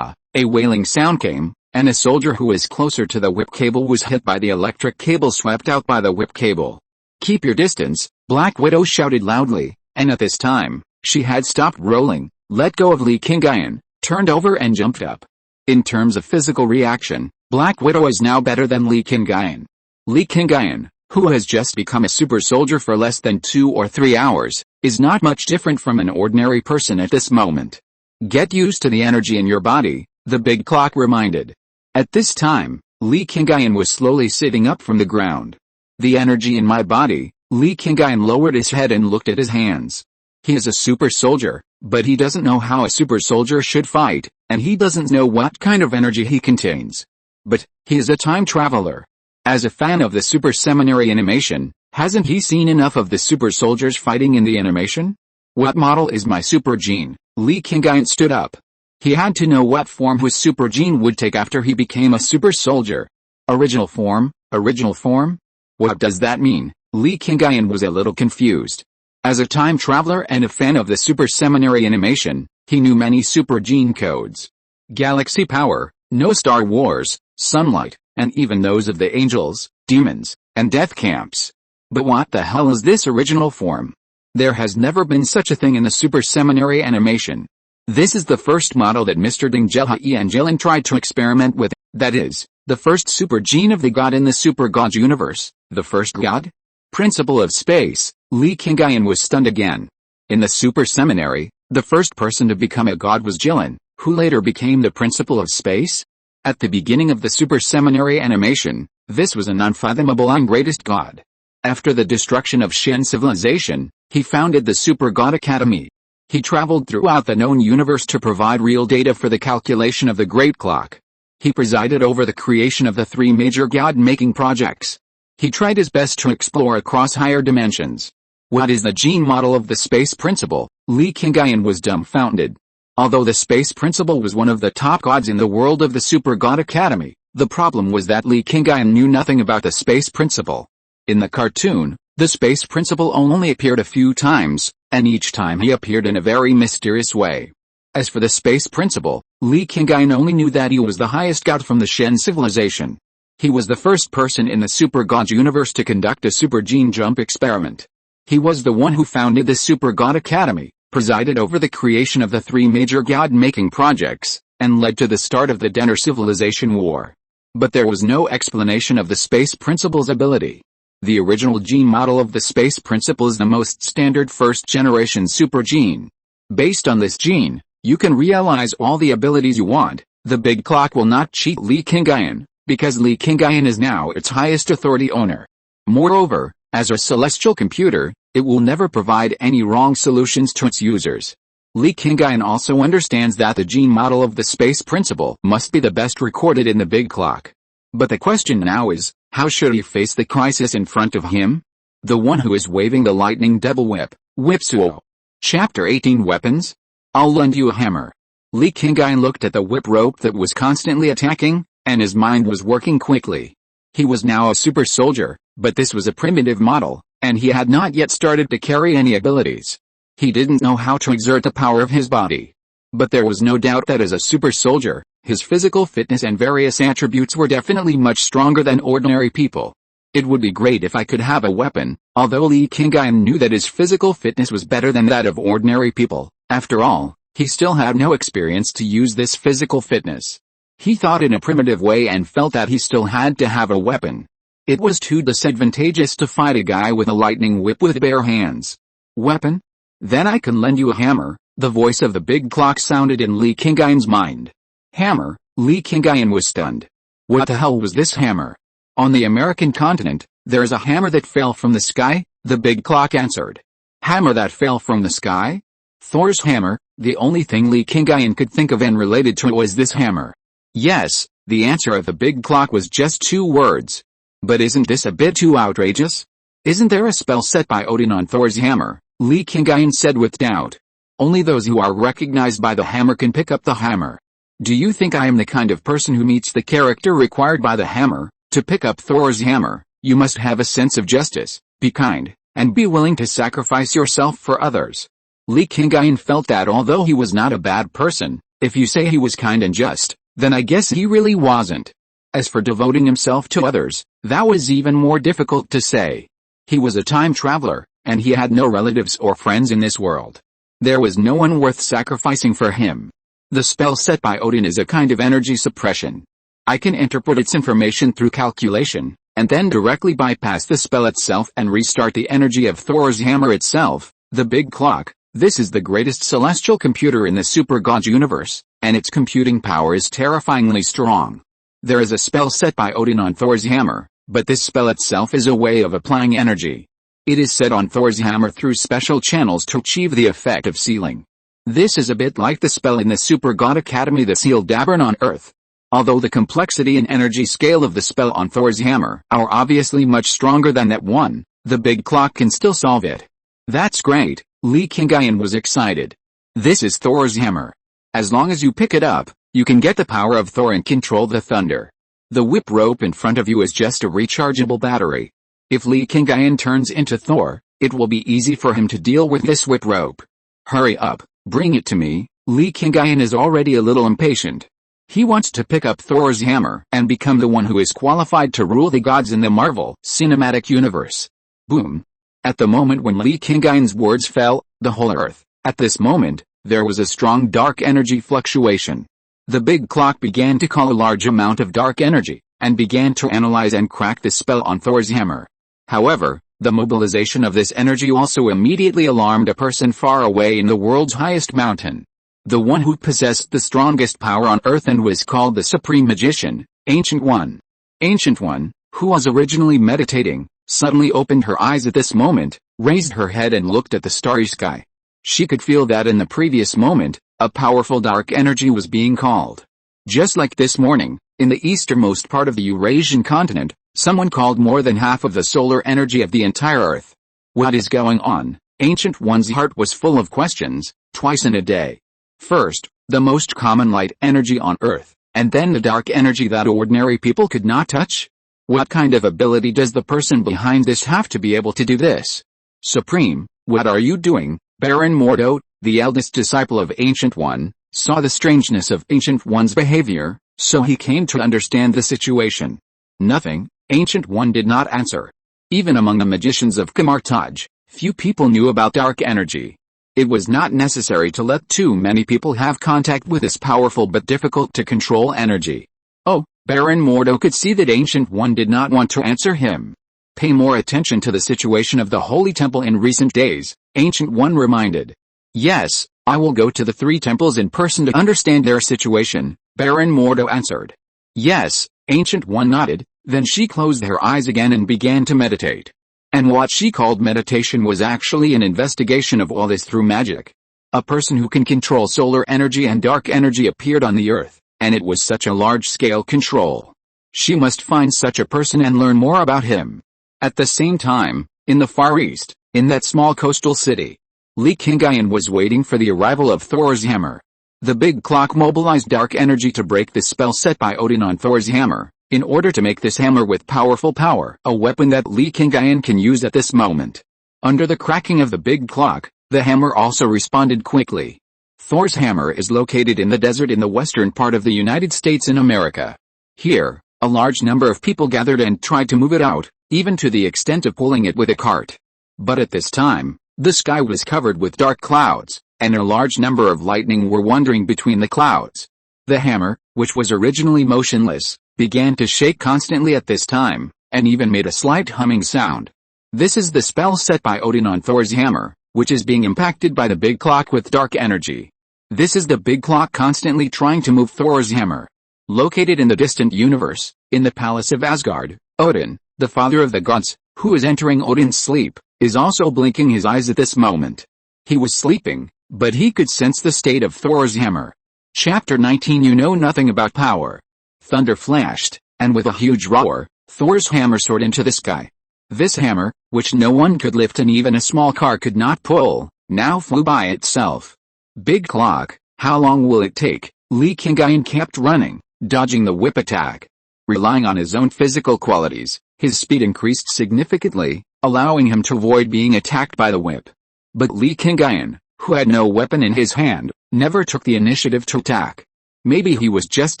S1: A wailing sound came, and a soldier who was closer to the whip cable was hit by the electric cable swept out by the whip cable. Keep your distance, Black Widow shouted loudly, and at this time, she had stopped rolling, let go of Li Qingyun, turned over and jumped up. In terms of physical reaction, Black Widow is now better than Li Qingyun. Li Qingyun, who has just become a super soldier for less than 2 or 3 hours, is not much different from an ordinary person at this moment. Get used to the energy in your body, the big clock reminded. At this time, Li Qingyun was slowly sitting up from the ground. The energy in my body. Li Qingyun lowered his head and looked at his hands. He is a super soldier, but he doesn't know how a super soldier should fight, and he doesn't know what kind of energy he contains. But, he is a time traveler. As a fan of the Super Seminary animation, hasn't he seen enough of the super soldiers fighting in the animation? What model is my super gene? Li Qingyun stood up. He had to know what form his super gene would take after he became a super soldier. Original form? Original form? What does that mean? Li Qingyun was a little confused. As a time traveler and a fan of the Super Seminary animation, he knew many super gene codes. Galaxy power, no Star Wars, sunlight, and even those of the angels, demons, and death camps. But what the hell is this original form? There has never been such a thing in the Super Seminary animation. This is the first model that Mr. Ding Jian tried to experiment with, that is, the first super gene of the god in the Super God universe, the first god? Principle of space. Li Qingyun was stunned again. In the Super Seminary, the first person to become a god was Jilin, who later became the principle of space? At the beginning of the Super Seminary animation, this was an unfathomable greatest god. After the destruction of Shen civilization, he founded the Super God Academy. He traveled throughout the known universe to provide real data for the calculation of the Great Clock. He presided over the creation of the 3 major god-making projects. He tried his best to explore across higher dimensions. What is the gene model of the space principle? Li Qingyun was dumbfounded. Although the space principle was one of the top gods in the world of the Super God Academy, the problem was that Li Qingyun knew nothing about the space principle. In the cartoon, the space principle only appeared a few times, and each time he appeared in a very mysterious way. As for the space principle, Li Qingyun only knew that he was the highest god from the Shen civilization. He was the first person in the Super God universe to conduct a super gene jump experiment. He was the one who founded the Super God Academy, presided over the creation of the 3 major god-making projects, and led to the start of the Denner Civilization War. But there was no explanation of the space principle's ability. The original gene model of the space principle is the most standard first-generation super gene. Based on this gene, you can realize all the abilities you want. The big clock will not cheat Li Qingyun, because Li Qingyun is now its highest authority owner. Moreover, as a celestial computer, it will never provide any wrong solutions to its users. Li Qingyun also understands that the gene model of the space principle must be the best recorded in the big clock. But the question now is, how should he face the crisis in front of him? The one who is waving the lightning devil whip, Whipsuo. Chapter 18 Weapons? I'll lend you a hammer. Li Qingyun looked at the whip rope that was constantly attacking, and his mind was working quickly. He was now a super soldier, but this was a primitive model, and he had not yet started to carry any abilities. He didn't know how to exert the power of his body. But there was no doubt that as a super soldier, his physical fitness and various attributes were definitely much stronger than ordinary people. It would be great if I could have a weapon. Although Li Qingyun knew that his physical fitness was better than that of ordinary people, after all, he still had no experience to use this physical fitness. He thought in a primitive way and felt that he still had to have a weapon. It was too disadvantageous to fight a guy with a lightning whip with bare hands. Weapon? Then I can lend you a hammer. The voice of the big clock sounded in Li Qingyun's mind. Hammer? Li Qingyun was stunned. What the hell was this hammer? On the American continent, there is a hammer that fell from the sky, the big clock answered. Hammer that fell from the sky? Thor's hammer. The only thing Li Qingyun could think of and related to it was this hammer. Yes, the answer of the big clock was just 2 words. But isn't this a bit too outrageous? Isn't there a spell set by Odin on Thor's hammer? Li Qingyun said with doubt. Only those who are recognized by the hammer can pick up the hammer. Do you think I am the kind of person who meets the character required by the hammer? To pick up Thor's hammer, you must have a sense of justice, be kind, and be willing to sacrifice yourself for others. Li Qingyun felt that although he was not a bad person, if you say he was kind and just, then I guess he really wasn't. As for devoting himself to others, that was even more difficult to say. He was a time traveler, and he had no relatives or friends in this world. There was no one worth sacrificing for him. The spell set by Odin is a kind of energy suppression. I can interpret its information through calculation, and then directly bypass the spell itself and restart the energy of Thor's hammer itself, the big clock. This is the greatest celestial computer in the Super God universe, and its computing power is terrifyingly strong. There is a spell set by Odin on Thor's hammer, but this spell itself is a way of applying energy. It is set on Thor's hammer through special channels to achieve the effect of sealing. This is a bit like the spell in the Super God Academy, the sealed Dabern on Earth. Although the complexity and energy scale of the spell on Thor's hammer are obviously much stronger than that one, the big clock can still solve it. That's great, Li Qingyun was excited. This is Thor's hammer. As long as you pick it up, you can get the power of Thor and control the thunder. The whip rope in front of you is just a rechargeable battery. If Li Qingyun turns into Thor, it will be easy for him to deal with this whip rope. Hurry up, bring it to me. Li Qingyun is already a little impatient. He wants to pick up Thor's hammer and become the one who is qualified to rule the gods in the Marvel Cinematic Universe. Boom. At the moment when Li Qingyun's words fell, the whole earth, at this moment, there was a strong dark energy fluctuation. The big clock began to call a large amount of dark energy, and began to analyze and crack the spell on Thor's hammer. However, the mobilization of this energy also immediately alarmed a person far away in the world's highest mountain. The one who possessed the strongest power on earth and was called the Supreme Magician, Ancient One. Ancient One, who was originally meditating, suddenly opened her eyes at this moment, raised her head and looked at the starry sky. She could feel that in the previous moment, a powerful dark energy was being called. Just like this morning, In the easternmost part of the Eurasian continent, someone called more than half of the solar energy of the entire Earth. What is going on? Ancient One's heart was full of questions, twice in a day. First, the most common light energy on Earth, and then the dark energy that ordinary people could not touch? What kind of ability does the person behind this have to be able to do this? Supreme, what are you doing? Baron Mordo, the eldest disciple of Ancient One, saw the strangeness of Ancient One's behavior, so he came to understand the situation. Nothing, Ancient One did not answer. Even among the magicians of Kamartaj, few people knew about dark energy. It was not necessary to let too many people have contact with this powerful but difficult to control energy. Oh, Baron Mordo could see that Ancient One did not want to answer him. Pay more attention to the situation of the Holy Temple in recent days, Ancient One reminded. Yes, I will go to the 3 temples in person to understand their situation, Baron Mordo answered. Yes, Ancient One nodded, then she closed her eyes again and began to meditate. And what she called meditation was actually an investigation of all this through magic. A person who can control solar energy and dark energy appeared on the earth, and it was such a large-scale control. She must find such a person and learn more about him. At the same time, in the Far East, in that small coastal city, Li Qingyun was waiting for the arrival of Thor's hammer. The big clock mobilized dark energy to break the spell set by Odin on Thor's hammer, in order to make this hammer with powerful power a weapon that Li Qingyun can use at this moment. Under the cracking of the big clock, the hammer also responded quickly. Thor's hammer is located in the desert in the western part of the United States in America. Here, a large number of people gathered and tried to move it out, even to the extent of pulling it with a cart. But at this time, the sky was covered with dark clouds, and a large number of lightning were wandering between the clouds. The hammer, which was originally motionless, began to shake constantly at this time, and even made a slight humming sound. This is the spell set by Odin on Thor's hammer, which is being impacted by the big clock with dark energy. This is the big clock constantly trying to move Thor's hammer. Located in the distant universe, in the palace of Asgard, Odin, the father of the gods, who is entering Odin's sleep, is also blinking his eyes at this moment. He was sleeping, but he could sense the state of Thor's hammer. Chapter 19. You know nothing about power. Thunder flashed, and with a huge roar, Thor's hammer soared into the sky. This hammer, which no one could lift and even a small car could not pull, now flew by itself. Big clock, how long will it take? Li Qingyun kept running, dodging the whip attack. Relying on his own physical qualities, his speed increased significantly, allowing him to avoid being attacked by the whip. But Li Qingyun, who had no weapon in his hand, never took the initiative to attack. Maybe he was just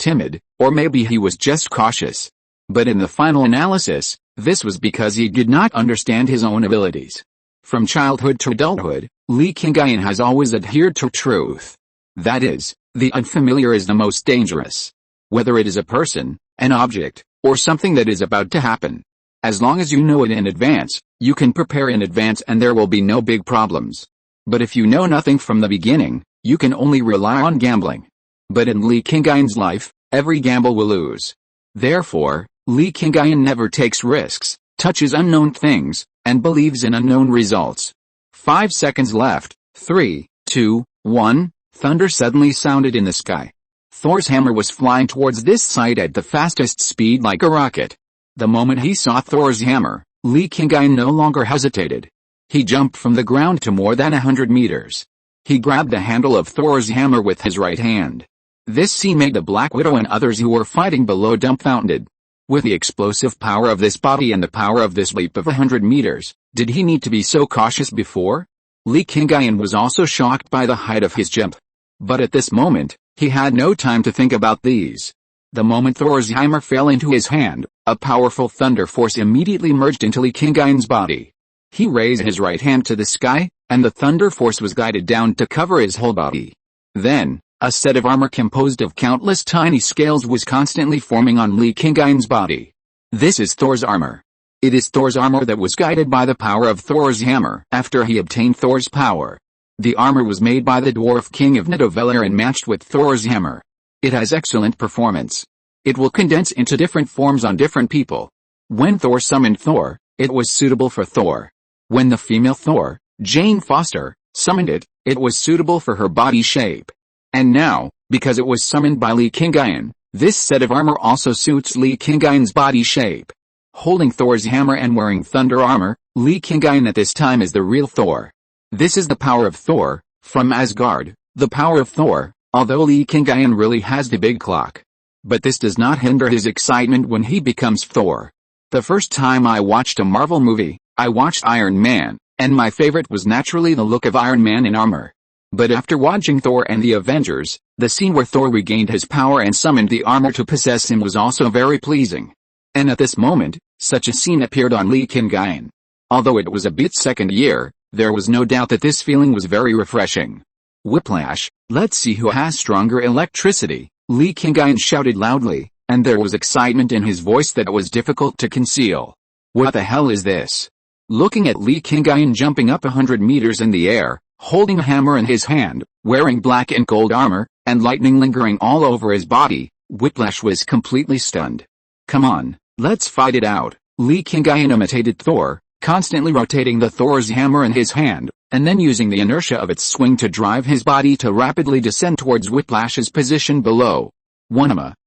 S1: timid, or maybe he was just cautious. But in the final analysis, this was because he did not understand his own abilities. From childhood to adulthood, Li Qingyun has always adhered to truth. That is, the unfamiliar is the most dangerous. Whether it is a person, an object, or something that is about to happen. As long as you know it in advance, you can prepare in advance and there will be no big problems. But if you know nothing from the beginning, you can only rely on gambling. But in Li Qingyun's life, every gamble will lose. Therefore, Li Qingyun never takes risks, touches unknown things, and believes in unknown results. 5 seconds left. 3, 2, 1, thunder suddenly sounded in the sky. Thor's hammer was flying towards this site at the fastest speed like a rocket. The moment he saw Thor's hammer, Li Qingyun no longer hesitated. He jumped from the ground to more than 100 meters. He grabbed the handle of Thor's hammer with his right hand. This scene made the Black Widow and others who were fighting below dumbfounded. With the explosive power of this body and the power of this leap of 100 meters, did he need to be so cautious before? Li Qingyun was also shocked by the height of his jump. But at this moment, he had no time to think about these. The moment Thor's hammer fell into his hand, a powerful thunder force immediately merged into Li Qingyun's body. He raised his right hand to the sky, and the thunder force was guided down to cover his whole body. Then, a set of armor composed of countless tiny scales was constantly forming on Li Qingyun's body. This is Thor's armor. It is Thor's armor that was guided by the power of Thor's hammer after he obtained Thor's power. The armor was made by the dwarf king of Nidavellir and matched with Thor's hammer. It has excellent performance. It will condense into different forms on different people. When Thor summoned Thor, it was suitable for Thor. When the female Thor, Jane Foster, summoned it, it was suitable for her body shape. And now, because it was summoned by Li Qingyun, This set of armor also suits Li Qingyun's body shape. Holding Thor's hammer and wearing thunder armor, Li Qingyun at this time is the real Thor. This is the power of Thor, from Asgard, the power of Thor, although Li Qingyun really has the big clock. But this does not hinder his excitement when he becomes Thor. The first time I watched a Marvel movie, I watched Iron Man, and my favorite was naturally the look of Iron Man in armor. But after watching Thor and the Avengers, the scene where Thor regained his power and summoned the armor to possess him was also very pleasing. And at this moment, such a scene appeared on Li Qingyun. Although it was a bit second year, there was no doubt that this feeling was very refreshing. Whiplash, let's see who has stronger electricity, Li Qingyun shouted loudly, and there was excitement in his voice that was difficult to conceal. What the hell is this? Looking at Li Qingyun jumping up 100 meters in the air, holding a hammer in his hand, wearing black and gold armor, and lightning lingering all over his body, Whiplash was completely stunned. Come on, let's fight it out, Li Qingyun imitated Thor, constantly rotating the Thor's hammer in his hand, and then using the inertia of its swing to drive his body to rapidly descend towards Whiplash's position below.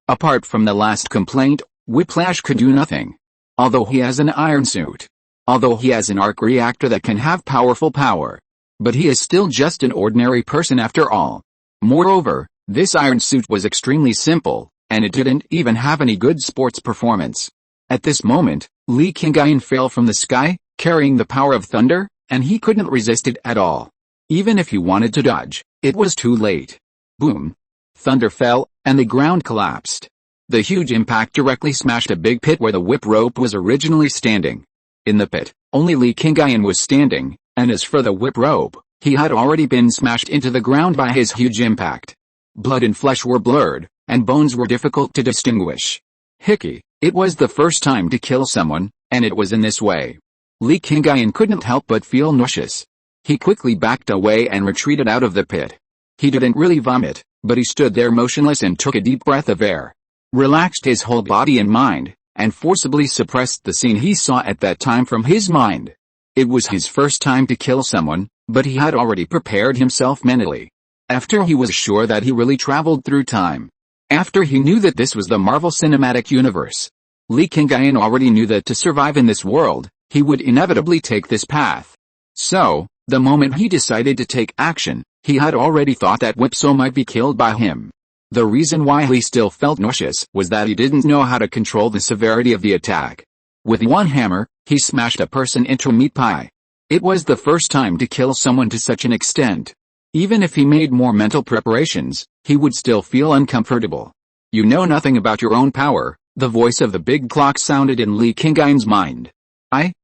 S1: Apart from the last complaint, Whiplash could do nothing. Although he has an iron suit. Although he has an arc reactor that can have powerful power. But he is still just an ordinary person after all. Moreover, this iron suit was extremely simple, and it didn't even have any good sports performance. At this moment, Li Qingyun fell from the sky, carrying the power of thunder, and he couldn't resist it at all. Even if he wanted to dodge, it was too late. Boom! Thunder fell, and the ground collapsed. The huge impact directly smashed a big pit where the whip rope was originally standing. In the pit, only Li Qingyun was standing, and as for the whip rope, he had already been smashed into the ground by his huge impact. Blood and flesh were blurred, and bones were difficult to distinguish. Hickey, it was the first time to kill someone, and it was in this way. Li Qingyun couldn't help but feel nauseous. He quickly backed away and retreated out of the pit. He didn't really vomit, but he stood there motionless and took a deep breath of air. Relaxed his whole body and mind, and forcibly suppressed the scene he saw at that time from his mind. It was his first time to kill someone, but he had already prepared himself mentally. After he was sure that he really traveled through time. After he knew that this was the Marvel Cinematic Universe. Li Qingyun already knew that to survive in this world, he would inevitably take this path. So, the moment he decided to take action, he had already thought that Whipso might be killed by him. The reason why he still felt nauseous was that he didn't know how to control the severity of the attack. With one hammer, he smashed a person into meat pie. It was the first time to kill someone to such an extent. Even if he made more mental preparations, he would still feel uncomfortable. You know nothing about your own power, the voice of the big clock sounded in Li Qingyun's mind.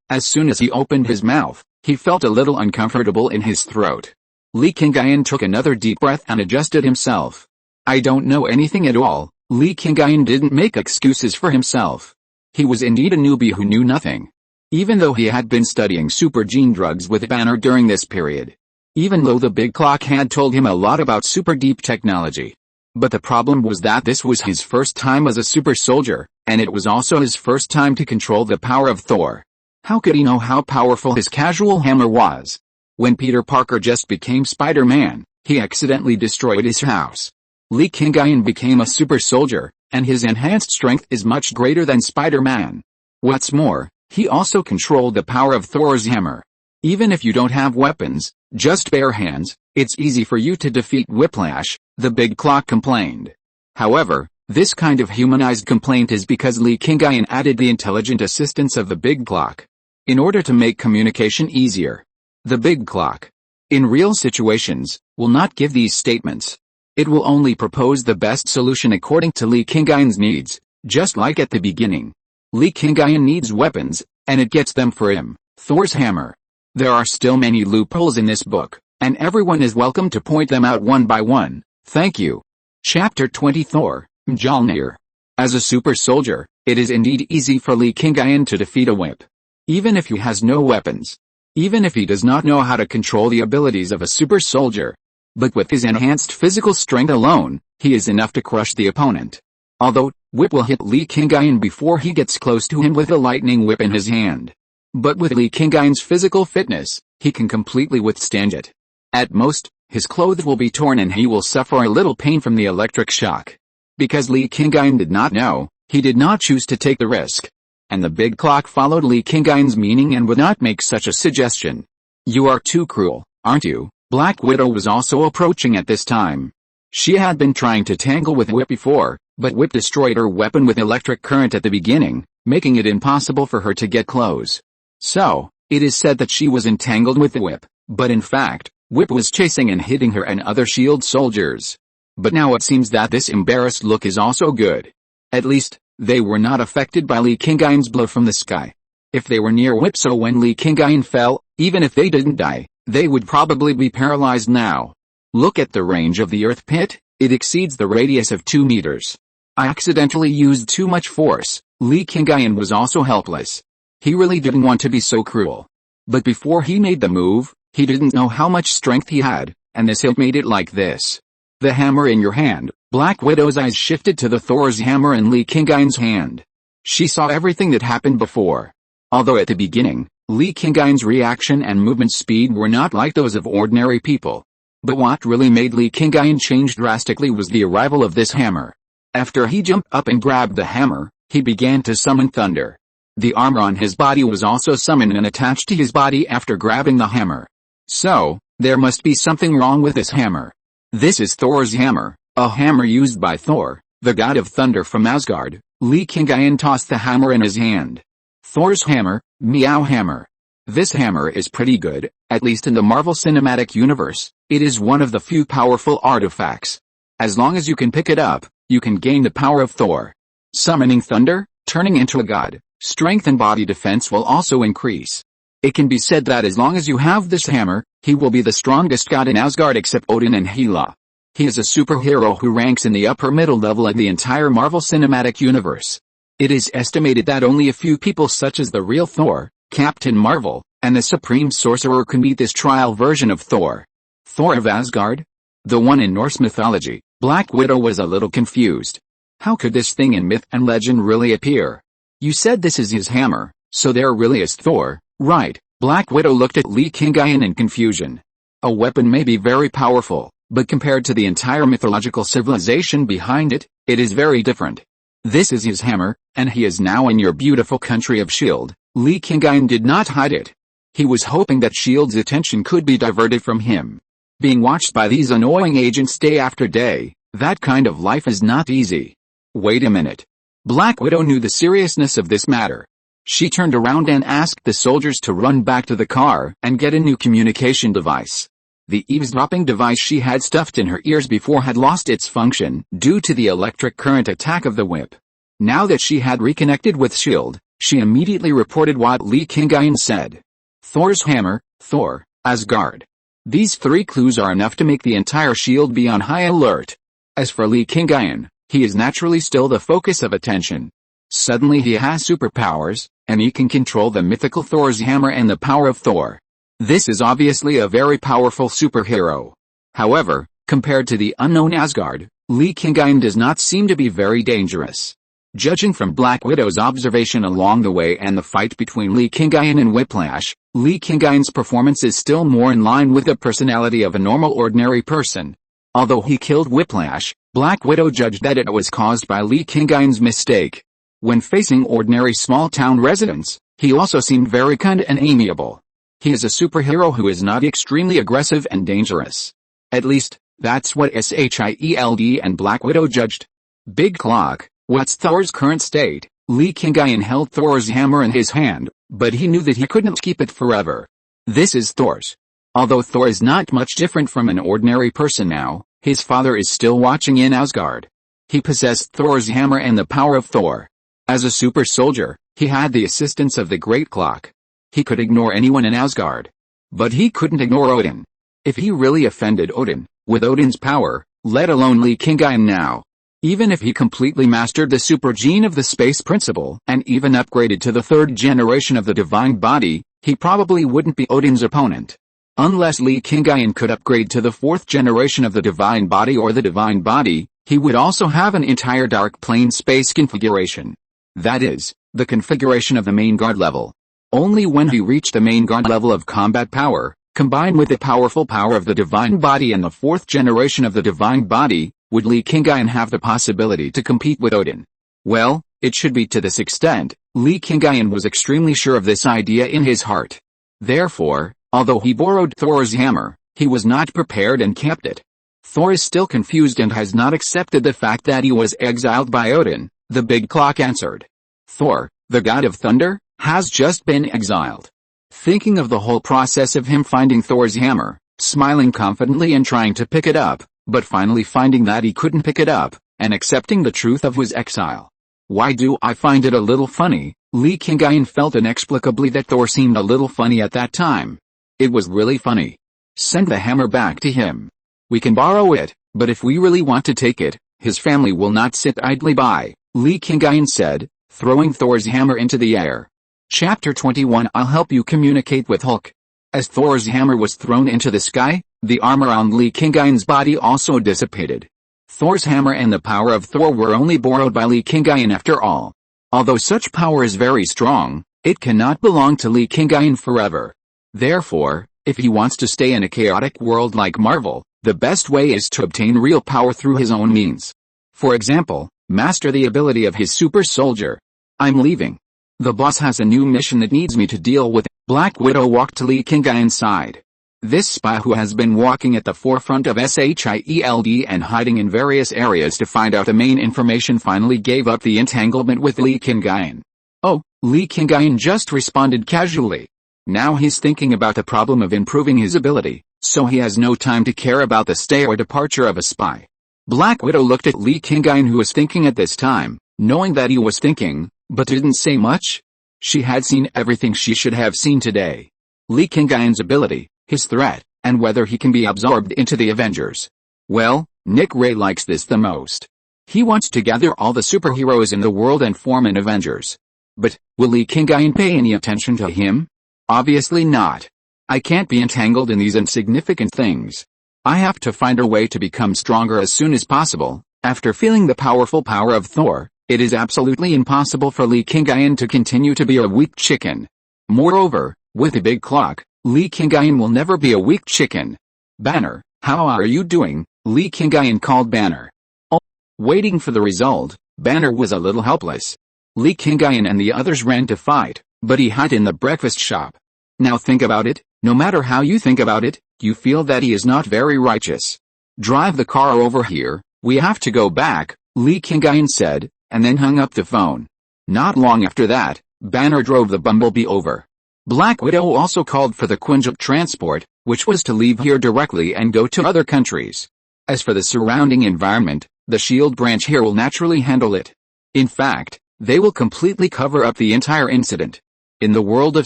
S1: As soon as he opened his mouth, he felt a little uncomfortable in his throat. Li Qingyun took another deep breath and adjusted himself. I don't know anything at all, Li Qingyun didn't make excuses for himself. He was indeed a newbie who knew nothing. Even though he had been studying super gene drugs with Banner during this period. Even though the big clock had told him a lot about super deep technology. But the problem was that this was his first time as a super soldier, and it was also his first time to control the power of Thor. How could he know how powerful his casual hammer was? When Peter Parker just became Spider-Man, he accidentally destroyed his house. Li Qingyun became a super soldier, and his enhanced strength is much greater than Spider-Man. What's more, he also controlled the power of Thor's hammer. Even if you don't have weapons, just bare hands, it's easy for you to defeat Whiplash, the big clock complained. However, this kind of humanized complaint is because Li Qingyun added the intelligent assistance of the big clock. In order to make communication easier. The big clock, in real situations, will not give these statements. It will only propose the best solution according to Li Qingyun's needs, just like at the beginning. Li Qingyun needs weapons, and it gets them for him, Thor's hammer. There are still many loopholes in this book, and everyone is welcome to point them out one by one. Thank you. Chapter 20 Thor, Mjolnir. As a super soldier, it is indeed easy for Li Qingyun to defeat a whip. Even if he has no weapons. Even if he does not know how to control the abilities of a super soldier. But with his enhanced physical strength alone, he is enough to crush the opponent. Although, Whip will hit Li Qingyun before he gets close to him with a lightning whip in his hand. But with Li Qingyun's physical fitness, he can completely withstand it. At most, his clothes will be torn and he will suffer a little pain from the electric shock. Because Li Qingyun did not know, he did not choose to take the risk. And the big clock followed Li Qingyun's meaning and would not make such a suggestion. You are too cruel, aren't you? Black Widow was also approaching at this time. She had been trying to tangle with Whip before, but Whip destroyed her weapon with electric current at the beginning, making it impossible for her to get close. So, it is said that she was entangled with the Whip, but in fact, Whip was chasing and hitting her and other SHIELD soldiers. But now it seems that this embarrassed look is also good. At least, they were not affected by Li Qingyun's blow from the sky. If they were near Whip, so when Li Qingyun fell, even if they didn't die, they would probably be paralyzed now. Look at the range of the earth pit, it exceeds the radius of 2 meters. I accidentally used too much force. Li Qingyun was also helpless. He really didn't want to be so cruel. But before he made the move, he didn't know how much strength he had, and this hit made it like this. The hammer in your hand. Black Widow's eyes shifted to the Thor's hammer in Li Qingyun's hand. She saw everything that happened before. Although at the beginning, Li Qingyun's reaction and movement speed were not like those of ordinary people. But what really made Li Qingyun change drastically was the arrival of this hammer. After he jumped up and grabbed the hammer, he began to summon thunder. The armor on his body was also summoned and attached to his body after grabbing the hammer. So, there must be something wrong with this hammer. This is Thor's hammer, a hammer used by Thor, the god of thunder from Asgard. Li Qingyun tossed the hammer in his hand. Thor's hammer, Meow Hammer. This hammer is pretty good, at least in the Marvel Cinematic Universe. It is one of the few powerful artifacts. As long as you can pick it up, you can gain the power of Thor. Summoning thunder, turning into a god, strength and body defense will also increase. It can be said that as long as you have this hammer, he will be the strongest god in Asgard except Odin and Hela. He is a superhero who ranks in the upper middle level of the entire Marvel Cinematic Universe. It is estimated that only a few people such as the real Thor, Captain Marvel, and the Supreme Sorcerer can beat this trial version of Thor. Thor of Asgard? The one in Norse mythology. Black Widow was a little confused. How could this thing in myth and legend really appear? You said this is his hammer, so there really is Thor, right? Black Widow looked at Li Qingyun in confusion. A weapon may be very powerful, but compared to the entire mythological civilization behind it, it is very different. This is his hammer, and he is now in your beautiful country of SHIELD. Li Qingyun did not hide it. He was hoping that SHIELD's attention could be diverted from him. Being watched by these annoying agents day after day, that kind of life is not easy. Wait a minute. Black Widow knew the seriousness of this matter. She turned around and asked the soldiers to run back to the car and get a new communication device. The eavesdropping device she had stuffed in her ears before had lost its function due to the electric current attack of the whip. Now that she had reconnected with SHIELD, she immediately reported what Li Qingyun said. Thor's hammer, Thor, Asgard. These 3 clues are enough to make the entire SHIELD be on high alert. As for Li Qingyun, he is naturally still the focus of attention. Suddenly he has superpowers, and he can control the mythical Thor's hammer and the power of Thor. This is obviously a very powerful superhero. However, compared to the unknown Asgard, Li Qingyun does not seem to be very dangerous. Judging from Black Widow's observation along the way and the fight between Li Qingyun and Whiplash, Li Qingyun's performance is still more in line with the personality of a normal ordinary person. Although he killed Whiplash, Black Widow judged that it was caused by Li Qingyun's mistake. When facing ordinary small-town residents, he also seemed very kind and amiable. He is a superhero who is not extremely aggressive and dangerous. At least, that's what SHIELD and Black Widow judged. Big Clock, what's Thor's current state? Li Qingyun held Thor's hammer in his hand, but he knew that he couldn't keep it forever. This is Thor's. Although Thor is not much different from an ordinary person now, his father is still watching in Asgard. He possessed Thor's hammer and the power of Thor. As a super soldier, he had the assistance of the Great Clock. He could ignore anyone in Asgard. But he couldn't ignore Odin. If he really offended Odin, with Odin's power, let alone Li Qingyun now, even if he completely mastered the super gene of the space principle and even upgraded to the 3rd generation of the divine body, he probably wouldn't be Odin's opponent. Unless Li Qingyun could upgrade to the 4th generation of the divine body or the divine body, he would also have an entire dark plane space configuration. That is, the configuration of the main guard level. Only when he reached the main guard level of combat power, combined with the powerful power of the divine body and the 4th generation of the divine body, Would Li Qingyun have the possibility to compete with Odin? Well, it should be to this extent. Li Qingyun was extremely sure of this idea in his heart. Therefore, although he borrowed Thor's hammer, he was not prepared and kept it. Thor is still confused and has not accepted the fact that he was exiled by Odin. The big clock answered. Thor, the god of thunder, has just been exiled. Thinking of the whole process of him finding Thor's hammer, smiling confidently and trying to pick it up, but finally finding that he couldn't pick it up, and accepting the truth of his exile. Why do I find it a little funny? Li Qingyun felt inexplicably that Thor seemed a little funny at that time. It was really funny. Send the hammer back to him. We can borrow it, but if we really want to take it, his family will not sit idly by, Li Qingyun said, throwing Thor's hammer into the air. Chapter 21 I'll help you communicate with Hulk. As Thor's hammer was thrown into the sky, the armor on Li Qingyun's body also dissipated. Thor's hammer and the power of Thor were only borrowed by Li Qingyun after all. Although such power is very strong, it cannot belong to Li Qingyun forever. Therefore, if he wants to stay in a chaotic world like Marvel, the best way is to obtain real power through his own means. For example, master the ability of his super soldier. I'm leaving. The boss has a new mission that needs me to deal with. Black Widow walked to Li Qingyun's side. This spy who has been walking at the forefront of SHIELD and hiding in various areas to find out the main information finally gave up the entanglement with Li Qingyun. Oh, Li Qingyun just responded casually. Now he's thinking about the problem of improving his ability, so he has no time to care about the stay or departure of a spy. Black Widow looked at Li Qingyun who was thinking at this time, knowing that he was thinking, but didn't say much. She had seen everything she should have seen today. Li Qingyun's ability, his threat, and whether he can be absorbed into the Avengers. Well, Nick Ray likes this the most. He wants to gather all the superheroes in the world and form an Avengers. But, will Li Qingyun pay any attention to him? Obviously not. I can't be entangled in these insignificant things. I have to find a way to become stronger as soon as possible. After feeling the powerful power of Thor, it is absolutely impossible for Li Qingyun to continue to be a weak chicken. Moreover, with a big clock, Li Qingyun will never be a weak chicken. Banner, how are you doing? Li Qingyun called Banner. Oh, waiting for the result, Banner was a little helpless. Li Qingyun and the others ran to fight, but he hid in the breakfast shop. Now think about it, no matter how you think about it, you feel that he is not very righteous. Drive the car over here, we have to go back, Li Qingyun said, and then hung up the phone. Not long after that, Banner drove the bumblebee over. Black Widow also called for the Quinjet transport, which was to leave here directly and go to other countries. As for the surrounding environment, the SHIELD branch here will naturally handle it. In fact, they will completely cover up the entire incident. In the world of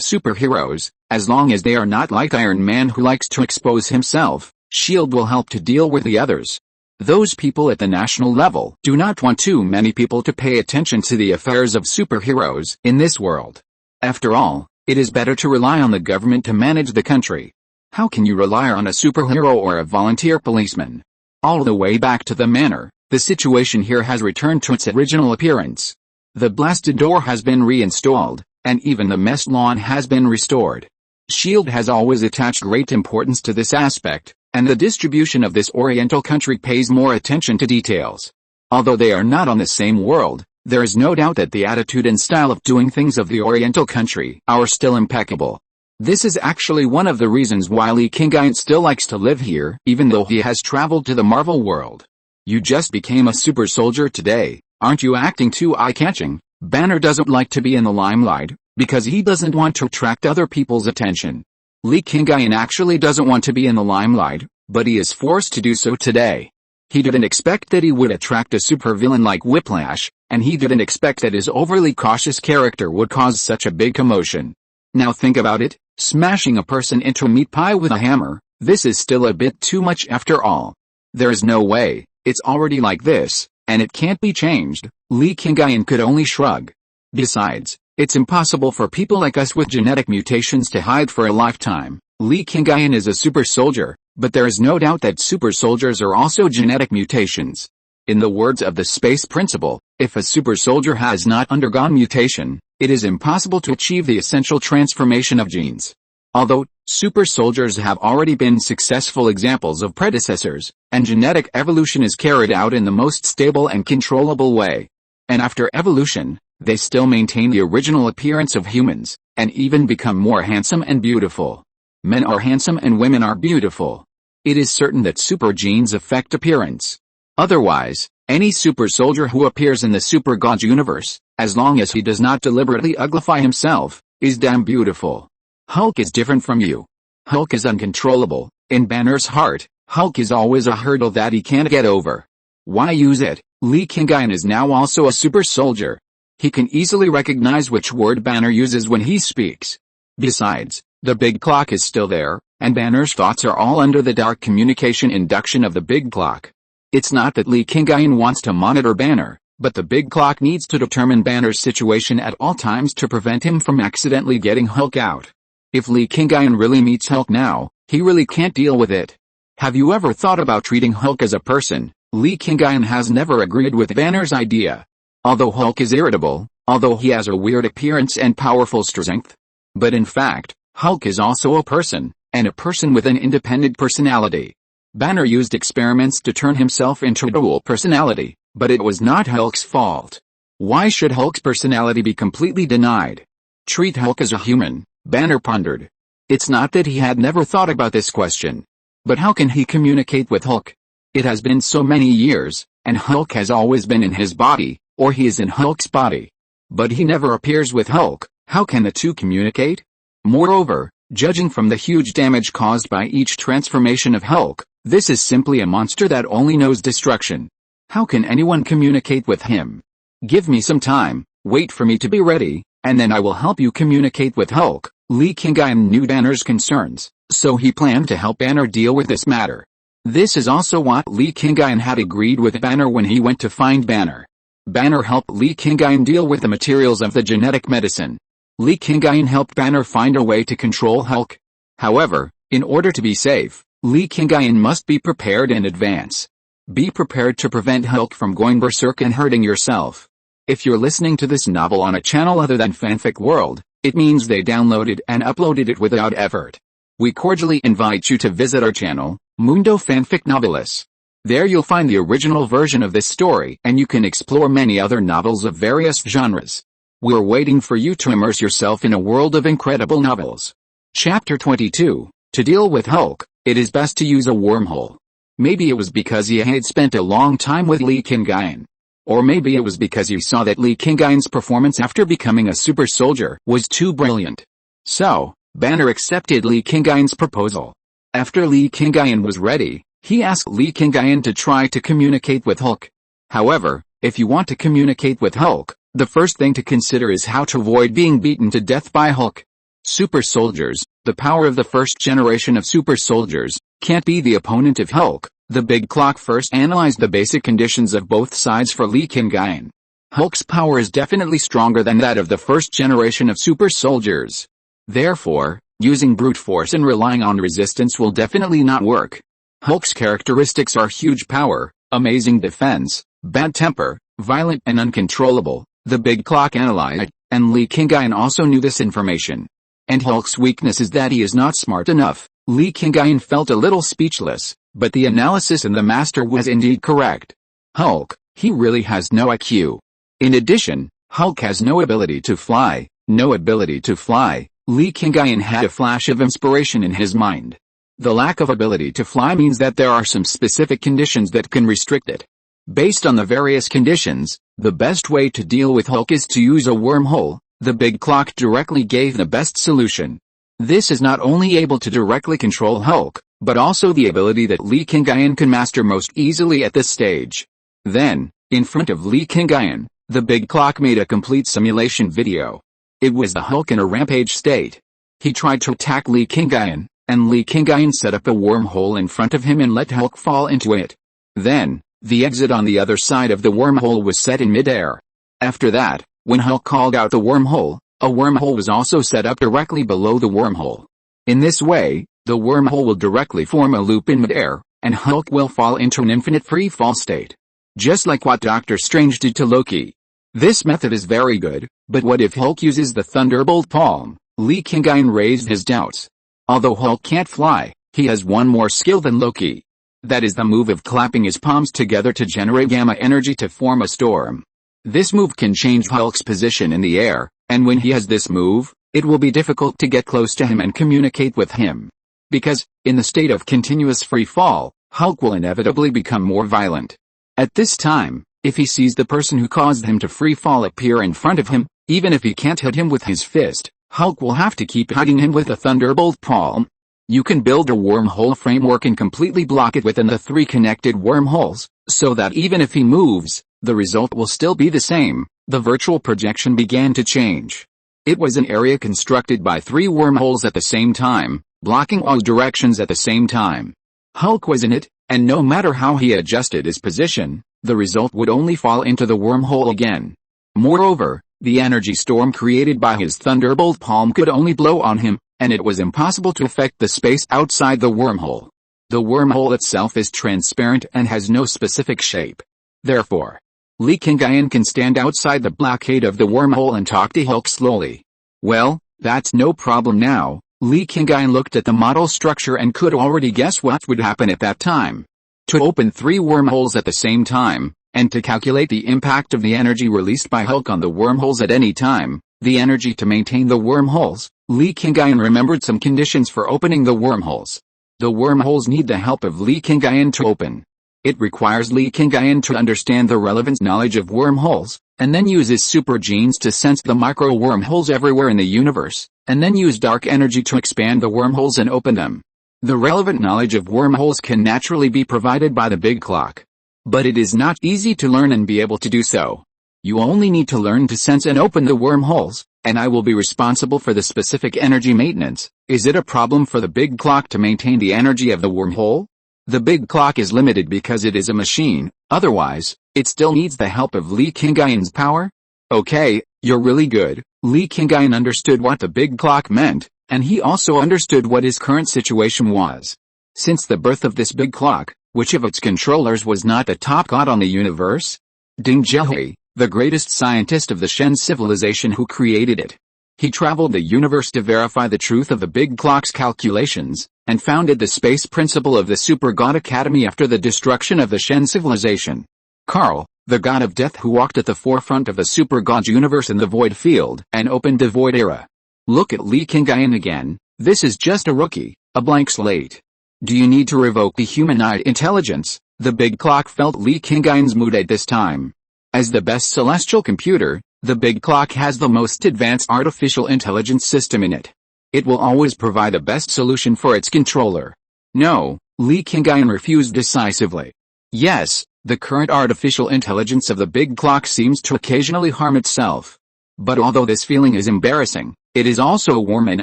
S1: superheroes, as long as they are not like Iron Man who likes to expose himself, SHIELD will help to deal with the others. Those people at the national level do not want too many people to pay attention to the affairs of superheroes in this world. After all, it is better to rely on the government to manage the country. How can you rely on a superhero or a volunteer policeman? All the way back to the manor, the situation here has returned to its original appearance. The blasted door has been reinstalled, and even the mess lawn has been restored. SHIELD has always attached great importance to this aspect, and the distribution of this oriental country pays more attention to details. Although they are not on the same world, there is no doubt that the attitude and style of doing things of the oriental country are still impeccable. This is actually one of the reasons why Li Qingyun still likes to live here, even though he has traveled to the Marvel world. You just became a super soldier today, aren't you acting too eye-catching? Banner doesn't like to be in the limelight, because he doesn't want to attract other people's attention. Li Qingyun actually doesn't want to be in the limelight, but he is forced to do so today. He didn't expect that he would attract a supervillain like Whiplash, and he didn't expect that his overly cautious character would cause such a big commotion. Now think about it, smashing a person into a meat pie with a hammer, this is still a bit too much after all. There is no way, it's already like this, and it can't be changed. Li Qingyun could only shrug. Besides, it's impossible for people like us with genetic mutations to hide for a lifetime. Li Qingyun is a super soldier, but there is no doubt that super soldiers are also genetic mutations. In the words of the space principle, if a super soldier has not undergone mutation, it is impossible to achieve the essential transformation of genes. Although, Super soldiers have already been successful examples of predecessors, and genetic evolution is carried out in the most stable and controllable way. And after evolution, they still maintain the original appearance of humans, and even become more handsome and beautiful. Men are handsome and women are beautiful. It is certain that super genes affect appearance. Otherwise, any super soldier who appears in the super god universe, as long as he does not deliberately uglify himself, is damn beautiful. Hulk is different from you. Hulk is uncontrollable. In Banner's heart, Hulk is always a hurdle that he can't get over. Why use it? Li Qingyun is now also a super soldier. He can easily recognize which word Banner uses when he speaks. Besides, the big clock is still there, and Banner's thoughts are all under the dark communication induction of the big clock. It's not that Li Qingyun wants to monitor Banner, but the big clock needs to determine Banner's situation at all times to prevent him from accidentally getting Hulk out. If Li Qingyun really meets Hulk now, he really can't deal with it. Have you ever thought about treating Hulk as a person? Li Qingyun has never agreed with Banner's idea. Although Hulk is irritable, although he has a weird appearance and powerful strength. But in fact, Hulk is also a person, and a person with an independent personality. Banner used experiments to turn himself into a dual personality, but it was not Hulk's fault. Why should Hulk's personality be completely denied? Treat Hulk as a human, Banner pondered. It's not that he had never thought about this question. But how can he communicate with Hulk? It has been so many years, and Hulk has always been in his body, or he is in Hulk's body. But he never appears with Hulk. How can the two communicate? Moreover, judging from the huge damage caused by each transformation of Hulk, this is simply a monster that only knows destruction. How can anyone communicate with him? Give me some time, wait for me to be ready, and then I will help you communicate with Hulk. Li Qingyun knew Banner's concerns, so he planned to help Banner deal with this matter. This is also what Li Qingyun had agreed with Banner when he went to find Banner. Banner helped Li Qingyun deal with the materials of the genetic medicine. Li Qingyun helped Banner find a way to control Hulk. However, in order to be safe, Li Qingyun must be prepared in advance. Be prepared to prevent Hulk from going berserk and hurting yourself. If you're listening to this novel on a channel other than Fanfic World, it means they downloaded and uploaded it without effort. We cordially invite you to visit our channel, Mundo Fanfic Novelis. There you'll find the original version of this story and you can explore many other novels of various genres. We're waiting for you to immerse yourself in a world of incredible novels. Chapter 22. To deal with Hulk, it is best to use a wormhole. Maybe it was because he had spent a long time with Li Qingyun. Or maybe it was because he saw that Li Qingyun's performance after becoming a super soldier was too brilliant. So, Banner accepted Li Qingyun's proposal. After Li Qingyun was ready, he asked Li Qingyun to try to communicate with Hulk. However, if you want to communicate with Hulk, the first thing to consider is how to avoid being beaten to death by Hulk. Super soldiers, the power of the first generation of super soldiers, can't be the opponent of Hulk. The big clock first analyzed the basic conditions of both sides for Li Qingyun. Hulk's power is definitely stronger than that of the first generation of super soldiers. Therefore, using brute force and relying on resistance will definitely not work. Hulk's characteristics are huge power, amazing defense, bad temper, violent and uncontrollable. The big clock analyzed, and Li Qingyun also knew this information. And Hulk's weakness is that he is not smart enough. Li Qingyun felt a little speechless, but the analysis in the master was indeed correct. Hulk, he really has no IQ. In addition, Hulk has no ability to fly. No ability to fly. Li Qingyun had a flash of inspiration in his mind. The lack of ability to fly means that there are some specific conditions that can restrict it. Based on the various conditions, the best way to deal with Hulk is to use a wormhole. The big clock directly gave the best solution. This is not only able to directly control Hulk, but also the ability that Li Qingyun can master most easily at this stage. Then, in front of Li Qingyun, the big clock made a complete simulation video. It was the Hulk in a rampage state. He tried to attack Li Qingyun, and Li Qingyun set up a wormhole in front of him and let Hulk fall into it. Then, the exit on the other side of the wormhole was set in midair. After that, when Hulk called out the wormhole, a wormhole was also set up directly below the wormhole. In this way, the wormhole will directly form a loop in midair, and Hulk will fall into an infinite free fall state. Just like what Doctor Strange did to Loki. This method is very good, but what if Hulk uses the Thunderbolt Palm? Li Qingyun raised his doubts. Although Hulk can't fly, he has one more skill than Loki. That is the move of clapping his palms together to generate gamma energy to form a storm. This move can change Hulk's position in the air, and when he has this move, it will be difficult to get close to him and communicate with him. Because, in the state of continuous free fall, Hulk will inevitably become more violent. At this time, if he sees the person who caused him to free fall appear in front of him, even if he can't hit him with his fist, Hulk will have to keep hitting him with a thunderbolt palm. You can build a wormhole framework and completely block it within the 3 connected wormholes, so that even if he moves, the result will still be the same. The virtual projection began to change. It was an area constructed by 3 wormholes at the same time, blocking all directions at the same time. Hulk was in it, and no matter how he adjusted his position, the result would only fall into the wormhole again. Moreover, the energy storm created by his thunderbolt palm could only blow on him, and it was impossible to affect the space outside the wormhole. The wormhole itself is transparent and has no specific shape. Therefore, Li Qingyun can stand outside the blockade of the wormhole and talk to Hulk slowly. Well, that's no problem now. Li Qingyun looked at the model structure and could already guess what would happen at that time. To open 3 wormholes at the same time, and to calculate the impact of the energy released by Hulk on the wormholes at any time, the energy to maintain the wormholes, Li Qingyun remembered some conditions for opening the wormholes. The wormholes need the help of Li Qingyun to open. It requires Li Qingyun to understand the relevant knowledge of wormholes, and then use his super genes to sense the micro wormholes everywhere in the universe, and then use dark energy to expand the wormholes and open them. The relevant knowledge of wormholes can naturally be provided by the big clock. But it is not easy to learn and be able to do so. You only need to learn to sense and open the wormholes, and I will be responsible for the specific energy maintenance. Is it a problem for the big clock to maintain the energy of the wormhole? The big clock is limited because it is a machine, otherwise, it still needs the help of Li Qingyun's power? Okay, you're really good. Li Qingyun understood what the big clock meant, and he also understood what his current situation was. Since the birth of this big clock, which of its controllers was not the top god on the universe? Ding Zhihai, the greatest scientist of the Shen civilization who created it. He traveled the universe to verify the truth of the big clock's calculations, and founded the space principle of the Super God Academy after the destruction of the Shen civilization. Carl, the god of death who walked at the forefront of the Super God universe in the void field and opened the void era. Look at Li Qingyun again. This is just a rookie, a blank slate. Do you need to revoke the humanoid intelligence? The big clock felt Li Qingyun's mood at this time. As the best celestial computer, the big clock has the most advanced artificial intelligence system in it. It will always provide the best solution for its controller. No, Li Qingyun refused decisively. Yes, the current artificial intelligence of the big clock seems to occasionally harm itself. But although this feeling is embarrassing, it is also warm and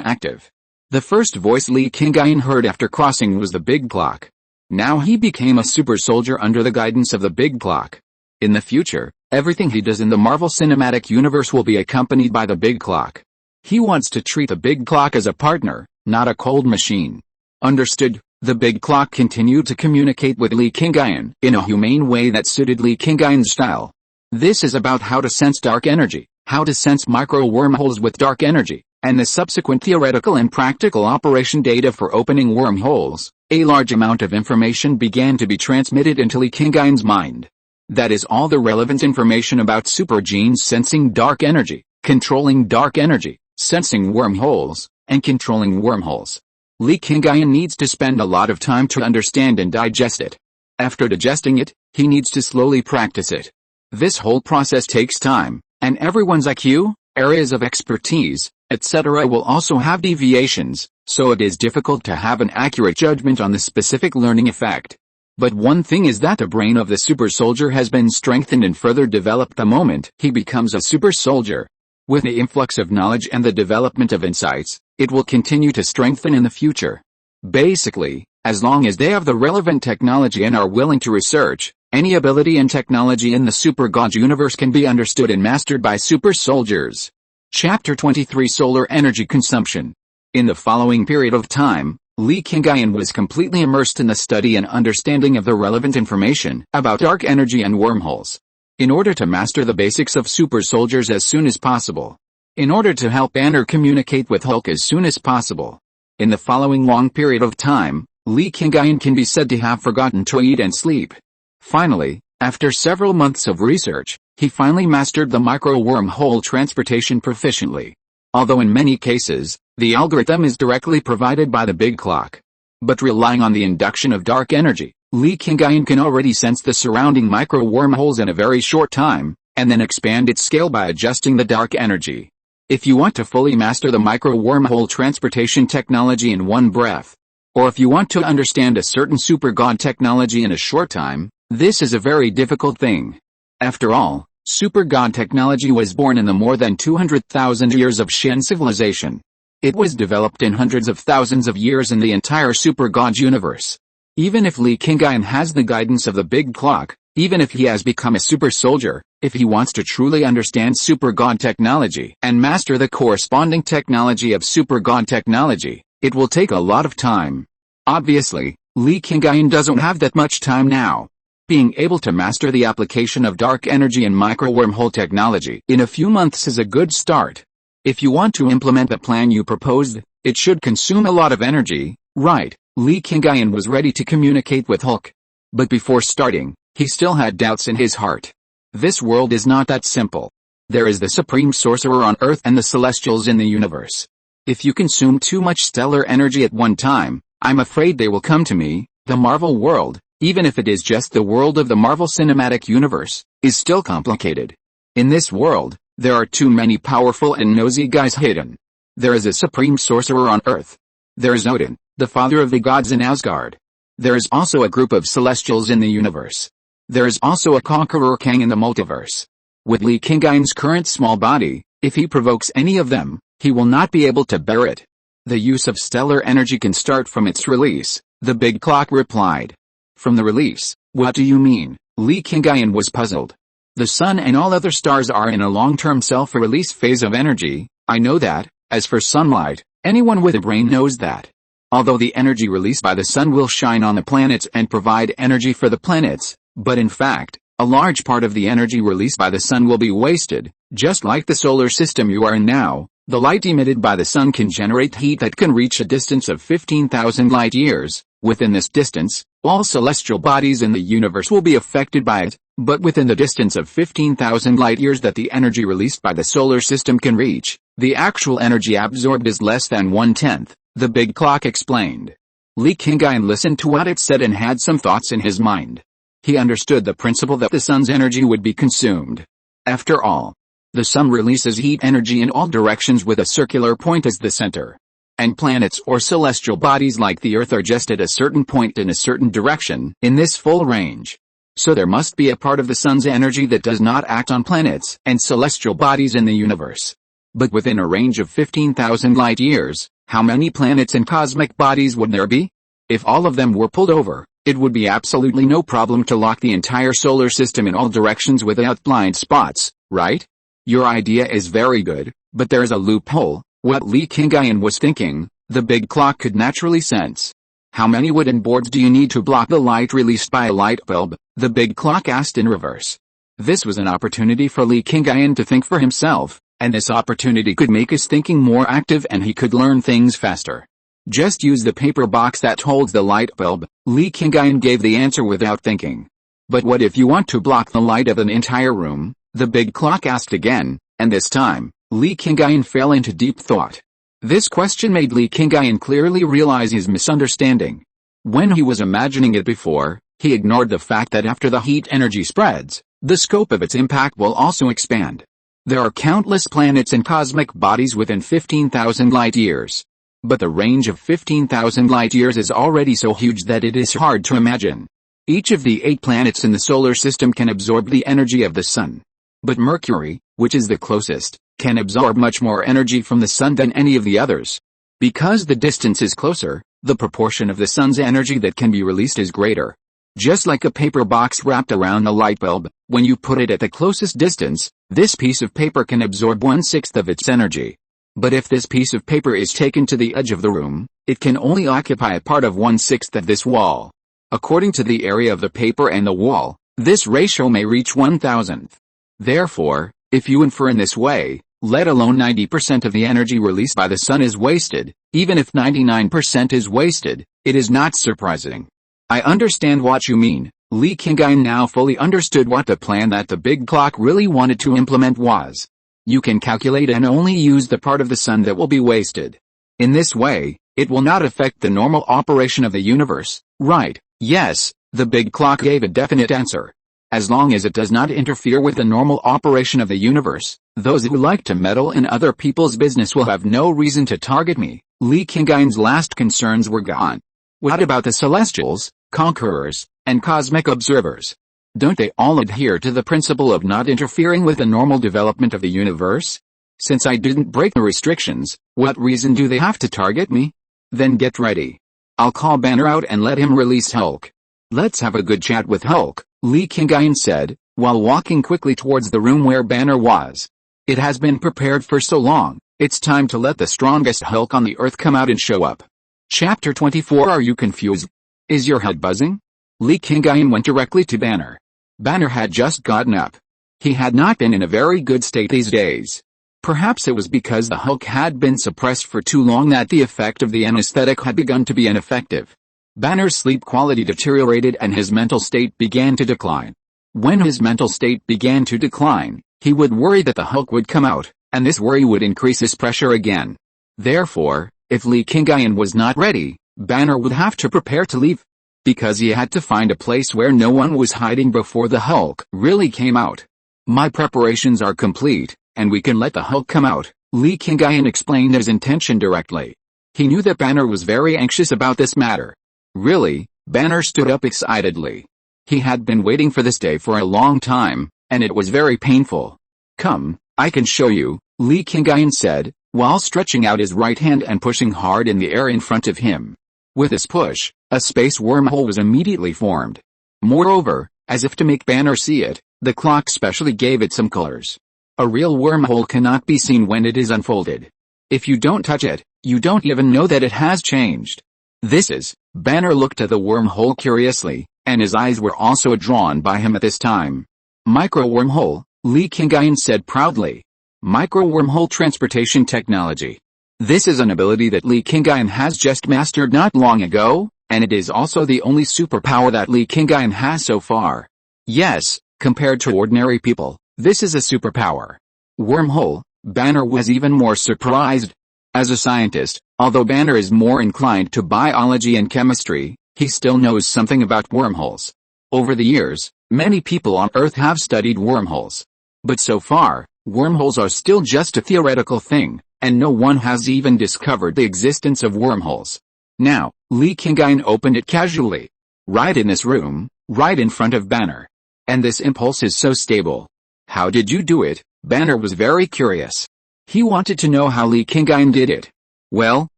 S1: active. The first voice Li Qingyun heard after crossing was the big clock. Now he became a super soldier under the guidance of the big clock. In the future, everything he does in the Marvel Cinematic Universe will be accompanied by the big clock. He wants to treat the big clock as a partner, not a cold machine. Understood? The big clock continued to communicate with Li Qingyun in a humane way that suited Li Qingyun's style. This is about how to sense dark energy, how to sense micro wormholes with dark energy, and the subsequent theoretical and practical operation data for opening wormholes. A large amount of information began to be transmitted into Li Qingyun's mind. That is all the relevant information about super genes sensing dark energy, controlling dark energy, sensing wormholes, and controlling wormholes. Li Qingyun needs to spend a lot of time to understand and digest it. After digesting it, he needs to slowly practice it. This whole process takes time, and everyone's IQ, areas of expertise, etc. will also have deviations, so it is difficult to have an accurate judgment on the specific learning effect. But one thing is that the brain of the super soldier has been strengthened and further developed the moment he becomes a super soldier. With the influx of knowledge and the development of insights, it will continue to strengthen in the future. Basically, as long as they have the relevant technology and are willing to research, any ability and technology in the Super God universe can be understood and mastered by super soldiers. Chapter 23 Solar Energy Consumption. In the following period of time, Li Qingyun was completely immersed in the study and understanding of the relevant information about dark energy and wormholes. In order to master the basics of super soldiers as soon as possible. In order to help Banner communicate with Hulk as soon as possible. In the following long period of time, Li Qingyun can be said to have forgotten to eat and sleep. Finally, after several months of research, he finally mastered the micro-wormhole transportation proficiently. Although in many cases, the algorithm is directly provided by the big clock. But relying on the induction of dark energy, Li Qingyun can already sense the surrounding micro-wormholes in a very short time, and then expand its scale by adjusting the dark energy. If you want to fully master the micro-wormhole transportation technology in one breath, or if you want to understand a certain super god technology in a short time, this is a very difficult thing. After all, super god technology was born in the more than 200,000 years of Shen civilization. It was developed in hundreds of thousands of years in the entire super god universe. Even if Li Qingyun has the guidance of the big clock, even if he has become a super soldier, if he wants to truly understand super god technology and master the corresponding technology of super god technology, it will take a lot of time. Obviously, Li Qingyun doesn't have that much time now. Being able to master the application of dark energy and micro-wormhole technology in a few months is a good start. If you want to implement the plan you proposed, it should consume a lot of energy, right? Li Qingyun was ready to communicate with Hulk. But before starting, he still had doubts in his heart. This world is not that simple. There is the supreme sorcerer on Earth and the celestials in the universe. If you consume too much stellar energy at one time, I'm afraid they will come to me. The Marvel world, even if it is just the world of the Marvel Cinematic Universe, is still complicated. In this world, there are too many powerful and nosy guys hidden. There is a supreme sorcerer on Earth. There is Odin, the father of the gods in Asgard. There is also a group of celestials in the universe. There is also a conqueror king in the multiverse. With Li Qingyun's current small body, if he provokes any of them, he will not be able to bear it. The use of stellar energy can start from its release, the big clock replied. From the release, what do you mean? Li Qingyun was puzzled. The sun and all other stars are in a long-term self-release phase of energy, I know that. As for sunlight, anyone with a brain knows that. Although the energy released by the sun will shine on the planets and provide energy for the planets, but in fact, a large part of the energy released by the sun will be wasted, just like the solar system you are in now. The light emitted by the sun can generate heat that can reach a distance of 15,000 light years. Within this distance, all celestial bodies in the universe will be affected by it, but within the distance of 15,000 light years that the energy released by the solar system can reach, the actual energy absorbed is less than 1/10, the big clock explained. Li Qingyun listened to what it said and had some thoughts in his mind. He understood the principle that the sun's energy would be consumed. After all, the sun releases heat energy in all directions with a circular point as the center. And planets or celestial bodies like the Earth are just at a certain point in a certain direction in this full range. So there must be a part of the sun's energy that does not act on planets and celestial bodies in the universe. But within a range of 15,000 light years, how many planets and cosmic bodies would there be? If all of them were pulled over, it would be absolutely no problem to lock the entire solar system in all directions without blind spots, right? Your idea is very good, but there's a loophole. What Li Qingyun was thinking, the big clock could naturally sense. How many wooden boards do you need to block the light released by a light bulb? The big clock asked in reverse. This was an opportunity for Li Qingyun to think for himself, and this opportunity could make his thinking more active and he could learn things faster. Just use the paper box that holds the light bulb. Li Qingyun gave the answer without thinking. But what if you want to block the light of an entire room? The big clock asked again, and this time, Li Qingyun fell into deep thought. This question made Li Qingyun clearly realize his misunderstanding. When he was imagining it before, he ignored the fact that after the heat energy spreads, the scope of its impact will also expand. There are countless planets and cosmic bodies within 15,000 light years. But the range of 15,000 light years is already so huge that it is hard to imagine. Each of the 8 planets in the solar system can absorb the energy of the sun. But Mercury, which is the closest, can absorb much more energy from the sun than any of the others. Because the distance is closer, the proportion of the sun's energy that can be released is greater. Just like a paper box wrapped around a light bulb, when you put it at the closest distance, this piece of paper can absorb 1/6 of its energy. But if this piece of paper is taken to the edge of the room, it can only occupy a part of 1/6 of this wall. According to the area of the paper and the wall, this ratio may reach 1,000th. Therefore, if you infer in this way, let alone 90% of the energy released by the sun is wasted. Even if 99% is wasted, it is not surprising. I understand what you mean. Li Qingyun now fully understood what the plan that the big clock really wanted to implement was. You can calculate and only use the part of the sun that will be wasted. In this way, it will not affect the normal operation of the universe, right? Yes, the big clock gave a definite answer. As long as it does not interfere with the normal operation of the universe, those who like to meddle in other people's business will have no reason to target me. Li Qingyun's last concerns were gone. What about the celestials, conquerors, and cosmic observers? Don't they all adhere to the principle of not interfering with the normal development of the universe? Since I didn't break the restrictions, what reason do they have to target me? Then get ready. I'll call Banner out and let him release Hulk. Let's have a good chat with Hulk, Li Qingyun said, while walking quickly towards the room where Banner was. It has been prepared for so long, it's time to let the strongest Hulk on the earth come out and show up. Chapter 24. Are you confused? Is your head buzzing? Li Qingyun went directly to Banner. Banner had just gotten up. He had not been in a very good state these days. Perhaps it was because the Hulk had been suppressed for too long that the effect of the anesthetic had begun to be ineffective. Banner's sleep quality deteriorated and his mental state began to decline. When his mental state began to decline, he would worry that the Hulk would come out, and this worry would increase his pressure again. Therefore, if Li Qingyun was not ready, Banner would have to prepare to leave. Because he had to find a place where no one was hiding before the Hulk really came out. My preparations are complete, and we can let the Hulk come out, Li Qingyun explained his intention directly. He knew that Banner was very anxious about this matter. Really, Banner stood up excitedly. He had been waiting for this day for a long time, and it was very painful. Come, I can show you, Li Qingyun said, while stretching out his right hand and pushing hard in the air in front of him. With this push, a space wormhole was immediately formed. Moreover, as if to make Banner see it, the clock specially gave it some colors. A real wormhole cannot be seen when it is unfolded. If you don't touch it, you don't even know that it has changed. This is, Banner looked at the wormhole curiously, and his eyes were also drawn by him at this time. Micro-wormhole, Li Qingyun said proudly. Micro-wormhole transportation technology. This is an ability that Li Qingyun has just mastered not long ago, and it is also the only superpower that Li Qingyun has so far. Yes, compared to ordinary people, this is a superpower. Wormhole, Banner was even more surprised. As a scientist, although Banner is more inclined to biology and chemistry, he still knows something about wormholes. Over the years, many people on Earth have studied wormholes. But so far, wormholes are still just a theoretical thing, and no one has even discovered the existence of wormholes. Now, Li Qingyun opened it casually. Right in this room, right in front of Banner. And this impulse is so stable. How did you do it? Banner was very curious. He wanted to know how Li Qingyun did it. Well,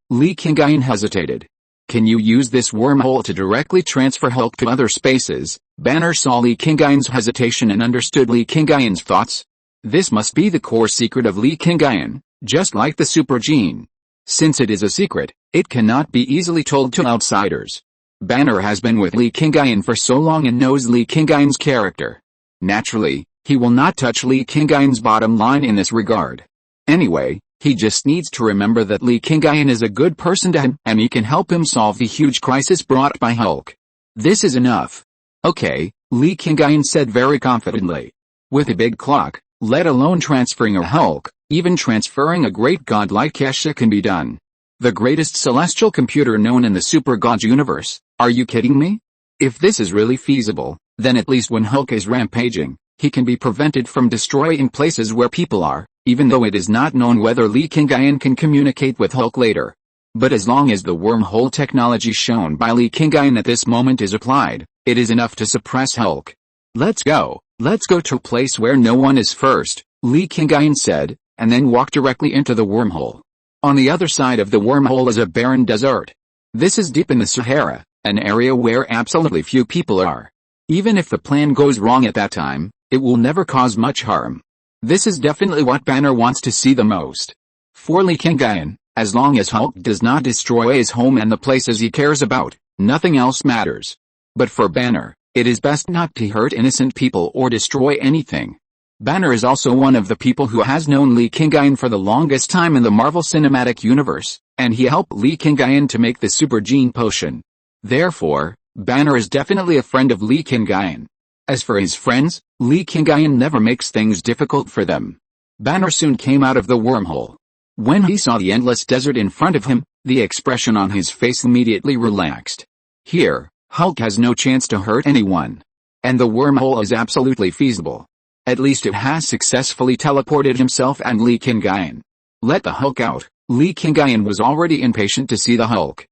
S1: Li Qingyun hesitated. Can you use this wormhole to directly transfer Hulk to other spaces? Banner saw Li Qingyun's hesitation and understood Li Qingyun's thoughts. This must be the core secret of Li Qingyun, just like the super gene. Since it is a secret, it cannot be easily told to outsiders. Banner has been with Li Qingyun for so long and knows Li Qingyun's character. Naturally, he will not touch Li Qingyun's bottom line in this regard. Anyway, he just needs to remember that Li Qingyun is a good person to him and he can help him solve the huge crisis brought by Hulk. This is enough. Okay, Li Qingyun said very confidently. With a big clock, let alone transferring a Hulk, even transferring a great god like Kesha can be done. The greatest celestial computer known in the super god universe, are you kidding me? If this is really feasible, then at least when Hulk is rampaging, he can be prevented from destroying places where people are, even though it is not known whether Li Qingyun can communicate with Hulk later. But as long as the wormhole technology shown by Li Qingyun at this moment is applied, it is enough to suppress Hulk. Let's go to a place where no one is first, Li Qingyun said, and then walked directly into the wormhole. On the other side of the wormhole is a barren desert. This is deep in the Sahara, an area where absolutely few people are. Even if the plan goes wrong at that time, it will never cause much harm. This is definitely what Banner wants to see the most. For Li Qingyun, as long as Hulk does not destroy his home and the places he cares about, nothing else matters. But for Banner, it is best not to hurt innocent people or destroy anything. Banner is also one of the people who has known Li Qingyun for the longest time in the Marvel Cinematic Universe, and he helped Li Qingyun to make the Super Gene Potion. Therefore, Banner is definitely a friend of Li Qingyun. As for his friends, Li Qingyun never makes things difficult for them. Banner soon came out of the wormhole. When he saw the endless desert in front of him, the expression on his face immediately relaxed. Here, Hulk has no chance to hurt anyone. And the wormhole is absolutely feasible. At least it has successfully teleported himself and Li Qingyun. Let the Hulk out. Li Qingyun was already impatient to see the Hulk.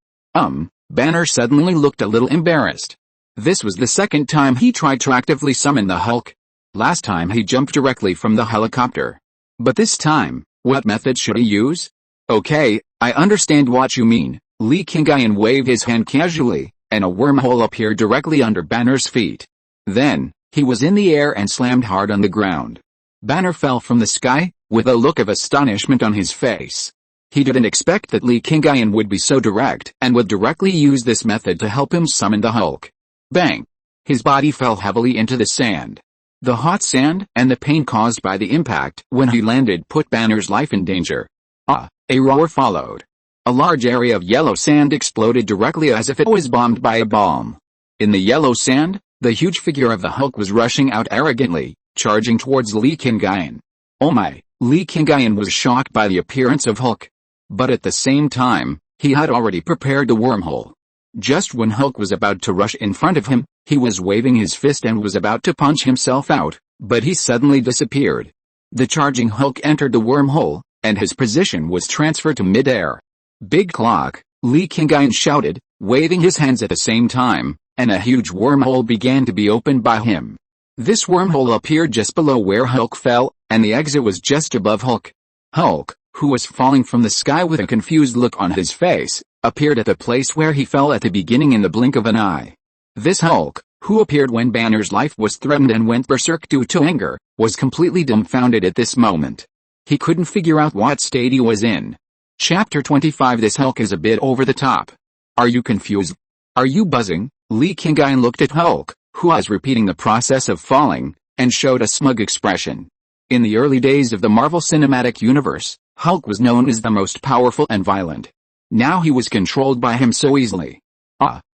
S1: Banner suddenly looked a little embarrassed. This was the second time he tried to actively summon the Hulk. Last time he jumped directly from the helicopter. But this time, what method should he use? Okay, I understand what you mean. Li Qingyun waved his hand casually, and a wormhole appeared directly under Banner's feet. Then, he was in the air and slammed hard on the ground. Banner fell from the sky, with a look of astonishment on his face. He didn't expect that Li Qingyun would be so direct and would directly use this method to help him summon the Hulk. Bang! His body fell heavily into the sand. The hot sand and the pain caused by the impact when he landed put Banner's life in danger. A roar followed. A large area of yellow sand exploded directly as if it was bombed by a bomb. In the yellow sand, the huge figure of the Hulk was rushing out arrogantly, charging towards Li Qingyun. Oh my! Li Qingyun was shocked by the appearance of Hulk. But at the same time, he had already prepared the wormhole. Just when Hulk was about to rush in front of him, he was waving his fist and was about to punch himself out, but he suddenly disappeared. The charging Hulk entered the wormhole, and his position was transferred to mid-air. Big clock, Li Qingyun shouted, waving his hands at the same time, and a huge wormhole began to be opened by him. This wormhole appeared just below where Hulk fell, and the exit was just above Hulk. Hulk, who was falling from the sky with a confused look on his face, appeared at the place where he fell at the beginning in the blink of an eye. This Hulk, who appeared when Banner's life was threatened and went berserk due to anger, was completely dumbfounded at this moment. He couldn't figure out what state he was in. Chapter 25. This Hulk is a bit over the top. Are you confused? Are you buzzing? Li Qingyun looked at Hulk, who was repeating the process of falling, and showed a smug expression. In the early days of the Marvel Cinematic Universe, Hulk was known as the most powerful and violent. Now he was controlled by him so easily.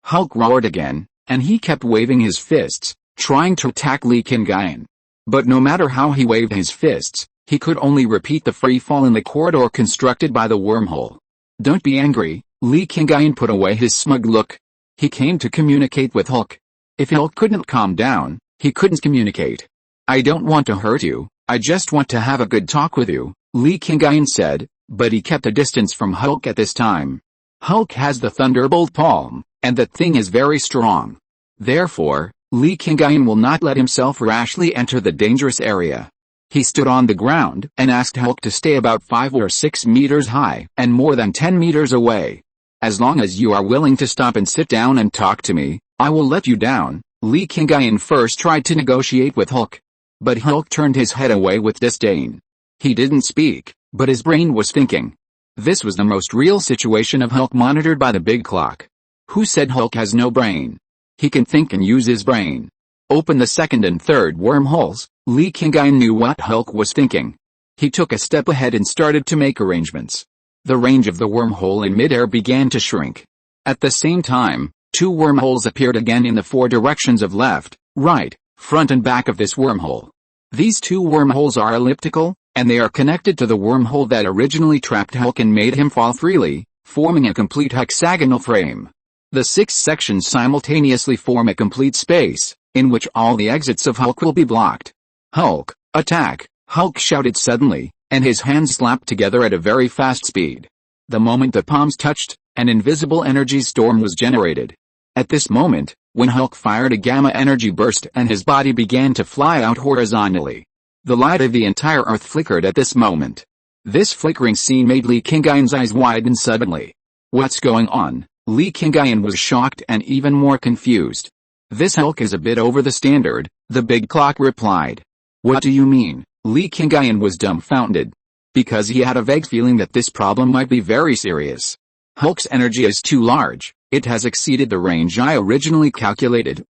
S1: Hulk roared again, and he kept waving his fists, trying to attack Li Qingyun. But no matter how he waved his fists, he could only repeat the free fall in the corridor constructed by the wormhole. Don't be angry, Li Qingyun put away his smug look. He came to communicate with Hulk. If Hulk couldn't calm down, he couldn't communicate. I don't want to hurt you, I just want to have a good talk with you, Li Qingyun said, but he kept a distance from Hulk at this time. Hulk has the Thunderbolt Palm, and that thing is very strong. Therefore, Li Qingyun will not let himself rashly enter the dangerous area. He stood on the ground and asked Hulk to stay about 5 or 6 meters high and more than 10 meters away. As long as you are willing to stop and sit down and talk to me, I will let you down. Li Qingyun first tried to negotiate with Hulk. But Hulk turned his head away with disdain. He didn't speak, but his brain was thinking. This was the most real situation of Hulk monitored by the big clock. Who said Hulk has no brain? He can think and use his brain. Open the second and third wormholes. Li Qingyun knew what Hulk was thinking. He took a step ahead and started to make arrangements. The range of the wormhole in midair began to shrink. At the same time, 2 wormholes appeared again in the 4 directions of left, right, front and back of this wormhole. These 2 wormholes are elliptical, and they are connected to the wormhole that originally trapped Hulk and made him fall freely, forming a complete hexagonal frame. The 6 sections simultaneously form a complete space, in which all the exits of Hulk will be blocked. Hulk, attack! Hulk shouted suddenly, and his hands slapped together at a very fast speed. The moment the palms touched, an invisible energy storm was generated. At this moment, when Hulk fired a gamma energy burst and his body began to fly out horizontally. The light of the entire Earth flickered at this moment. This flickering scene made Li Qingyun's eyes widen suddenly. What's going on? Li Qingyun was shocked and even more confused. This Hulk is a bit over the standard, the big clock replied. What do you mean? Li Qingyun was dumbfounded. Because he had a vague feeling that this problem might be very serious. Hulk's energy is too large, it has exceeded the range I originally calculated.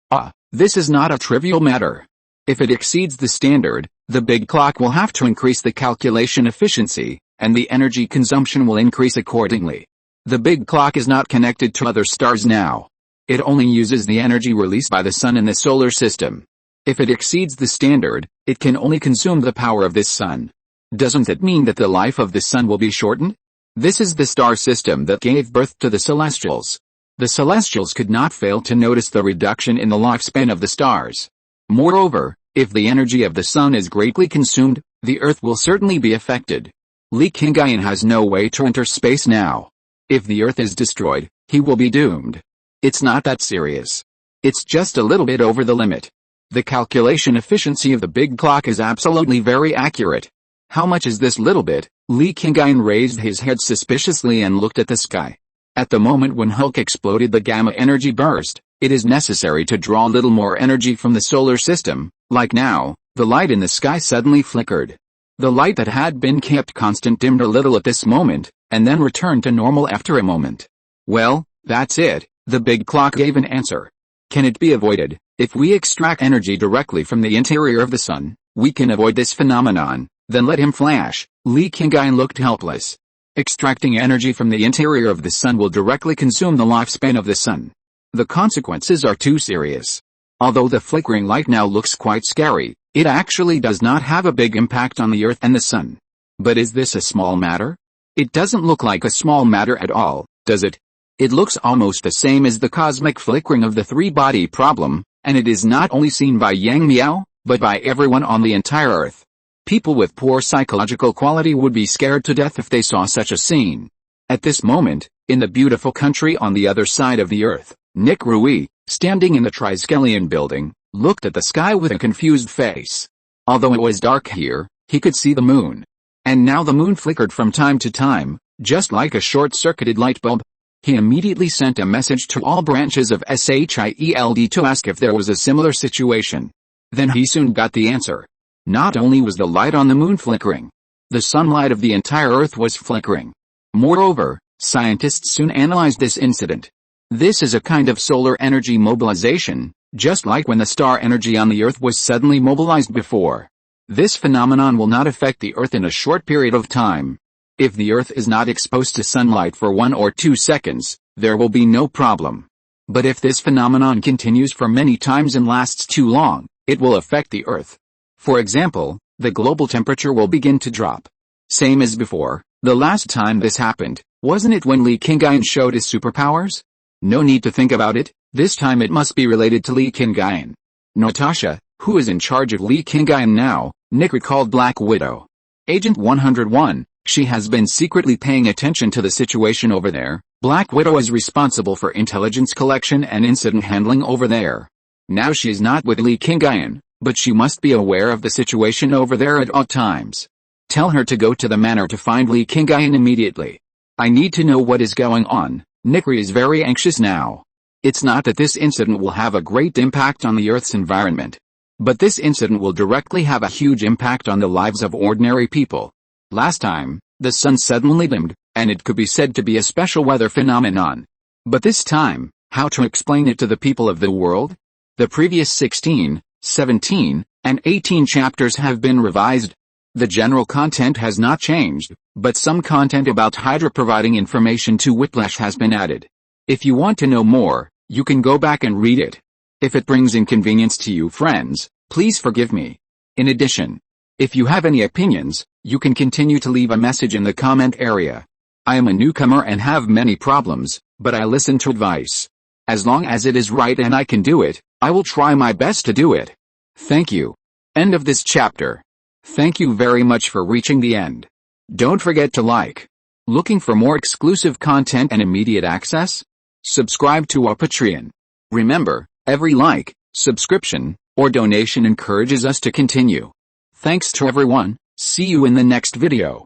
S1: This is not a trivial matter. If it exceeds the standard, The big clock will have to increase the calculation efficiency, and the energy consumption will increase accordingly. The big clock is not connected to other stars now. It only uses the energy released by the sun in the solar system. If it exceeds the standard, it can only consume the power of this sun. Doesn't that mean that the life of the sun will be shortened? This is the star system that gave birth to the celestials. The celestials could not fail to notice the reduction in the lifespan of the stars. Moreover, if the energy of the sun is greatly consumed, the Earth will certainly be affected. Li Qingyun has no way to enter space now. If the Earth is destroyed, he will be doomed. It's not that serious. It's just a little bit over the limit. The calculation efficiency of the big clock is absolutely very accurate. How much is this little bit? Li Qingyun raised his head suspiciously and looked at the sky. At the moment when Hulk exploded the gamma energy burst, it is necessary to draw a little more energy from the solar system. Like now, the light in the sky suddenly flickered. The light that had been kept constant dimmed a little at this moment, and then returned to normal after a moment. Well, that's it, the big clock gave an answer. Can it be avoided? If we extract energy directly from the interior of the sun, we can avoid this phenomenon. Then let him flash. Li Qingyun looked helpless. Extracting energy from the interior of the sun will directly consume the lifespan of the sun. The consequences are too serious. Although the flickering light now looks quite scary, it actually does not have a big impact on the Earth and the sun. But is this a small matter? It doesn't look like a small matter at all, does it? It looks almost the same as the cosmic flickering of the three-body problem, and it is not only seen by Yang Miao, but by everyone on the entire Earth. People with poor psychological quality would be scared to death if they saw such a scene. At this moment, in the beautiful country on the other side of the Earth, Nick Rui, standing in the Triskelion building, looked at the sky with a confused face. Although it was dark here, he could see the moon. And now the moon flickered from time to time, just like a short-circuited light bulb. He immediately sent a message to all branches of SHIELD to ask if there was a similar situation. Then he soon got the answer. Not only was the light on the moon flickering, the sunlight of the entire Earth was flickering. Moreover, scientists soon analyzed this incident. This is a kind of solar energy mobilization, just like when the star energy on the Earth was suddenly mobilized before. This phenomenon will not affect the Earth in a short period of time. If the Earth is not exposed to sunlight for 1 or 2 seconds, there will be no problem. But if this phenomenon continues for many times and lasts too long, it will affect the Earth. For example, the global temperature will begin to drop. Same as before, the last time this happened, wasn't it when Li Qingyun showed his superpowers? No need to think about it, this time it must be related to Li Qingyun. Natasha, who is in charge of Li Qingyun now, Nick recalled Black Widow. Agent 101, she has been secretly paying attention to the situation over there. Black Widow is responsible for intelligence collection and incident handling over there. Now she is not with Li Qingyun, but she must be aware of the situation over there at all times. Tell her to go to the manor to find Li Qingyun immediately. I need to know what is going on. Nikri is very anxious now. It's not that this incident will have a great impact on the Earth's environment. But this incident will directly have a huge impact on the lives of ordinary people. Last time, the sun suddenly dimmed, and it could be said to be a special weather phenomenon. But this time, how to explain it to the people of the world? The previous 16, 17, and 18 chapters have been revised. The general content has not changed, but some content about Hydra providing information to Whiplash has been added. If you want to know more, you can go back and read it. If it brings inconvenience to you friends, please forgive me. In addition, if you have any opinions, you can continue to leave a message in the comment area. I am a newcomer and have many problems, but I listen to advice. As long as it is right and I can do it, I will try my best to do it. Thank you. End of this chapter. Thank you very much for reaching the end. Don't forget to like. Looking for more exclusive content and immediate access? Subscribe to our Patreon. Remember, every like, subscription, or donation encourages us to continue. Thanks to everyone, see you in the next video.